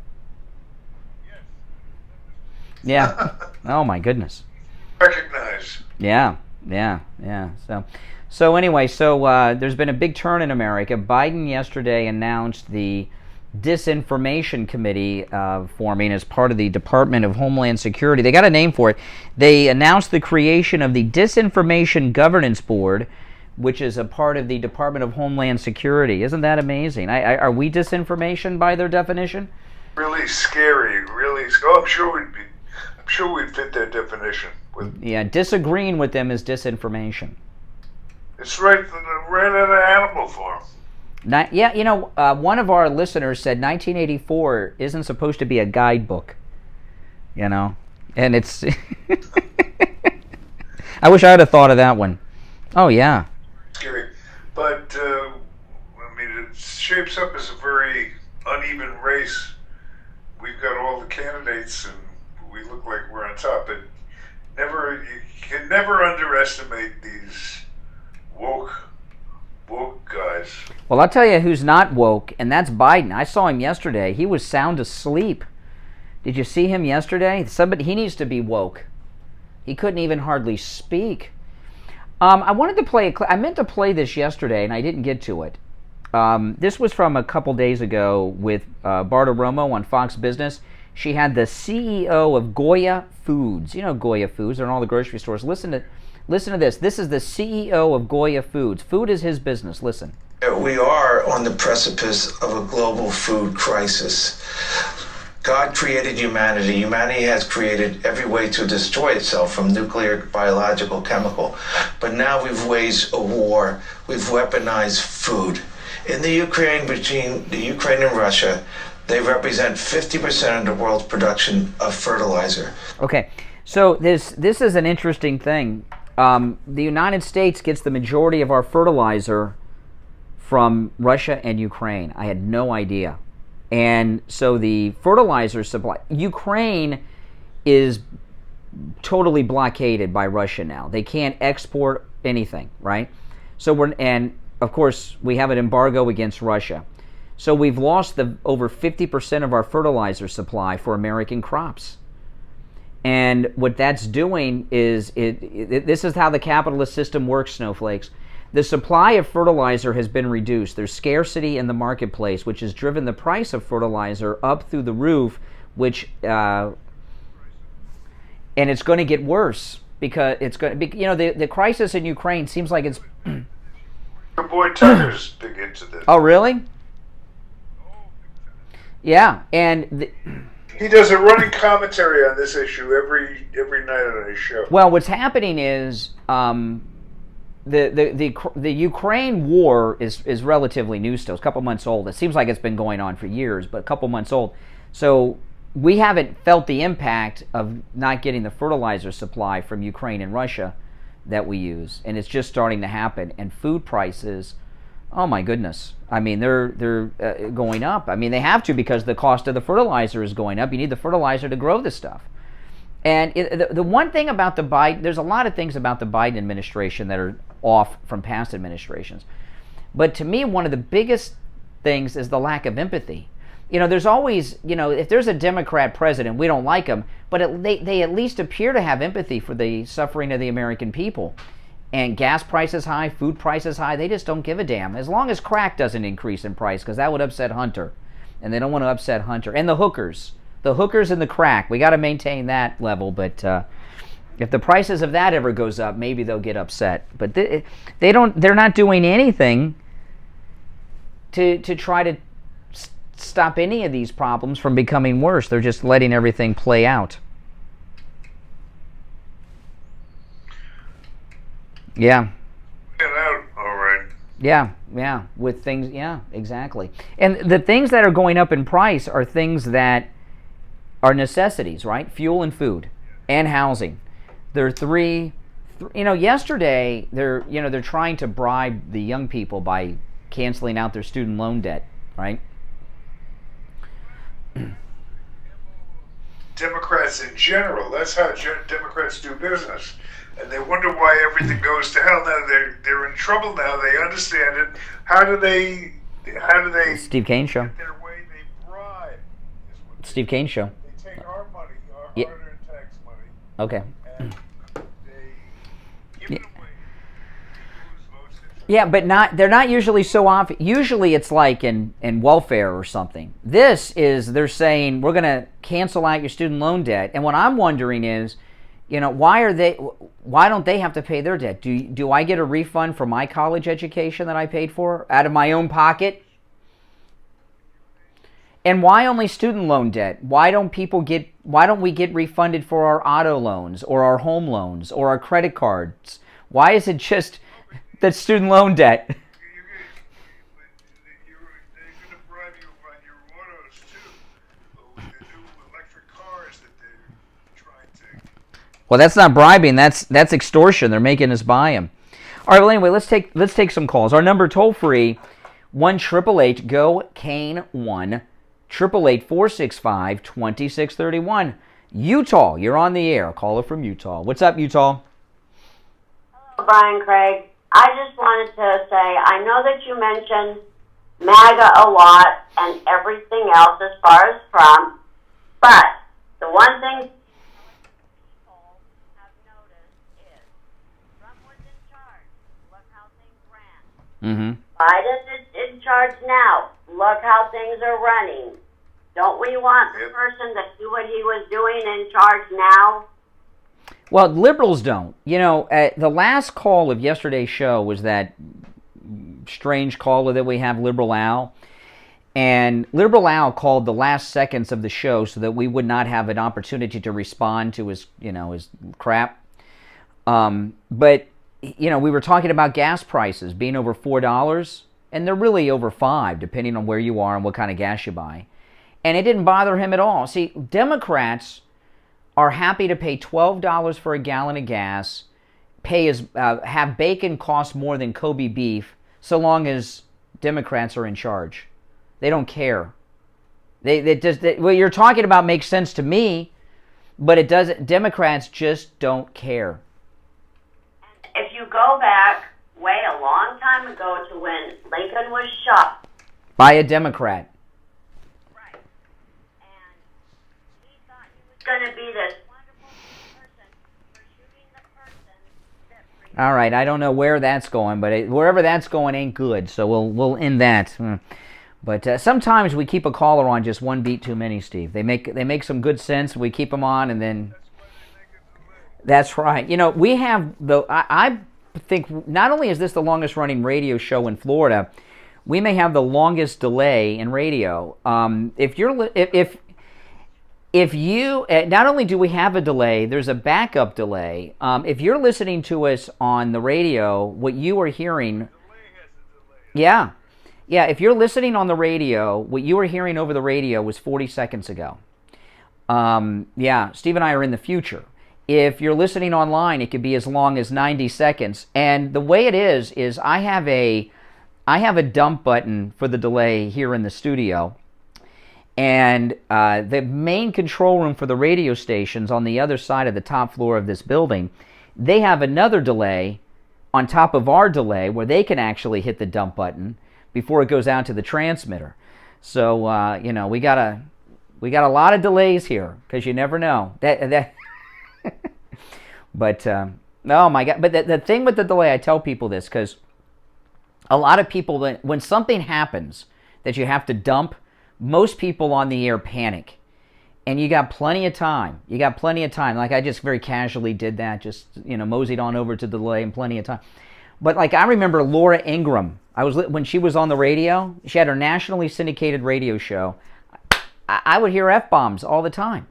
Yeah. Oh, my goodness. Recognize. Yeah. So anyway, there's been a big turn in America. Biden yesterday announced the Disinformation Committee forming as part of the Department of Homeland Security. They got a name for it. They announced the creation of the Disinformation Governance Board, which is a part of the Department of Homeland Security. Isn't that amazing? Are we disinformation by their definition? Really scary. Really. Oh, I'm sure we'd fit that definition. Yeah, disagreeing with them is disinformation. It's right in an animal farm. One of our listeners said 1984 isn't supposed to be a guidebook. And it's. I wish I had thought of that one. Oh yeah. Scary, but it shapes up as a very uneven race. We've got all the candidates, and we look like we're on top. But you can never underestimate these woke guys. Well, I'll tell you who's not woke, and that's Biden. I saw him yesterday. He was sound asleep. Did you see him yesterday? He needs to be woke. He couldn't even hardly speak. I wanted to play I meant to play this yesterday, and I didn't get to it. This was from a couple days ago with Barta Romo on Fox Business. She had the CEO of Goya Foods. You know Goya Foods. They're in all the grocery stores. Listen to this. This is the CEO of Goya Foods. Food is his business. Listen. We are on the precipice of a global food crisis. God created humanity. Humanity has created every way to destroy itself, from nuclear, biological, chemical. But now we've waged a war. We've weaponized food. In the Ukraine, between the Ukraine and Russia, they represent 50% of the world's production of fertilizer. Okay, so this is an interesting thing. The United States gets the majority of our fertilizer from Russia and Ukraine. I had no idea. And so the fertilizer supply, Ukraine is totally blockaded by Russia now. They can't export anything, right? And of course we have an embargo against Russia. So we've lost over 50% of our fertilizer supply for American crops. And what that's doing is, this is how the capitalist system works, snowflakes. The supply of fertilizer has been reduced. There's scarcity in the marketplace, which has driven the price of fertilizer up through the roof, and it's going to get worse because it's going to be, the crisis in Ukraine seems like it's... Your boy Tucker's big into this. Oh, really? Yeah, and... He does a running commentary on this issue every night on his show. Well, what's happening is... The Ukraine war is relatively new still. It's a couple months old. It seems like it's been going on for years, but a couple months old. So we haven't felt the impact of not getting the fertilizer supply from Ukraine and Russia that we use, and it's just starting to happen. And food prices Oh my goodness. I mean, they're going up. I mean, they have to because the cost of the fertilizer is going up. You need the fertilizer to grow this stuff. And the one thing about the Biden, there's a lot of things about the Biden administration that are off from past administrations. But to me, one of the biggest things is the lack of empathy. You know, there's always, you know, if there's a Democrat president, we don't like him, but they at least appear to have empathy for the suffering of the American people. And gas prices high, food prices high, they just don't give a damn. As long as crack doesn't increase in price, because that would upset Hunter. And they don't want to upset Hunter. And the hookers. The hookers and the crack. We got to maintain that level. But if the prices of that ever goes up, maybe they'll get upset. But they're not doing anything to try to stop any of these problems from becoming worse. They're just letting everything play out. Yeah. Get out, all right. Yeah, with things, yeah, exactly. And the things that are going up in price are things that are necessities, right? Fuel and food and housing. There are three, you know, yesterday they're trying to bribe the young people by canceling out their student loan debt, right? Democrats in general, that's how Democrats do business. And they wonder why everything goes to hell. Now they're in trouble now. They understand it. How do they Steve Kane Show. get their way? They bribe. Steve Kane Show. They take our money, our Yeah. hard-earned tax money, Okay. and they give it away. Yeah, but they're not usually so off. Usually it's like in welfare or something. This is, they're saying, we're going to cancel out your student loan debt. And what I'm wondering is, you know, why don't they have to pay their debt? Do I get a refund for my college education that I paid for out of my own pocket? And why only student loan debt? Why don't we get refunded for our auto loans or our home loans or our credit cards? Why is it just that student loan debt? Well, that's not bribing. That's extortion. They're making us buy them. All right. Well, anyway, let's take some calls. Our number toll free 1-888-GO-KANE 1-888-465-2631. Utah, you're on the air. Caller from Utah. What's up, Utah? Hello, Brian Craig. I just wanted to say I know that you mentioned MAGA a lot and everything else as far as Trump, but the one thing Biden is in charge now. Look how things are running. Don't we want the person to do what he was doing in charge now? Well, liberals don't. You know, the last call of yesterday's show was that strange caller that we have, Liberal Al. And Liberal Al called the last seconds of the show so that we would not have an opportunity to respond to his crap. But you know, we were talking about gas prices being over $4, and they're really over $5, depending on where you are and what kind of gas you buy. And it didn't bother him at all. See, Democrats are happy to pay $12 for a gallon of gas, have bacon cost more than Kobe beef, so long as Democrats are in charge. They don't care. What you're talking about makes sense to me, but it doesn't. Democrats just don't care. If you go back way a long time ago to when Lincoln was shot By a Democrat. Right. And he thought he was going to be this wonderful person for shooting the person that... All right, I don't know where that's going, but wherever that's going ain't good, so we'll end that. But sometimes we keep a caller on just one beat too many, Steve. They make some good sense, we keep them on, and then... That's right. You know, we have I think not only is this the longest running radio show in Florida, we may have the longest delay in radio. If you not only do we have a delay, there's a backup delay. If you're listening to us on the radio, what you are hearing, if you're listening on the radio, what you were hearing over the radio was 40 seconds ago. Steve and I are in the future. If you're listening online, it could be as long as 90 seconds. And the way it is I have a I have a dump button for the delay here in the studio, and the main control room for the radio stations on the other side of the top floor of this building, they have another delay on top of our delay where they can actually hit the dump button before it goes out to the transmitter. So you know, we got a lot of delays here because you never know that. But oh my God! But the thing with the delay, I tell people this because a lot of people, when something happens that you have to dump, most people on the air panic. And you got plenty of time. You got plenty of time. Like I just very casually did that, just, you know, moseyed on over to the delay and plenty of time. But like I remember Laura Ingraham, when she was on the radio, she had her nationally syndicated radio show. I would hear F-bombs all the time.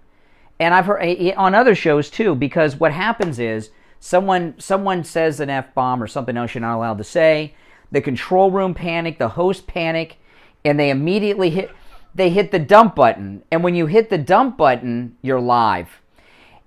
And I've heard on other shows too, because what happens is someone says an F-bomb or something else you're not allowed to say. The control room panic, the host panic, and they immediately hit the dump button. And when you hit the dump button, you're live.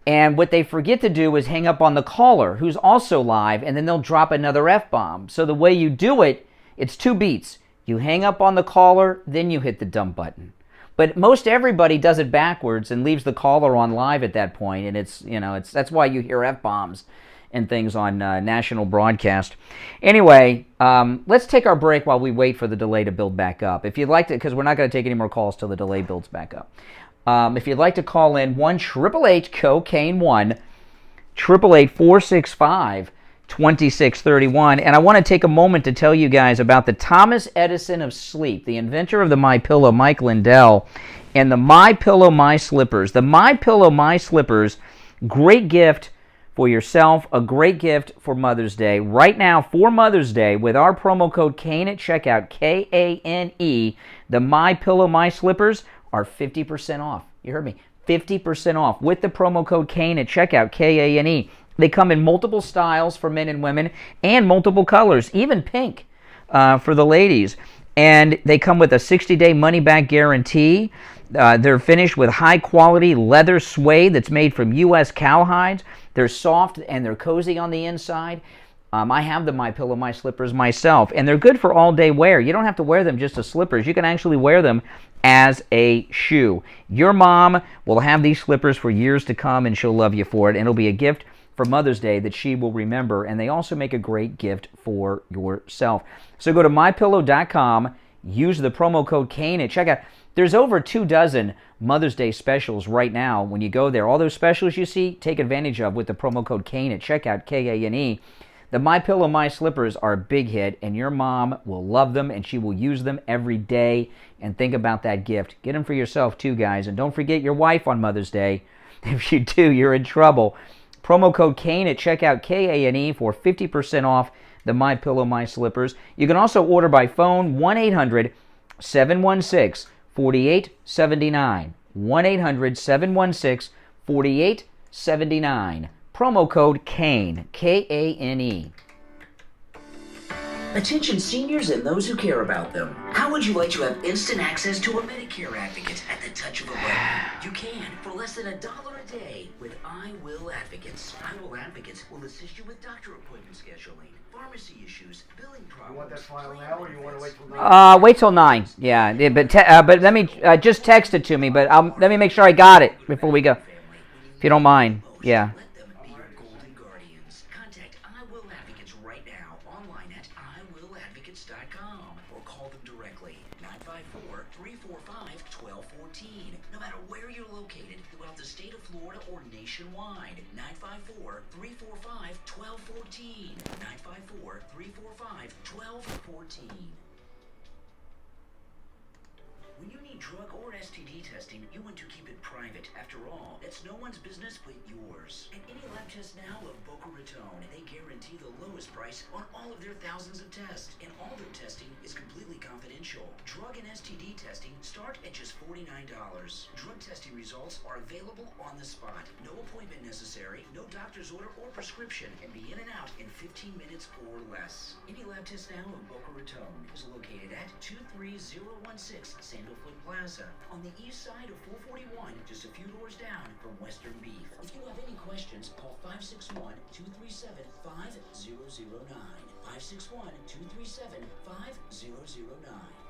And what they forget to do is hang up on the caller, who's also live, and then they'll drop another F-bomb. So the way you do it, it's 2 beats. You hang up on the caller, then you hit the dump button. But most everybody does it backwards and leaves the caller on live at that point, and that's why you hear F-bombs and things on national broadcast. Anyway, let's take our break while we wait for the delay to build back up. If you'd like to, because we're not going to take any more calls till the delay builds back up. If you'd like to call in, 1-888-COCAINE-1, 888-465-2631. And I want to take a moment to tell you guys about the Thomas Edison of sleep, the inventor of the MyPillow, Mike Lindell, and the MyPillow My Slippers. The MyPillow My Slippers, great gift for yourself, a great gift for Mother's Day. Right now, for Mother's Day, with our promo code KANE at checkout, K-A-N-E, the MyPillow My Slippers are 50% off. You heard me, 50% off with the promo code KANE at checkout, K-A-N-E. They come in multiple styles for men and women and multiple colors, even pink for the ladies. And they come with a 60-day money-back guarantee. They're finished with high-quality leather suede that's made from U.S. cowhides. They're soft and they're cozy on the inside. I have the MyPillow My Slippers myself, and they're good for all-day wear. You don't have to wear them just as slippers. You can actually wear them as a shoe. Your mom will have these slippers for years to come, and she'll love you for it, and it'll be a gift for Mother's Day that she will remember, and they also make a great gift for yourself. So go to MyPillow.com, use the promo code KANE at checkout. There's over 24 Mother's Day specials right now when you go there. All those specials you see, take advantage of with the promo code KANE at checkout, K-A-N-E. The MyPillow My Slippers are a big hit, and your mom will love them, and she will use them every day. And think about that gift. Get them for yourself too, guys. And don't forget your wife on Mother's Day. If you do, you're in trouble. Promo code KANE at checkout, K-A-N-E, for 50% off the MyPillow My Slippers. You can also order by phone, 1-800-716-4879. 1-800-716-4879. Promo code KANE, K-A-N-E. Attention seniors and those who care about them. How would you like to have instant access to a Medicare advocate at the touch of a button? You can for less than $1 a day with I Will Advocates. I Will Advocates will assist you with doctor appointment scheduling, pharmacy issues, billing problems. You want that file now, or you want to wait till 9? Wait till 9. Yeah, but let me just text it to me. But let me make sure I got it before we go, if you don't mind. Yeah. When you need drug or STD testing, you want to keep it private. After all, it's no one's business but yours. At any lab test now of Boca Raton, they guarantee the lowest price on all of their thousands of tests. And all their testing is completely confidential. Drug and STD testing start at just $49. Drug testing results are available on the spot. No appointment necessary, no doctor's order or prescription, and be in and out in 15 minutes or less. Any lab test now of Boca Raton is located at 23016 Sandalfoot Plaza on the east side of 441, just a few doors down from Western Beef. If you have any questions, call 561-237-5009. 561-237-5009.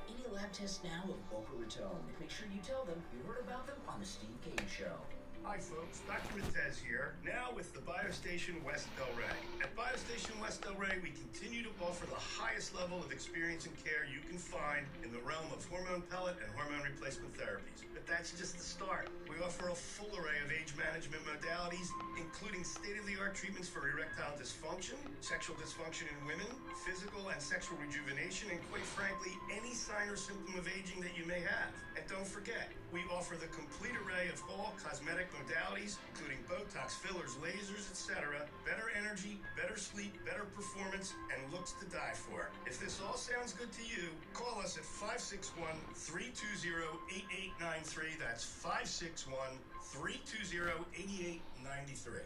Any lab tests now of Boca Raton. Make sure you tell them you heard about them on the Steve Kane Show. Hi folks, Dr. Matez here, now with the BioStation West Delray. At BioStation West Delray, we continue to offer the highest level of experience and care you can find in the realm of hormone pellet and hormone replacement therapies. But that's just the start. We offer a full array of age management modalities, including state-of-the-art treatments for erectile dysfunction, sexual dysfunction in women, physical and sexual rejuvenation, and quite frankly, any sign or symptom of aging that you may have. And don't forget, we offer the complete array of all cosmetic modalities, including Botox, fillers, lasers, etc. Better energy, better sleep, better performance, and looks to die for. If this all sounds good to you, call us at 561-320-8893. That's 561-320-8893.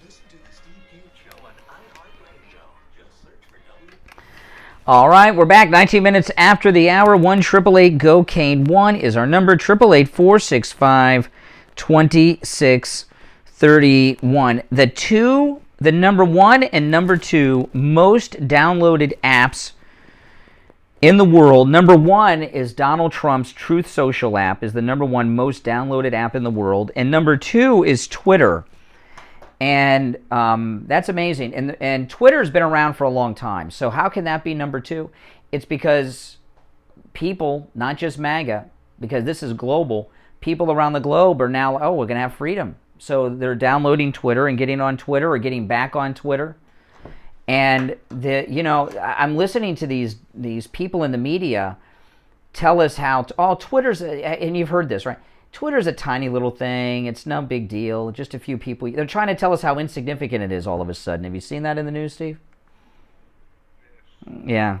Listen to the Steve Kane Show on iHeartRadio. Just search for W. All right, we're back 19 minutes after the hour. 1-888-GO-KANE-1 is our number. 888-465-2631. The number one and number two most downloaded apps in the world. Number one is Donald Trump's Truth Social app, is the number one most downloaded app in the world. And number two is Twitter. And that's amazing. And Twitter's been around for a long time. So how can that be number two? It's because people, not just MAGA, because this is global, people around the globe are now, we're going to have freedom. So they're downloading Twitter and getting on Twitter or getting back on Twitter. And I'm listening to these people in the media tell us how, Twitter's, and you've heard this, right? Twitter's a tiny little thing. It's no big deal. Just a few people. They're trying to tell us how insignificant it is all of a sudden. Have you seen that in the news, Steve? Yeah.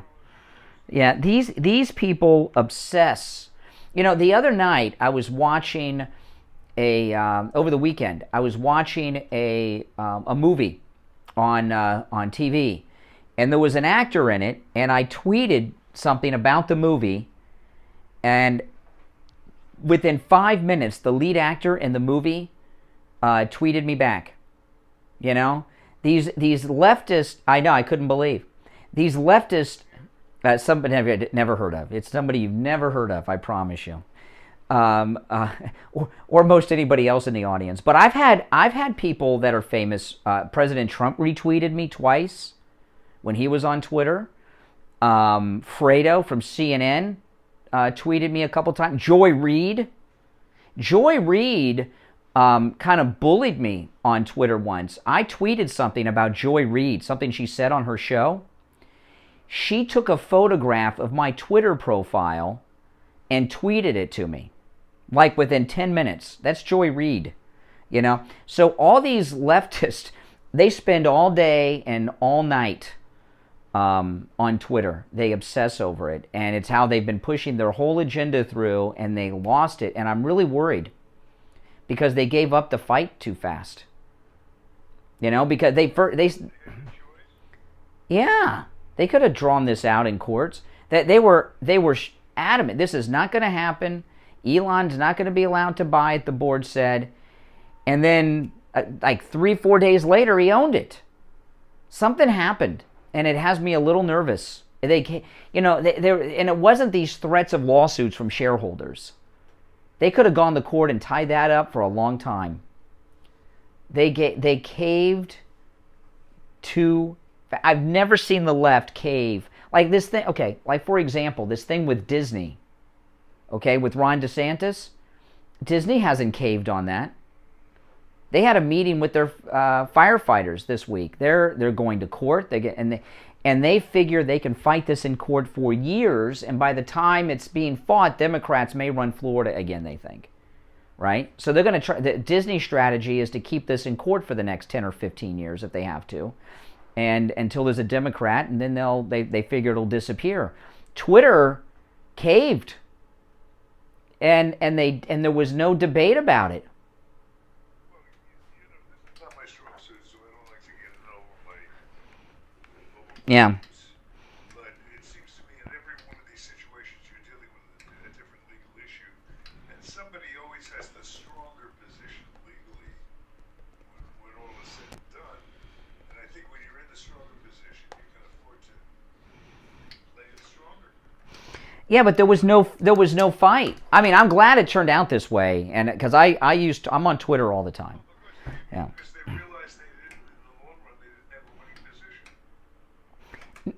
Yeah, these people obsess. The other night I was watching over the weekend, I was watching a movie on TV, and there was an actor in it, and I tweeted something about the movie, and within 5 minutes, the lead actor in the movie tweeted me back. These leftists, I know, I couldn't believe. These leftists, somebody I've never heard of. It's somebody you've never heard of, I promise you. Or most anybody else in the audience. But I've had people that are famous. President Trump retweeted me twice when he was on Twitter. Fredo from CNN tweeted me a couple times. Joy Reid kind of bullied me on Twitter once. I tweeted something about Joy Reid, something she said on her show. She took a photograph of my Twitter profile and tweeted it to me, like within 10 minutes. That's Joy Reid, So all these leftists, they spend all day and all night on Twitter. They obsess over it, and it's how they've been pushing their whole agenda through, and they lost it. And I'm really worried because they gave up the fight too fast. Because they could have drawn this out in courts. That they were adamant. This is not going to happen. Elon's not going to be allowed to buy it, the board said. And then, like 3-4 days later, he owned it. Something happened. And it has me a little nervous. And it wasn't these threats of lawsuits from shareholders. They could have gone to court and tied that up for a long time. They caved to. I've never seen the left cave like this thing. Okay, like for example, this thing with Disney. Okay, with Ron DeSantis, Disney hasn't caved on that. They had a meeting with their firefighters this week. They're going to court. They figure they can fight this in court for years. And by the time it's being fought, Democrats may run Florida again. They think, right? So they're going to try. The Disney strategy is to keep this in court for the next 10 or 15 years if they have to, and until there's a Democrat, and then they figure it'll disappear. Twitter caved, and there was no debate about it. Yeah. But it seems to me in every one of these situations you're dealing with a different legal issue, and somebody always has the stronger position legally when all is said and done. And I think when you're in the stronger position, you can afford to Yeah, but there was no fight. I mean, I'm glad it turned out this way, and because I'm on Twitter all the time. Yeah.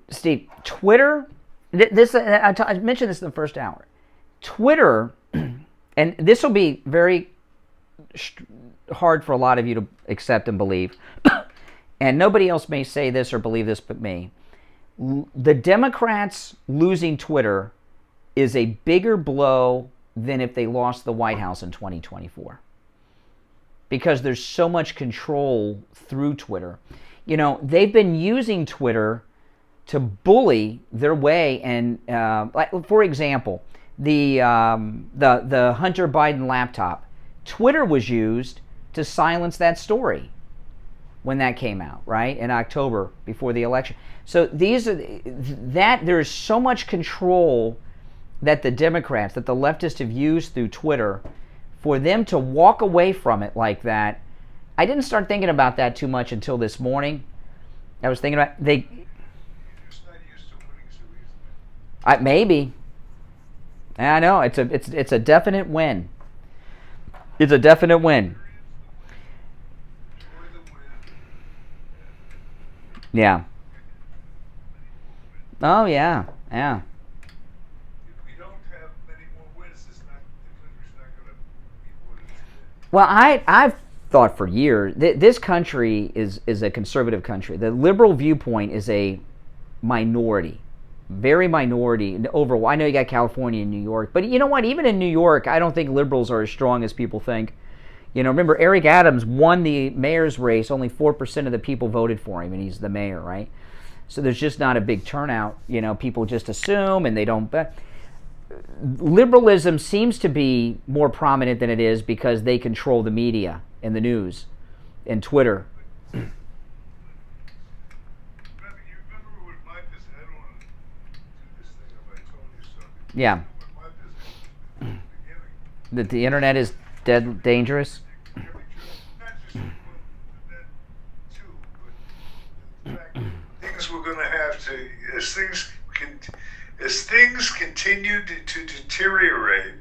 Steve, Twitter. I mentioned this in the first hour. Twitter, and this will be very hard for a lot of you to accept and believe, and nobody else may say this or believe this but me. The Democrats losing Twitter is a bigger blow than if they lost the White House in 2024. Because there's so much control through Twitter. You know, they've been using Twitter to bully their way, and like, for example, the Hunter Biden laptop. Twitter was used to silence that story when that came out, right, in October before the election. So there's so much control that the Democrats, that the leftists have used through Twitter, for them to walk away from it like that. I didn't start thinking about that too much until this morning. I was thinking about maybe. I know it's a definite win. It's a definite win. Yeah. Oh yeah, yeah. Well, I've thought for years that this country is a conservative country. The liberal viewpoint is a minority, very minority. Overall, I know you got California and New York, but you know what? Even in New York, I don't think liberals are as strong as people think. You know, remember Eric Adams won the mayor's race. Only 4% of the people voted for him, and he's the mayor, right? So there's just not a big turnout. You know, people just assume, and they don't. Liberalism seems to be more prominent than it is because they control the media and the news and Twitter. Yeah. That the internet is dead dangerous. Things we're going to have to, as things continue to deteriorate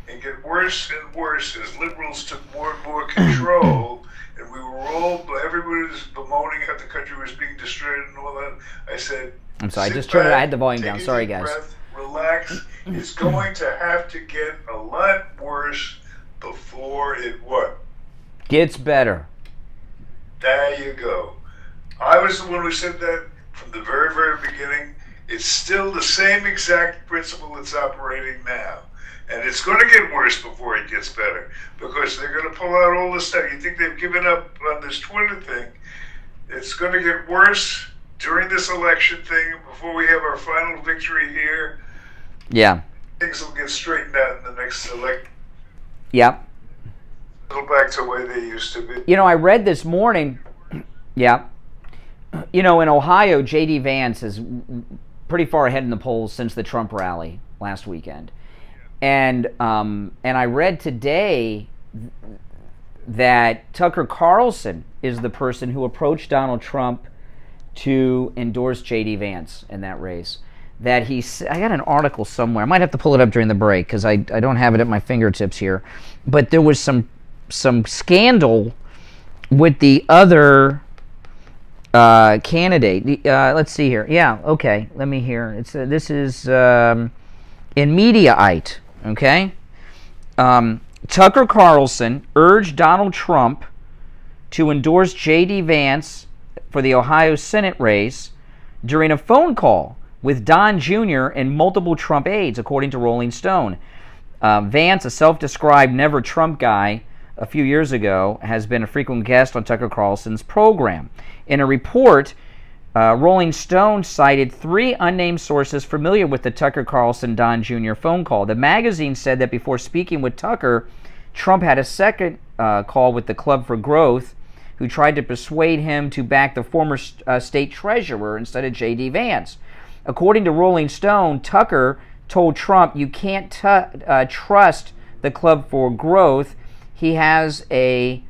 and get worse and worse, as liberals took more and more control, and everybody was bemoaning how the country was being destroyed and all that. I said, I'm sorry, I just turned it. I had the volume down. Sorry, guys. Breath, relax. It's going to have to get a lot worse before it what? Gets better. There you go. I was the one who said that from the very, very beginning. It's still the same exact principle that's operating now. And it's going to get worse before it gets better, because they're going to pull out all this stuff. You think they've given up on this Twitter thing? It's going to get worse during this election thing, before we have our final victory here. Yeah. Things will get straightened out in the next election. Yep. Go back to the way they used to be. You know, I read this morning, yeah. You know, in Ohio, J.D. Vance is pretty far ahead in the polls since the Trump rally last weekend. And I read today that Tucker Carlson is the person who approached Donald Trump to endorse J.D. Vance in that race. That I got an article somewhere. I might have to pull it up during the break because I don't have it at my fingertips here. But there was some scandal with the other candidate. Let's see here. Yeah, okay. Let me hear. This is in Mediaite. Okay. Tucker Carlson urged Donald Trump to endorse J.D. Vance for the Ohio Senate race during a phone call with Don Jr. and multiple Trump aides, according to Rolling Stone. Vance, a self-described never Trump guy a few years ago, has been a frequent guest on Tucker Carlson's program. In a report, Rolling Stone cited 3 unnamed sources familiar with the Tucker Carlson-Don Jr. phone call. The magazine said that before speaking with Tucker, Trump had a second call with the Club for Growth, who tried to persuade him to back the former state treasurer instead of J.D. Vance. According to Rolling Stone, Tucker told Trump, "You can't trust the Club for Growth. He has a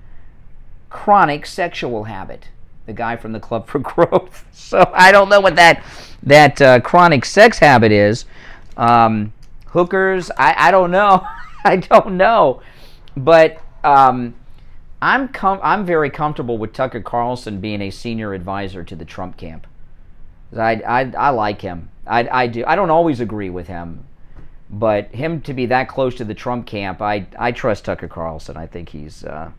chronic sexual habit." The guy from the Club for Growth. So I don't know what that chronic sex habit is. hookers. I don't know. I don't know. But I'm very comfortable with Tucker Carlson being a senior advisor to the Trump camp. I like him. I do. I don't always agree with him, but him to be that close to the Trump camp, I trust Tucker Carlson. I think he's a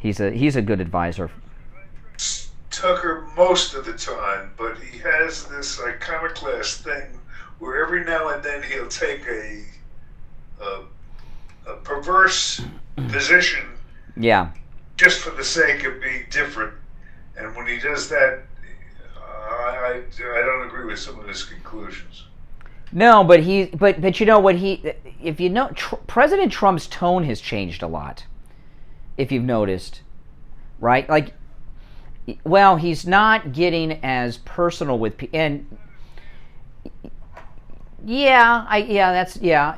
good advisor. Tucker most of the time, but he has this iconoclast thing where every now and then he'll take a perverse position, just for the sake of being different. And when he does that, I don't agree with some of his conclusions. No, but you know what if you know, President Trump's tone has changed a lot. If you've noticed, right? Like, well, he's not getting as personal with people, and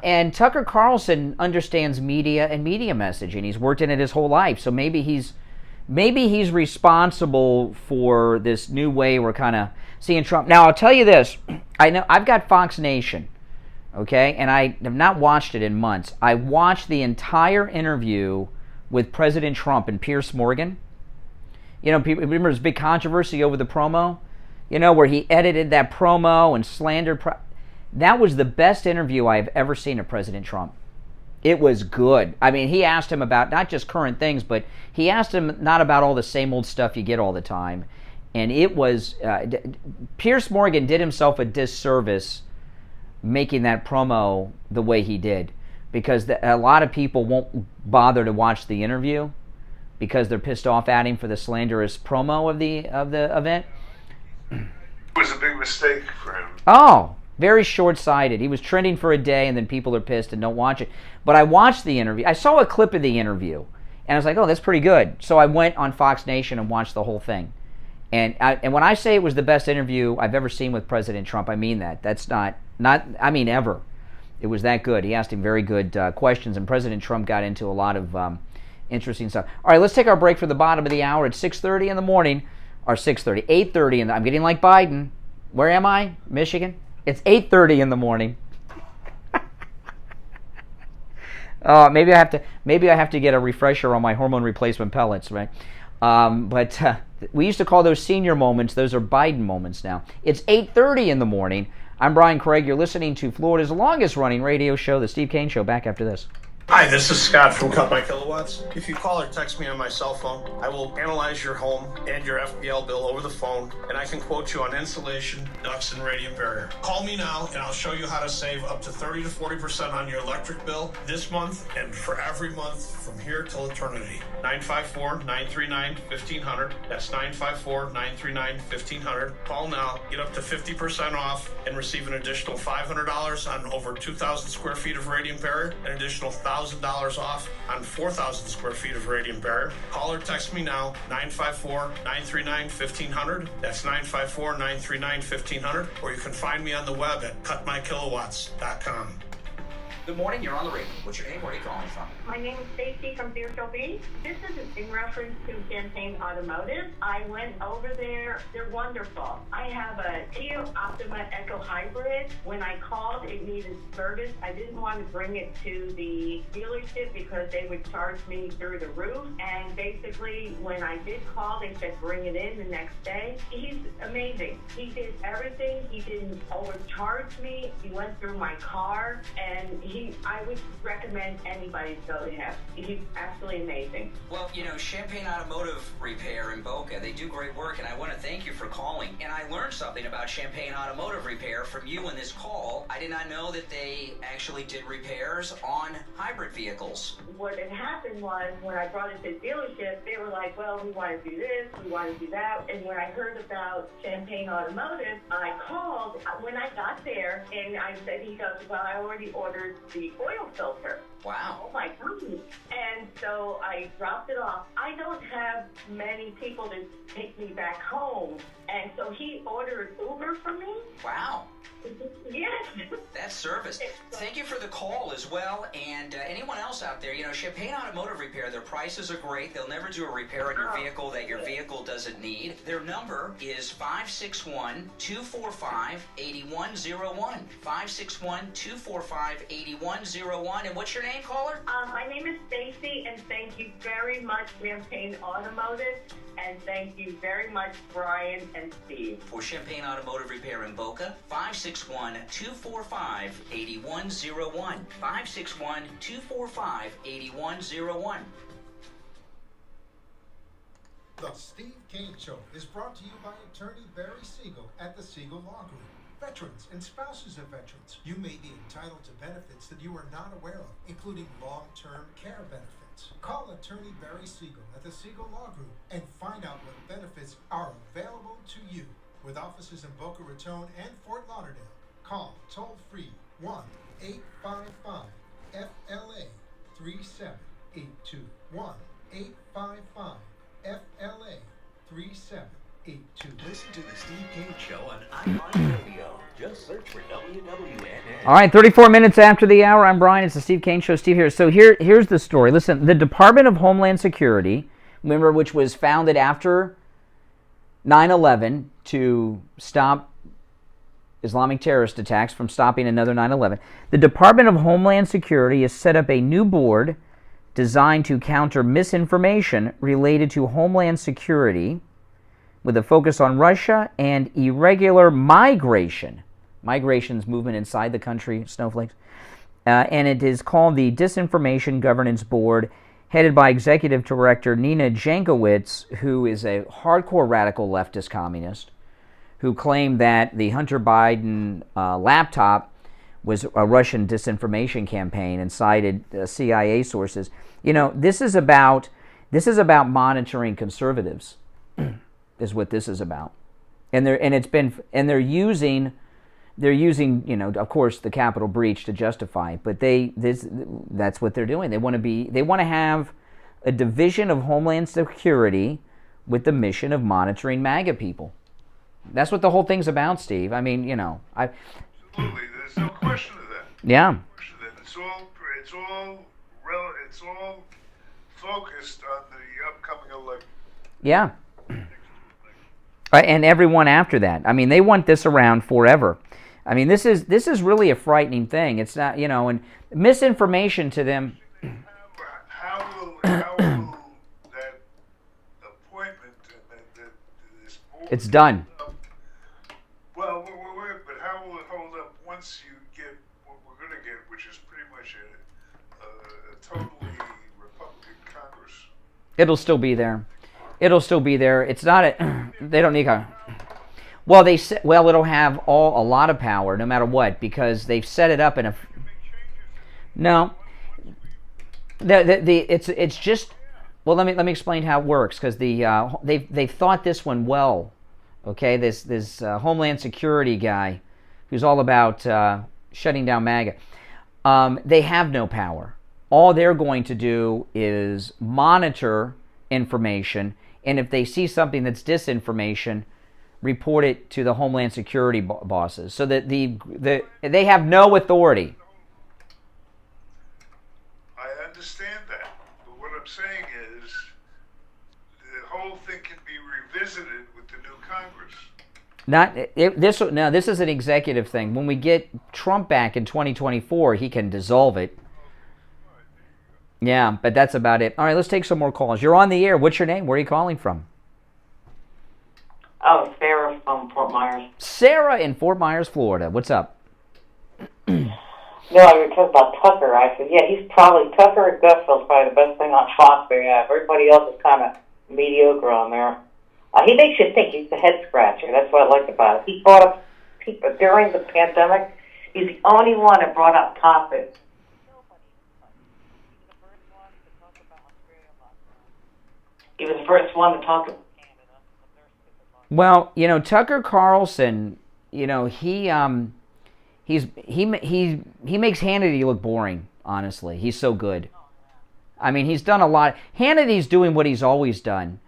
and Tucker Carlson understands media and media messaging. He's worked in it his whole life, so maybe he's responsible for this new way we're kind of seeing Trump. Now, I'll tell you this. I know I've got Fox Nation, okay, and I have not watched it in months. I watched the entire interview with President Trump and Piers Morgan. You know, people remember this big controversy over the promo, you know, where he edited that promo and slandered. That was the best interview I've ever seen of President Trump. It was good. I mean, he asked him about not just current things, but he asked him not about all the same old stuff you get all the time. And it was, Piers Morgan did himself a disservice making that promo the way he did, because a lot of people won't bother to watch the interview because they're pissed off at him for the slanderous promo of the event. It was a big mistake for him. Oh, very short-sighted. He was trending for a day, and then people are pissed and don't watch it. But I watched the interview. I saw a clip of the interview, and I was like, oh, that's pretty good. So I went on Fox Nation and watched the whole thing. And when I say it was the best interview I've ever seen with President Trump, I mean that. That's not I mean ever. It was that good. He asked him very good questions, and President Trump got into a lot of interesting stuff. All right, let's take our break for the bottom of the hour. It's 6:30 in the morning, or 6:30, 8:30. I'm getting like Biden. Where am I? Michigan? It's 8:30 in the morning. Maybe I have to get a refresher on my hormone replacement pellets, right? But we used to call those senior moments. Those are Biden moments now. It's 8:30 in the morning. I'm Brian Craig. You're listening to Florida's longest-running radio show, The Steve Kane Show. Back after this. Hi, this is Scott from Cut My Kilowatts. If you call or text me on my cell phone, I will analyze your home and your FPL bill over the phone, and I can quote you on insulation, ducts, and radiant barrier. Call me now, and I'll show you how to save up to 30 to 40% on your electric bill this month and for every month from here till eternity. 954-939-1500. That's 954-939-1500. Call now, get up to 50% off, and receive an additional $500 on over 2,000 square feet of radiant barrier, an additional $1,000 off on 4,000 square feet of radiant barrier. Call or text me now, 954-939-1500. That's 954-939-1500. Or you can find me on the web at cutmykilowatts.com. Good morning, you're on the radio. What's your name? Where are you calling from? My name is Stacy from Deerfield Beach. This is in reference to Champagne Automotive. I went over there. They're wonderful. I have a Kia Optima Echo Hybrid. When I called, it needed service. I didn't want to bring it to the dealership because they would charge me through the roof. And basically, when I did call, they said bring it in the next day. He's amazing. He did everything. He didn't overcharge me. He went through my car, and I would recommend anybody to go to him. He's absolutely amazing. Well, you know, Champagne Automotive Repair in Boca, they do great work, and I want to thank you for calling. And I learned something about Champagne Automotive Repair from you in this call. I did not know that they actually did repairs on hybrid vehicles. What had happened was, when I brought it to the dealership, they were like, well, we want to do this, we want to do that. And when I heard about Champagne Automotive, I called when I got there, and I said, he goes, well, I already ordered the oil filter. Wow. Oh my goodness. And so I dropped it off. I don't have many people to take me back home. And so he ordered Uber for me. Wow. Yes. That's service. Thank you for the call as well. And anyone else out there, Champagne Automotive Repair, their prices are great. They'll never do a repair on your vehicle that your vehicle doesn't need. Their number is 561-245-8101. 561-245-8101. And what's your name, caller? My name is Stacy, and thank you very much, Champagne Automotive. And thank you very much, Brian and Steve. For Champagne Automotive Repair in Boca, 561-245-8101. 561-245-8101. The Steve Kane Show is brought to you by attorney Barry Siegel at the Siegel Law Group. Veterans and spouses of veterans, you may be entitled to benefits that you are not aware of, including long-term care benefits. Call attorney Barry Siegel at the Siegel Law Group and find out what benefits are available to you. With offices in Boca Raton and Fort Lauderdale, call toll-free 1-855-FLA-3782. 1-855-FLA-3782. Listen to the Steve Kane Show on iHeartRadio. Just search for WWNN. All right, 34 minutes after the hour. I'm Brian. It's the Steve Kane Show. Steve here. So here's the story. Listen, the Department of Homeland Security, remember, which was founded after 9/11 to stop Islamic terrorist attacks from stopping another 9/11. The Department of Homeland Security has set up a new board designed to counter misinformation related to Homeland Security, with a focus on Russia and irregular migration. Migration's movement inside the country, snowflakes. And it is called the Disinformation Governance Board, headed by Executive Director Nina Jankowicz, who is a hardcore radical leftist communist, who claimed that the Hunter Biden laptop was a Russian disinformation campaign and cited CIA sources. This is about monitoring conservatives. Is what this is about, and they're using, of course, the Capitol breach to justify it. But that's what they're doing. They want to have a division of Homeland Security with the mission of monitoring MAGA people. That's what the whole thing's about, Steve. I mean, Absolutely, there's no question of that. Yeah. It's all focused on the upcoming election. Yeah. And everyone after that. I mean, they want this around forever. I mean, this is really a frightening thing. It's not, and misinformation to them. How will that appointment and this board? It's done. Well, but how will it hold up once you get what we're going to get, which is pretty much a totally Republican Congress? It'll still be there. It's not they don't need a. Well, it'll have a lot of power no matter what, because they've set it up in a. No. It's just. Well, let me explain how it works, because they've thought this one well. Okay, this Homeland Security guy, who's all about shutting down MAGA. They have no power. All they're going to do is monitor information, and if they see something that's disinformation, report it to the Homeland Security bosses, so that they have no authority. I understand that, but what I'm saying is the whole thing can be revisited with the new Congress. This is an executive thing. When we get Trump back in 2024, he can dissolve it. Yeah, but that's about it. All right, let's take some more calls. You're on the air. What's your name? Where are you calling from? Oh, Sarah from Fort Myers. Sarah in Fort Myers, Florida. What's up? No, you're talking about Tucker. I said, yeah, he's probably, Tucker and Gutfeld's probably the best thing on Fox they have. Everybody else is kind of mediocre on there. He makes you think. He's the head scratcher. That's what I like about it. He brought up people during the pandemic. He's the only one that brought up topics. He was the first one to talk. Well, Tucker Carlson, he he makes Hannity look boring. Honestly, he's so good. I mean, he's done a lot. Hannity's doing what he's always done,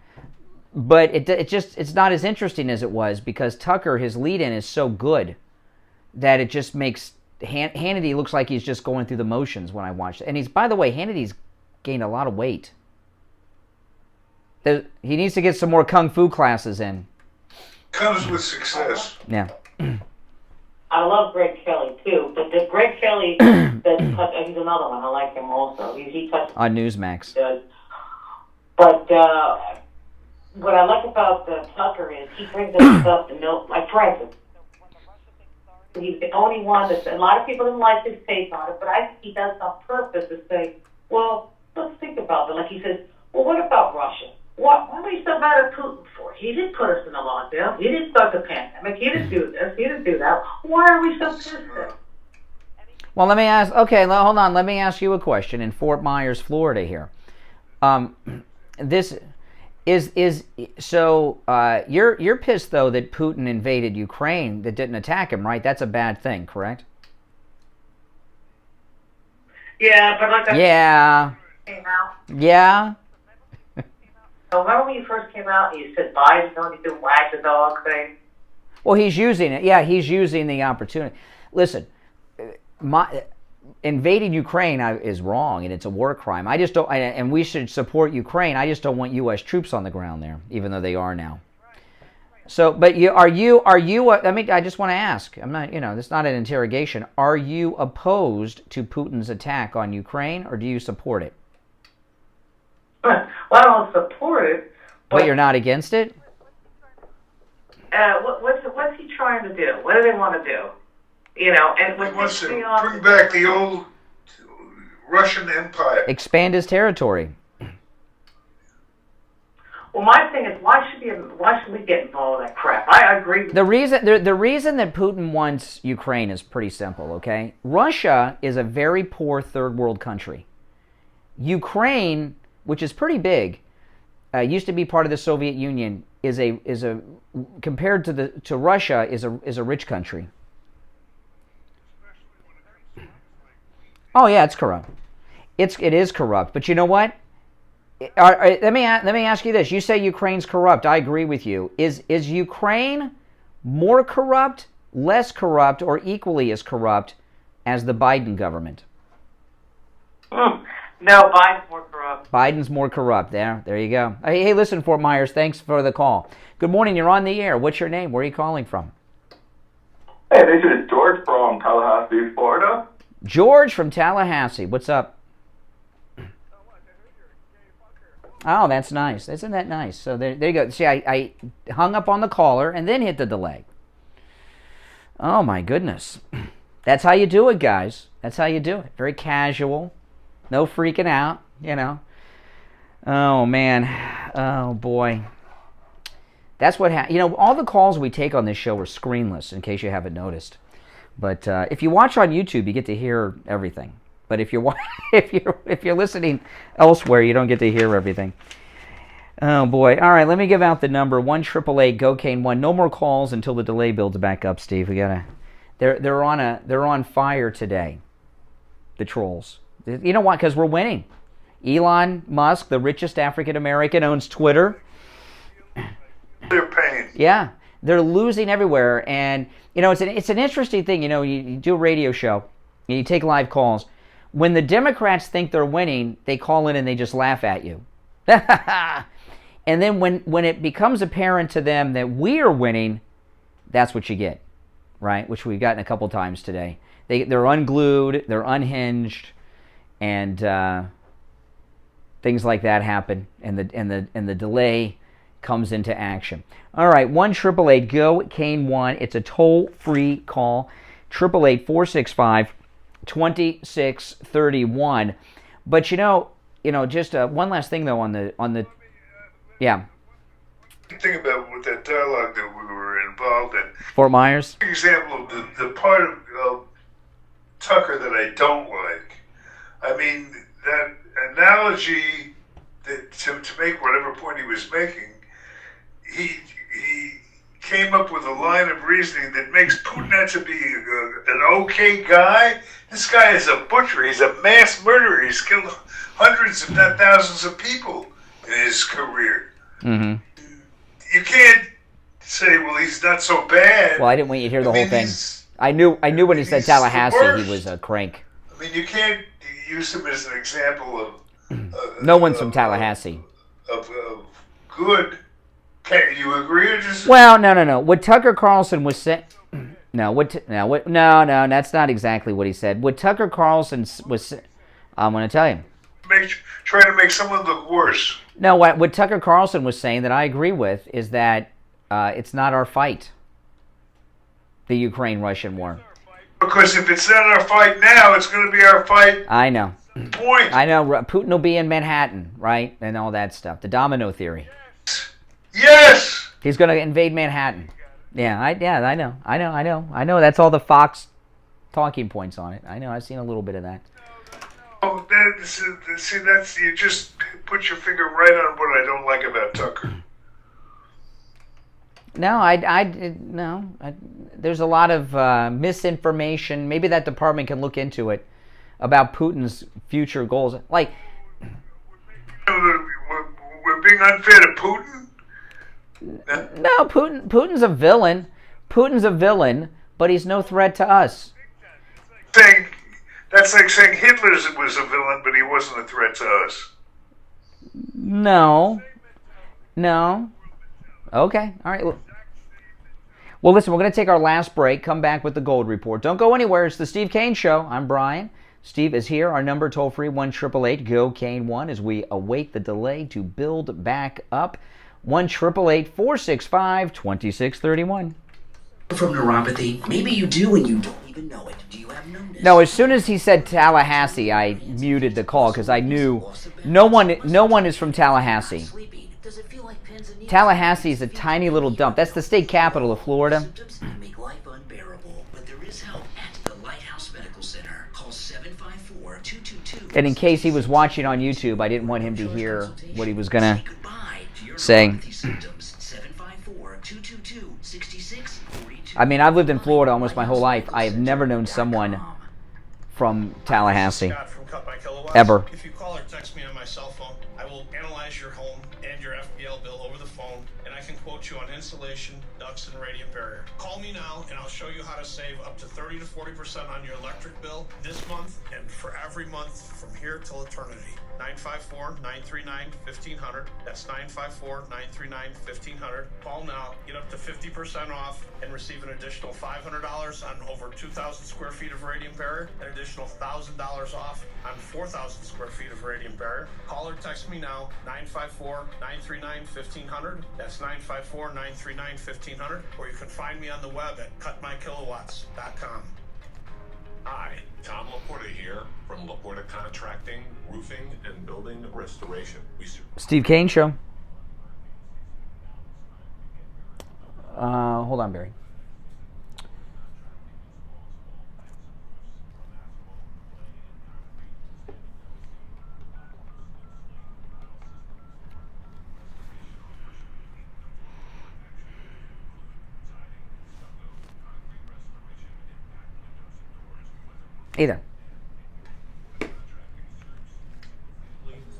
but it's not as interesting as it was because Tucker, his lead-in, is so good that it just makes Hannity looks like he's just going through the motions when I watch it. And by the way, Hannity's gained a lot of weight. He needs to get some more kung fu classes in. Comes with success. Yeah. I love Greg Kelly too, but the Greg Kelly he's another one. I like him also. He touched on Newsmax. But what I like about Tucker is he brings up stuff to know, like Francis. He's the only one that a lot of people didn't like his take on it, but I think he does it on purpose to say, well, let's think about it. Like he says, well, what about Russia? Why are we so mad at Putin for? He didn't put us in a lockdown. He didn't start the pandemic. He didn't do this. He didn't do that. Why are we so pissed at him? Well, let me ask. Okay, hold on. Let me ask you a question. In Fort Myers, Florida, here, this is so. You're pissed though that Putin invaded Ukraine, that didn't attack him, right? That's a bad thing, correct? Yeah, but like yeah. Came out. Yeah. So remember when you first came out and you said Biden's going to do wag the dog thing? Well, he's using it. Yeah, he's using the opportunity. Listen, invading Ukraine is wrong, and it's a war crime. I just don't, and we should support Ukraine. I just don't want U.S. troops on the ground there, even though they are now. So, but are you? I mean, I just want to ask. I'm not. This is not an interrogation. Are you opposed to Putin's attack on Ukraine, or do you support it? Well, I don't support it. But you're not against it? What's he trying to do? What do they want to do? And he wants to bring back the old Russian Empire. Expand his territory. Well, my thing is, why should we get involved in that crap? I agree. The reason that Putin wants Ukraine is pretty simple, okay? Russia is a very poor third world country. Ukraine, which is pretty big, used to be part of the Soviet Union, is a compared to Russia is a rich country. Oh yeah, it's corrupt. It is corrupt. But you know what? Let me ask you this. You say Ukraine's corrupt. I agree with you. Is Ukraine more corrupt, less corrupt, or equally as corrupt as the Biden government? No, Biden's more corrupt. Biden's more corrupt. There you go. Hey, listen, Fort Myers, thanks for the call. Good morning. You're on the air. What's your name? Where are you calling from? Hey, this is George from Tallahassee, Florida. George from Tallahassee. What's up? Oh, that's nice. Isn't that nice? So there you go. See, I hung up on the caller and then hit the delay. Oh, my goodness. That's how you do it, guys. That's how you do it. Very casual. No freaking out, Oh, man. Oh, boy. That's what happened. All the calls we take on this show are screenless, in case you haven't noticed. But if you watch on YouTube, you get to hear everything. But if you're listening elsewhere, you don't get to hear everything. Oh, boy. All right, let me give out the number, 1-888-GO-CANE-1. No more calls until the delay builds back up, Steve. We gotta. They're on fire today, the trolls. You know why? Because we're winning. Elon Musk, the richest African American, owns Twitter. They're paying. Yeah, they're losing everywhere, and it's an interesting thing. You do a radio show, and you take live calls. When the Democrats think they're winning, they call in and they just laugh at you. And then when it becomes apparent to them that we are winning, that's what you get, right? Which we've gotten a couple times today. They're unglued, they're unhinged. And things like that happen, and the delay comes into action. All right, 1-888-GO-CANE-1. It's a toll-free call. 888-465-2631. But just one last thing though on the yeah. Think about what that dialogue that we were involved in. Fort Myers. For example, the part of Tucker that I don't like. I mean, that analogy that to make whatever point he was making, he came up with a line of reasoning that makes Putin out to be an okay guy. This guy is a butcher. He's a mass murderer. He's killed hundreds, if not thousands, of people in his career. Mm-hmm. You can't say, well, he's not so bad. Well, I didn't want you to hear the whole thing. I knew when he said Tallahassee, he was a crank. I mean, you can't use him as an example of... no one's from Tallahassee. Of good... Can you agree or just... Well, no. What Tucker Carlson was saying... No, that's not exactly what he said. What Tucker Carlson was... I'm going to tell you. Trying to make someone look worse. No, what Tucker Carlson was saying that I agree with is that it's not our fight, the Ukraine-Russian war. Because if it's not our fight now, it's going to be our fight. I know. Point. I know. Putin will be in Manhattan, right? And all that stuff. The domino theory. Yes! He's going to invade Manhattan. Yeah, I know. That's all the Fox talking points on it. I know. I've seen a little bit of that. Oh, that's you just put your finger right on what I don't like about Tucker. No, there's a lot of misinformation. Maybe that department can look into it about Putin's future goals. Like, we're being unfair to Putin? No, Putin's a villain. Putin's a villain, but he's no threat to us. That's like saying Hitler was a villain, but he wasn't a threat to us. No. Okay, all right. Well, listen, we're going to take our last break, come back with the Gold Report. Don't go anywhere. It's the Steve Kane Show. I'm Brian. Steve is here. Our number, toll-free, 1-888-GO-KANE-1, as we await the delay to build back up. 1-888-465-2631. From neuropathy? Maybe you do and you don't even know it. Do you have noticed? No, as soon as he said Tallahassee, I muted the call because I knew no one is from Tallahassee. Tallahassee is a tiny little dump. That's the state capital of Florida. Make life unbearable, but there is help at the Lighthouse Medical Center. Call 754-222. And in case he was watching on YouTube, I didn't want him to hear what he was going to say. I mean, I've lived in Florida almost my whole life. I have never known someone from Tallahassee. Ever. If you call or text me on my cell phone, I will analyze your home and your FPL bill over the phone, and I can quote you on insulation, ducts, and radiant barrier. Call me now, and I'll show you how to save up to 30 to 40% on your electric bill this month and for every month from here till eternity. 954-939-1500. That's 954-939-1500. Call now. Get up to 50% off and receive an additional $500 on over 2,000 square feet of radiant barrier, an additional $1,000 off on 4,000 square feet of radiant barrier. Call or text me now, 954-939-1500. That's 954-939-1500. Or you can find me on the web at cutmykilowatts.com. Hi, Tom Laporta here from Laporta Contracting, Roofing, and Building Restoration. Steve Kane Show. Hold on, Barry. Either.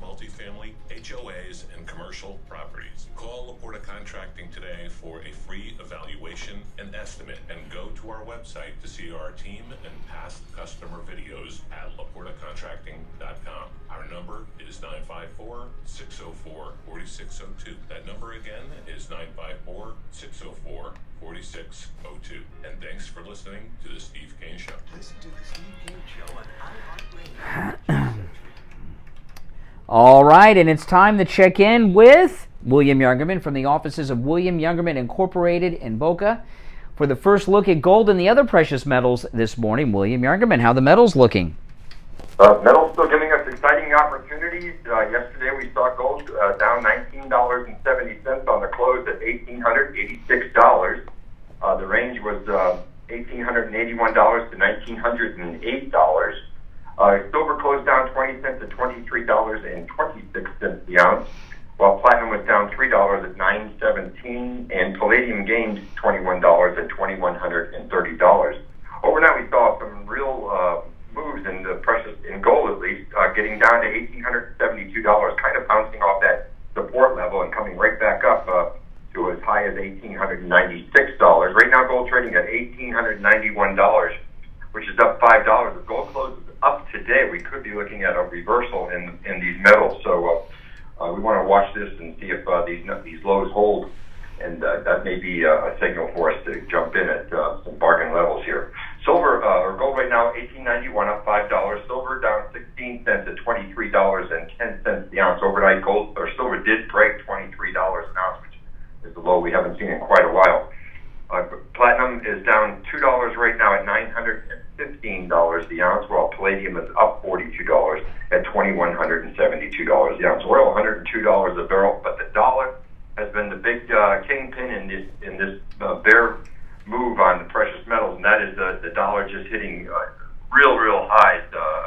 Multifamily, HOAs, and commercial properties. Call Laporta Contracting today for a free evaluation and estimate, and go to our website to see our team and past customer videos at laportacontracting.com. Our number is 954-604-4602. That number again is 954-604-4602. And thanks for listening to the Steve Kane Show. Listen to the Steve Kane Show on iHeartRadio. All right, and it's time to check in with William Youngerman from the offices of William Youngerman Incorporated in Boca for the first look at gold and the other precious metals this morning. William Youngerman, how the metals looking? Metal's still giving us exciting opportunities. Yesterday we saw gold down $19.70 on the close at $1,886. The range was $1,881 to $1,908. Silver closed down 20 cents at $23.26 the ounce, while platinum was down $3 at $917, and palladium gained $21 at $2,130. Overnight, we saw some real moves in the precious, in gold at least, getting down to $1,872, kind of bouncing off that support level and coming right back up to as high as $1,896. Right now, gold trading at $1,891, which is up $5. If gold closes up today, we could be looking at a reversal in these metals. So we want to watch this and see if these lows hold, and that may be a signal for us to jump in at some bargain levels here. Silver or gold right now $18.91, up $5. Silver down 16 cents at $23.10 the ounce. Overnight, gold or silver did break $23 an ounce, which is the low we haven't seen in quite a while. Platinum is down $2 right now at $915 the ounce, while palladium is up $42 at $2,172 the ounce. Oil $102 a barrel, but the dollar has been the big kingpin in this bear move on the precious metals, and that is the dollar just hitting real highs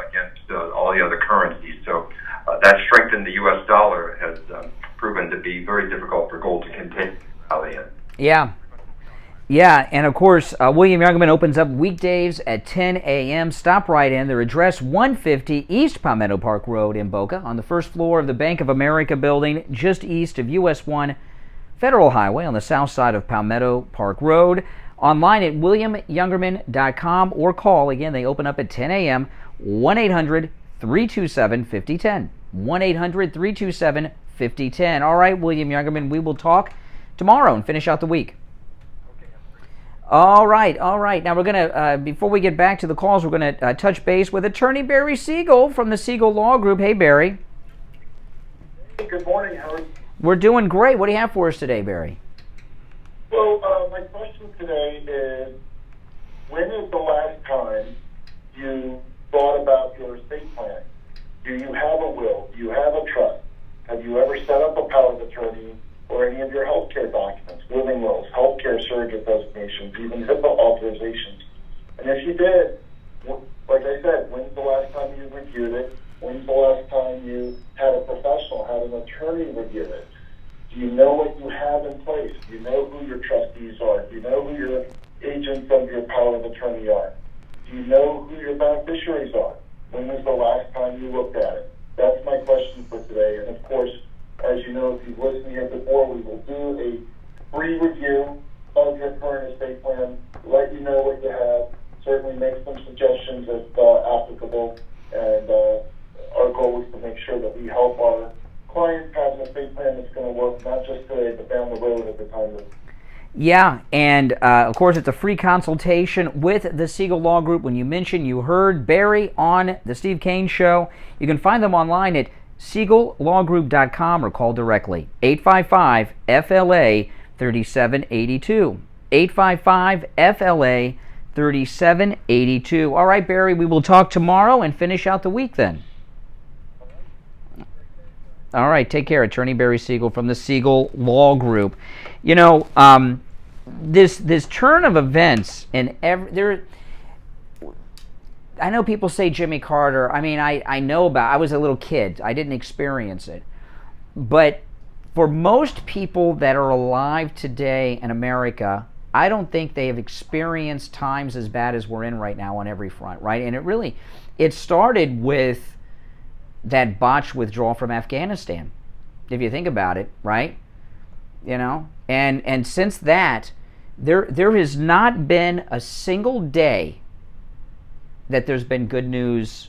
against all the other currencies. So that strength in the U.S. dollar has proven to be very difficult for gold to continue rally in. Yeah, and of course, William Youngerman opens up weekdays at 10 a.m. Stop right in. Their address, 150 East Palmetto Park Road in Boca, on the first floor of the Bank of America building, just east of US 1 Federal Highway on the south side of Palmetto Park Road. Online at williamyoungerman.com or call. Again, they open up at 10 a.m. 1-800-327-5010. 1-800-327-5010. All right, William Youngerman, we will talk tomorrow and finish out the week. All right. Now we're going to, before we get back to the calls, we're going to touch base with attorney Barry Siegel from the Siegel Law Group. Hey, Barry. Hey, good morning, Howard. We're doing great. What do you have for us today, Barry? Well, my question today is, when is the last time you thought about your estate planning? Do you have a will? Do you have a trust? Have you ever set up a power of attorney or any of your healthcare documents, living wills, healthcare surrogate designations, even HIPAA authorizations? And if you did, like I said, when's the last time you reviewed it? When's the last time you had a professional, had an attorney review it? Do you know what you have in place? Do you know who your trustees are? Do you know who your agents of your power of attorney are? Do you know who your beneficiaries are? When was the last time you looked at it? That's my question for today. And of course, as you know, if you've listened here before, we will do a free review of your current estate plan, let you know what you have, certainly make some suggestions if applicable, and our goal is to make sure that we help our clients have an estate plan that's going to work not just today, but down the road at the time of. Yeah, and of course it's a free consultation with the Siegel Law Group. When you mention you heard Barry on the Steve Kane Show, you can find them online at SiegelLawGroup.com or call directly 855-FLA-3782. 855-FLA-3782. All right, Barry, we will talk tomorrow and finish out the week then. All right, take care. Attorney Barry Siegel from the Siegel Law Group. You know, this turn of events in I know people say Jimmy Carter. I mean, I know about. I was a little kid. I didn't experience it, but for most people that are alive today in America, I don't think they have experienced times as bad as we're in right now on every front. Right, and it started with that botched withdrawal from Afghanistan, if you think about it, right? You know, and since that, there has not been a single day that there's been good news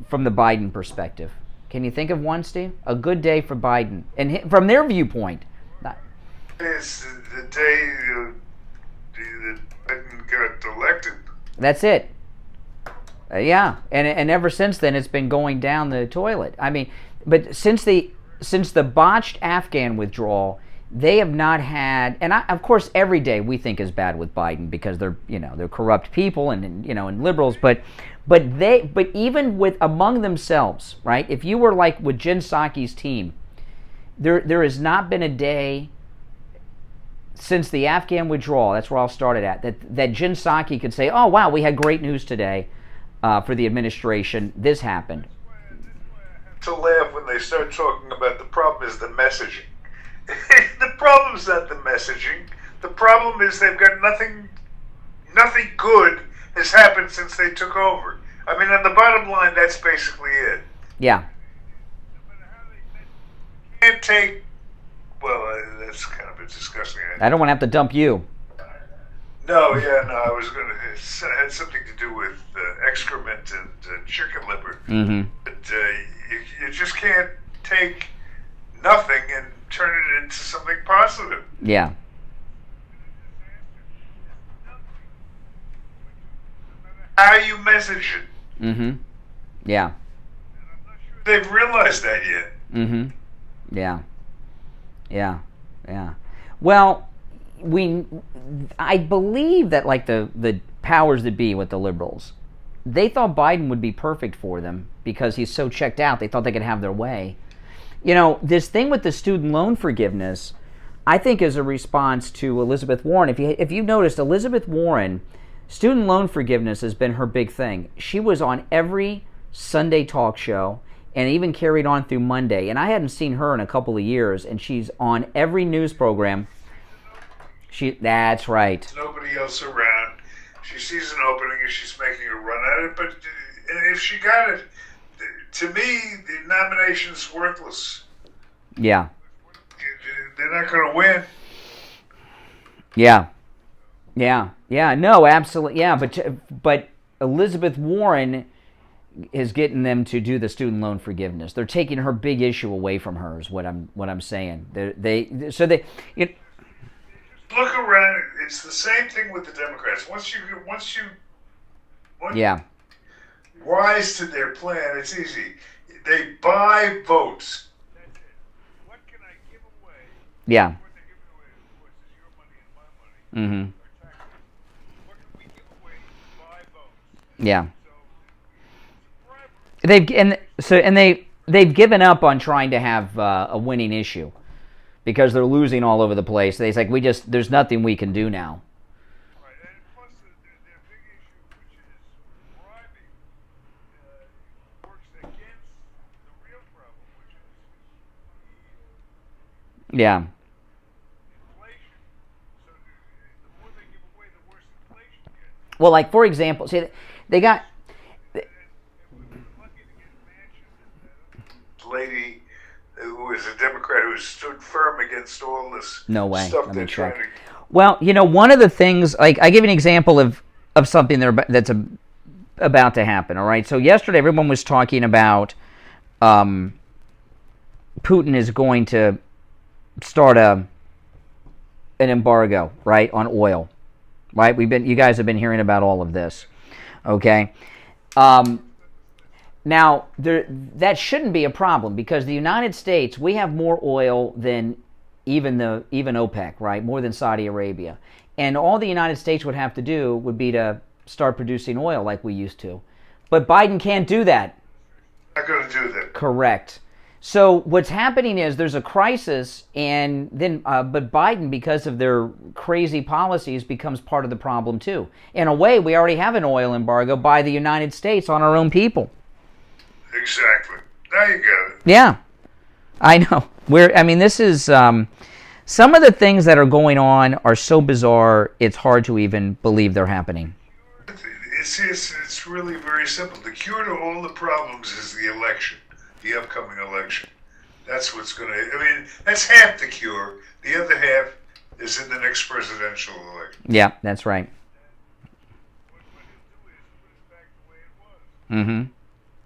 from the Biden perspective. Can you think of one, Steve? A good day for Biden, and from their viewpoint. It's the day that Biden got elected. That's it. Yeah, and ever since then, it's been going down the toilet. I mean, but since the botched Afghan withdrawal, they have not had, and of course, every day we think is bad with Biden because they're corrupt people and liberals, but even with among themselves, right? If you were like with Jen Psaki's team, there has not been a day since the Afghan withdrawal. That's where I'll start it at. That Jen Psaki could say, "Oh wow, we had great news today." For the administration, this happened. to laugh when they start talking about the problem is the messaging. The problem's not the messaging. The problem is they've got nothing good has happened since they took over. I mean, on the bottom line, that's basically it. Yeah. Can't take. Well, that's kind of a disgusting. I don't want to have to dump you. No, yeah, no. I was going to. It had something to do with excrement and chicken liver. Mm-hmm. But you just can't take nothing and turn it into something positive. Yeah. How you message it. Mm-hmm. Yeah. They've realized that yet. Mm-hmm. Yeah. Yeah. Yeah. Well, I believe that like the powers that be with the liberals, they thought Biden would be perfect for them because he's so checked out. They thought they could have their way. You know, this thing with the student loan forgiveness, I think is a response to Elizabeth Warren. If you noticed, Elizabeth Warren, student loan forgiveness has been her big thing. She was on every Sunday talk show and even carried on through Monday. And I hadn't seen her in a couple of years, and she's on every news program. That's right. Nobody else around. She sees an opening and she's making a run at it. But if she got it, to me, the nomination's worthless. Yeah. They're not going to win. Yeah. Yeah. Yeah. No, absolutely. Yeah, but Elizabeth Warren is getting them to do the student loan forgiveness. They're taking her big issue away from her. Is what I'm saying. Look around. It's the same thing with the Democrats. Once you yeah. Wise to their plan, it's easy. They buy votes. What can I give away? Yeah. What they're giving away, of course, is your money and my money. Mm-hmm. What can we give away to buy votes? Yeah. They've given up on trying to have a winning issue because they're losing all over the place. They're like, there's nothing we can do now. Right, and plus their big issue, which is bribing, works against the real problem, which is yeah. inflation. So the more they give away, the worse inflation gets. Well, like for example, see, they got. Lady who is a Democrat who stood firm against all this No way. stuff Let they're me check. trying to. Well, one of the things, like I give you an example of something that's about to happen. All right. So yesterday, everyone was talking about Putin is going to start an embargo, right, on oil, right? You guys have been hearing about all of this, okay? Now, that shouldn't be a problem because the United States, we have more oil than even OPEC, right? More than Saudi Arabia. And all the United States would have to do would be to start producing oil like we used to. But Biden can't do that. Not going to do that. Correct. So what's happening is there's a crisis, and then but Biden, because of their crazy policies, becomes part of the problem too. In a way, we already have an oil embargo by the United States on our own people. Exactly. Now you got it. Yeah, I know. This is some of the things that are going on are so bizarre. It's hard to even believe they're happening. It's really very simple. The cure to all the problems is the election, the upcoming election. That's what's going to. That's half the cure. The other half is in the next presidential election. Yeah, that's right. Mm-hmm.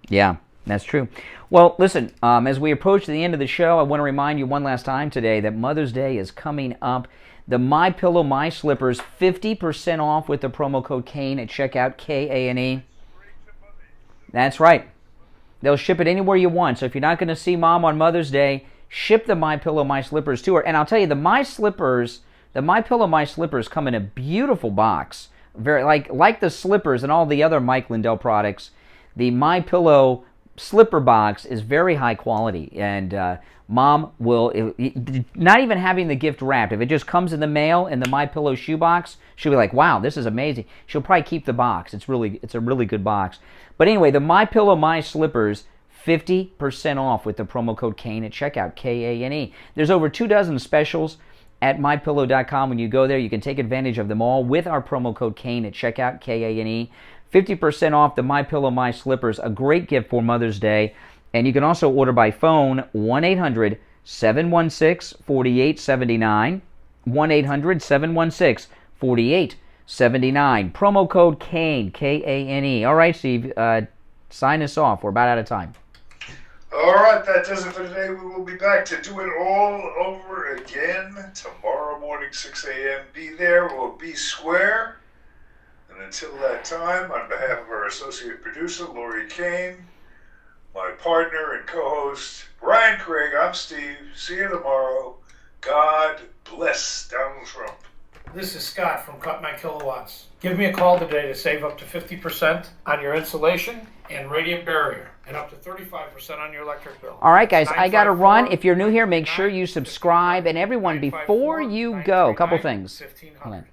Yeah. That's true. Well, listen, as we approach the end of the show, I want to remind you one last time today that Mother's Day is coming up. The MyPillow My Slippers, 50% off with the promo code KANE at checkout, KANE. That's right. They'll ship it anywhere you want. So if you're not going to see Mom on Mother's Day, ship the MyPillow My Slippers to her. And I'll tell you, the MyPillow My Slippers come in a beautiful box. Very like the slippers and all the other Mike Lindell products. The MyPillow slipper box is very high quality, and Mom will, not even having the gift wrapped, if it just comes in the mail in the MyPillow shoebox, she'll be like, wow, this is amazing. She'll probably keep the box. It's a really good box. But anyway, the MyPillow My Slippers, 50% off with the promo code KANE at checkout, K-A-N-E. There's over 24 specials at mypillow.com. When you go there, you can take advantage of them all with our promo code KANE at checkout, K-A-N-E. 50% off the MyPillow My Slippers, a great gift for Mother's Day. And you can also order by phone, 1-800-716-4879, 1-800-716-4879. Promo code KANE, K-A-N-E. All right, Steve, sign us off. We're about out of time. All right, that does it for today. We will be back to do it all over again tomorrow morning, 6 a.m. Be there or be square. And until that time, on behalf of our associate producer, Lori Kane, my partner and co-host, Brian Craig, I'm Steve. See you tomorrow. God bless Donald Trump. This is Scott from Cut My Kilowatts. Give me a call today to save up to 50% on your insulation and radiant barrier, and up to 35% on your electric bill. All right, guys, I got to run. If you're new here, make sure you subscribe. And everyone, before you go, a couple things. Hold on.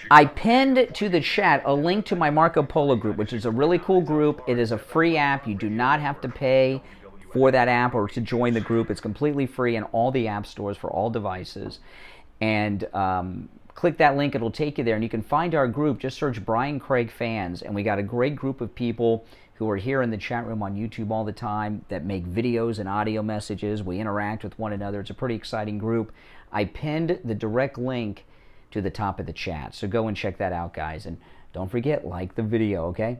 I pinned to the chat a link to my Marco Polo group, which is a really cool group. It is a free app. You do not have to pay for that app or to join the group. It's completely free in all the app stores for all devices. And click that link. It'll take you there. And you can find our group. Just search Brian Craig Fans. And we got a great group of people who are here in the chat room on YouTube all the time that make videos and audio messages. We interact with one another. It's a pretty exciting group. I pinned the direct link to the top of the chat. So go and check that out, guys. And don't forget, like the video, okay?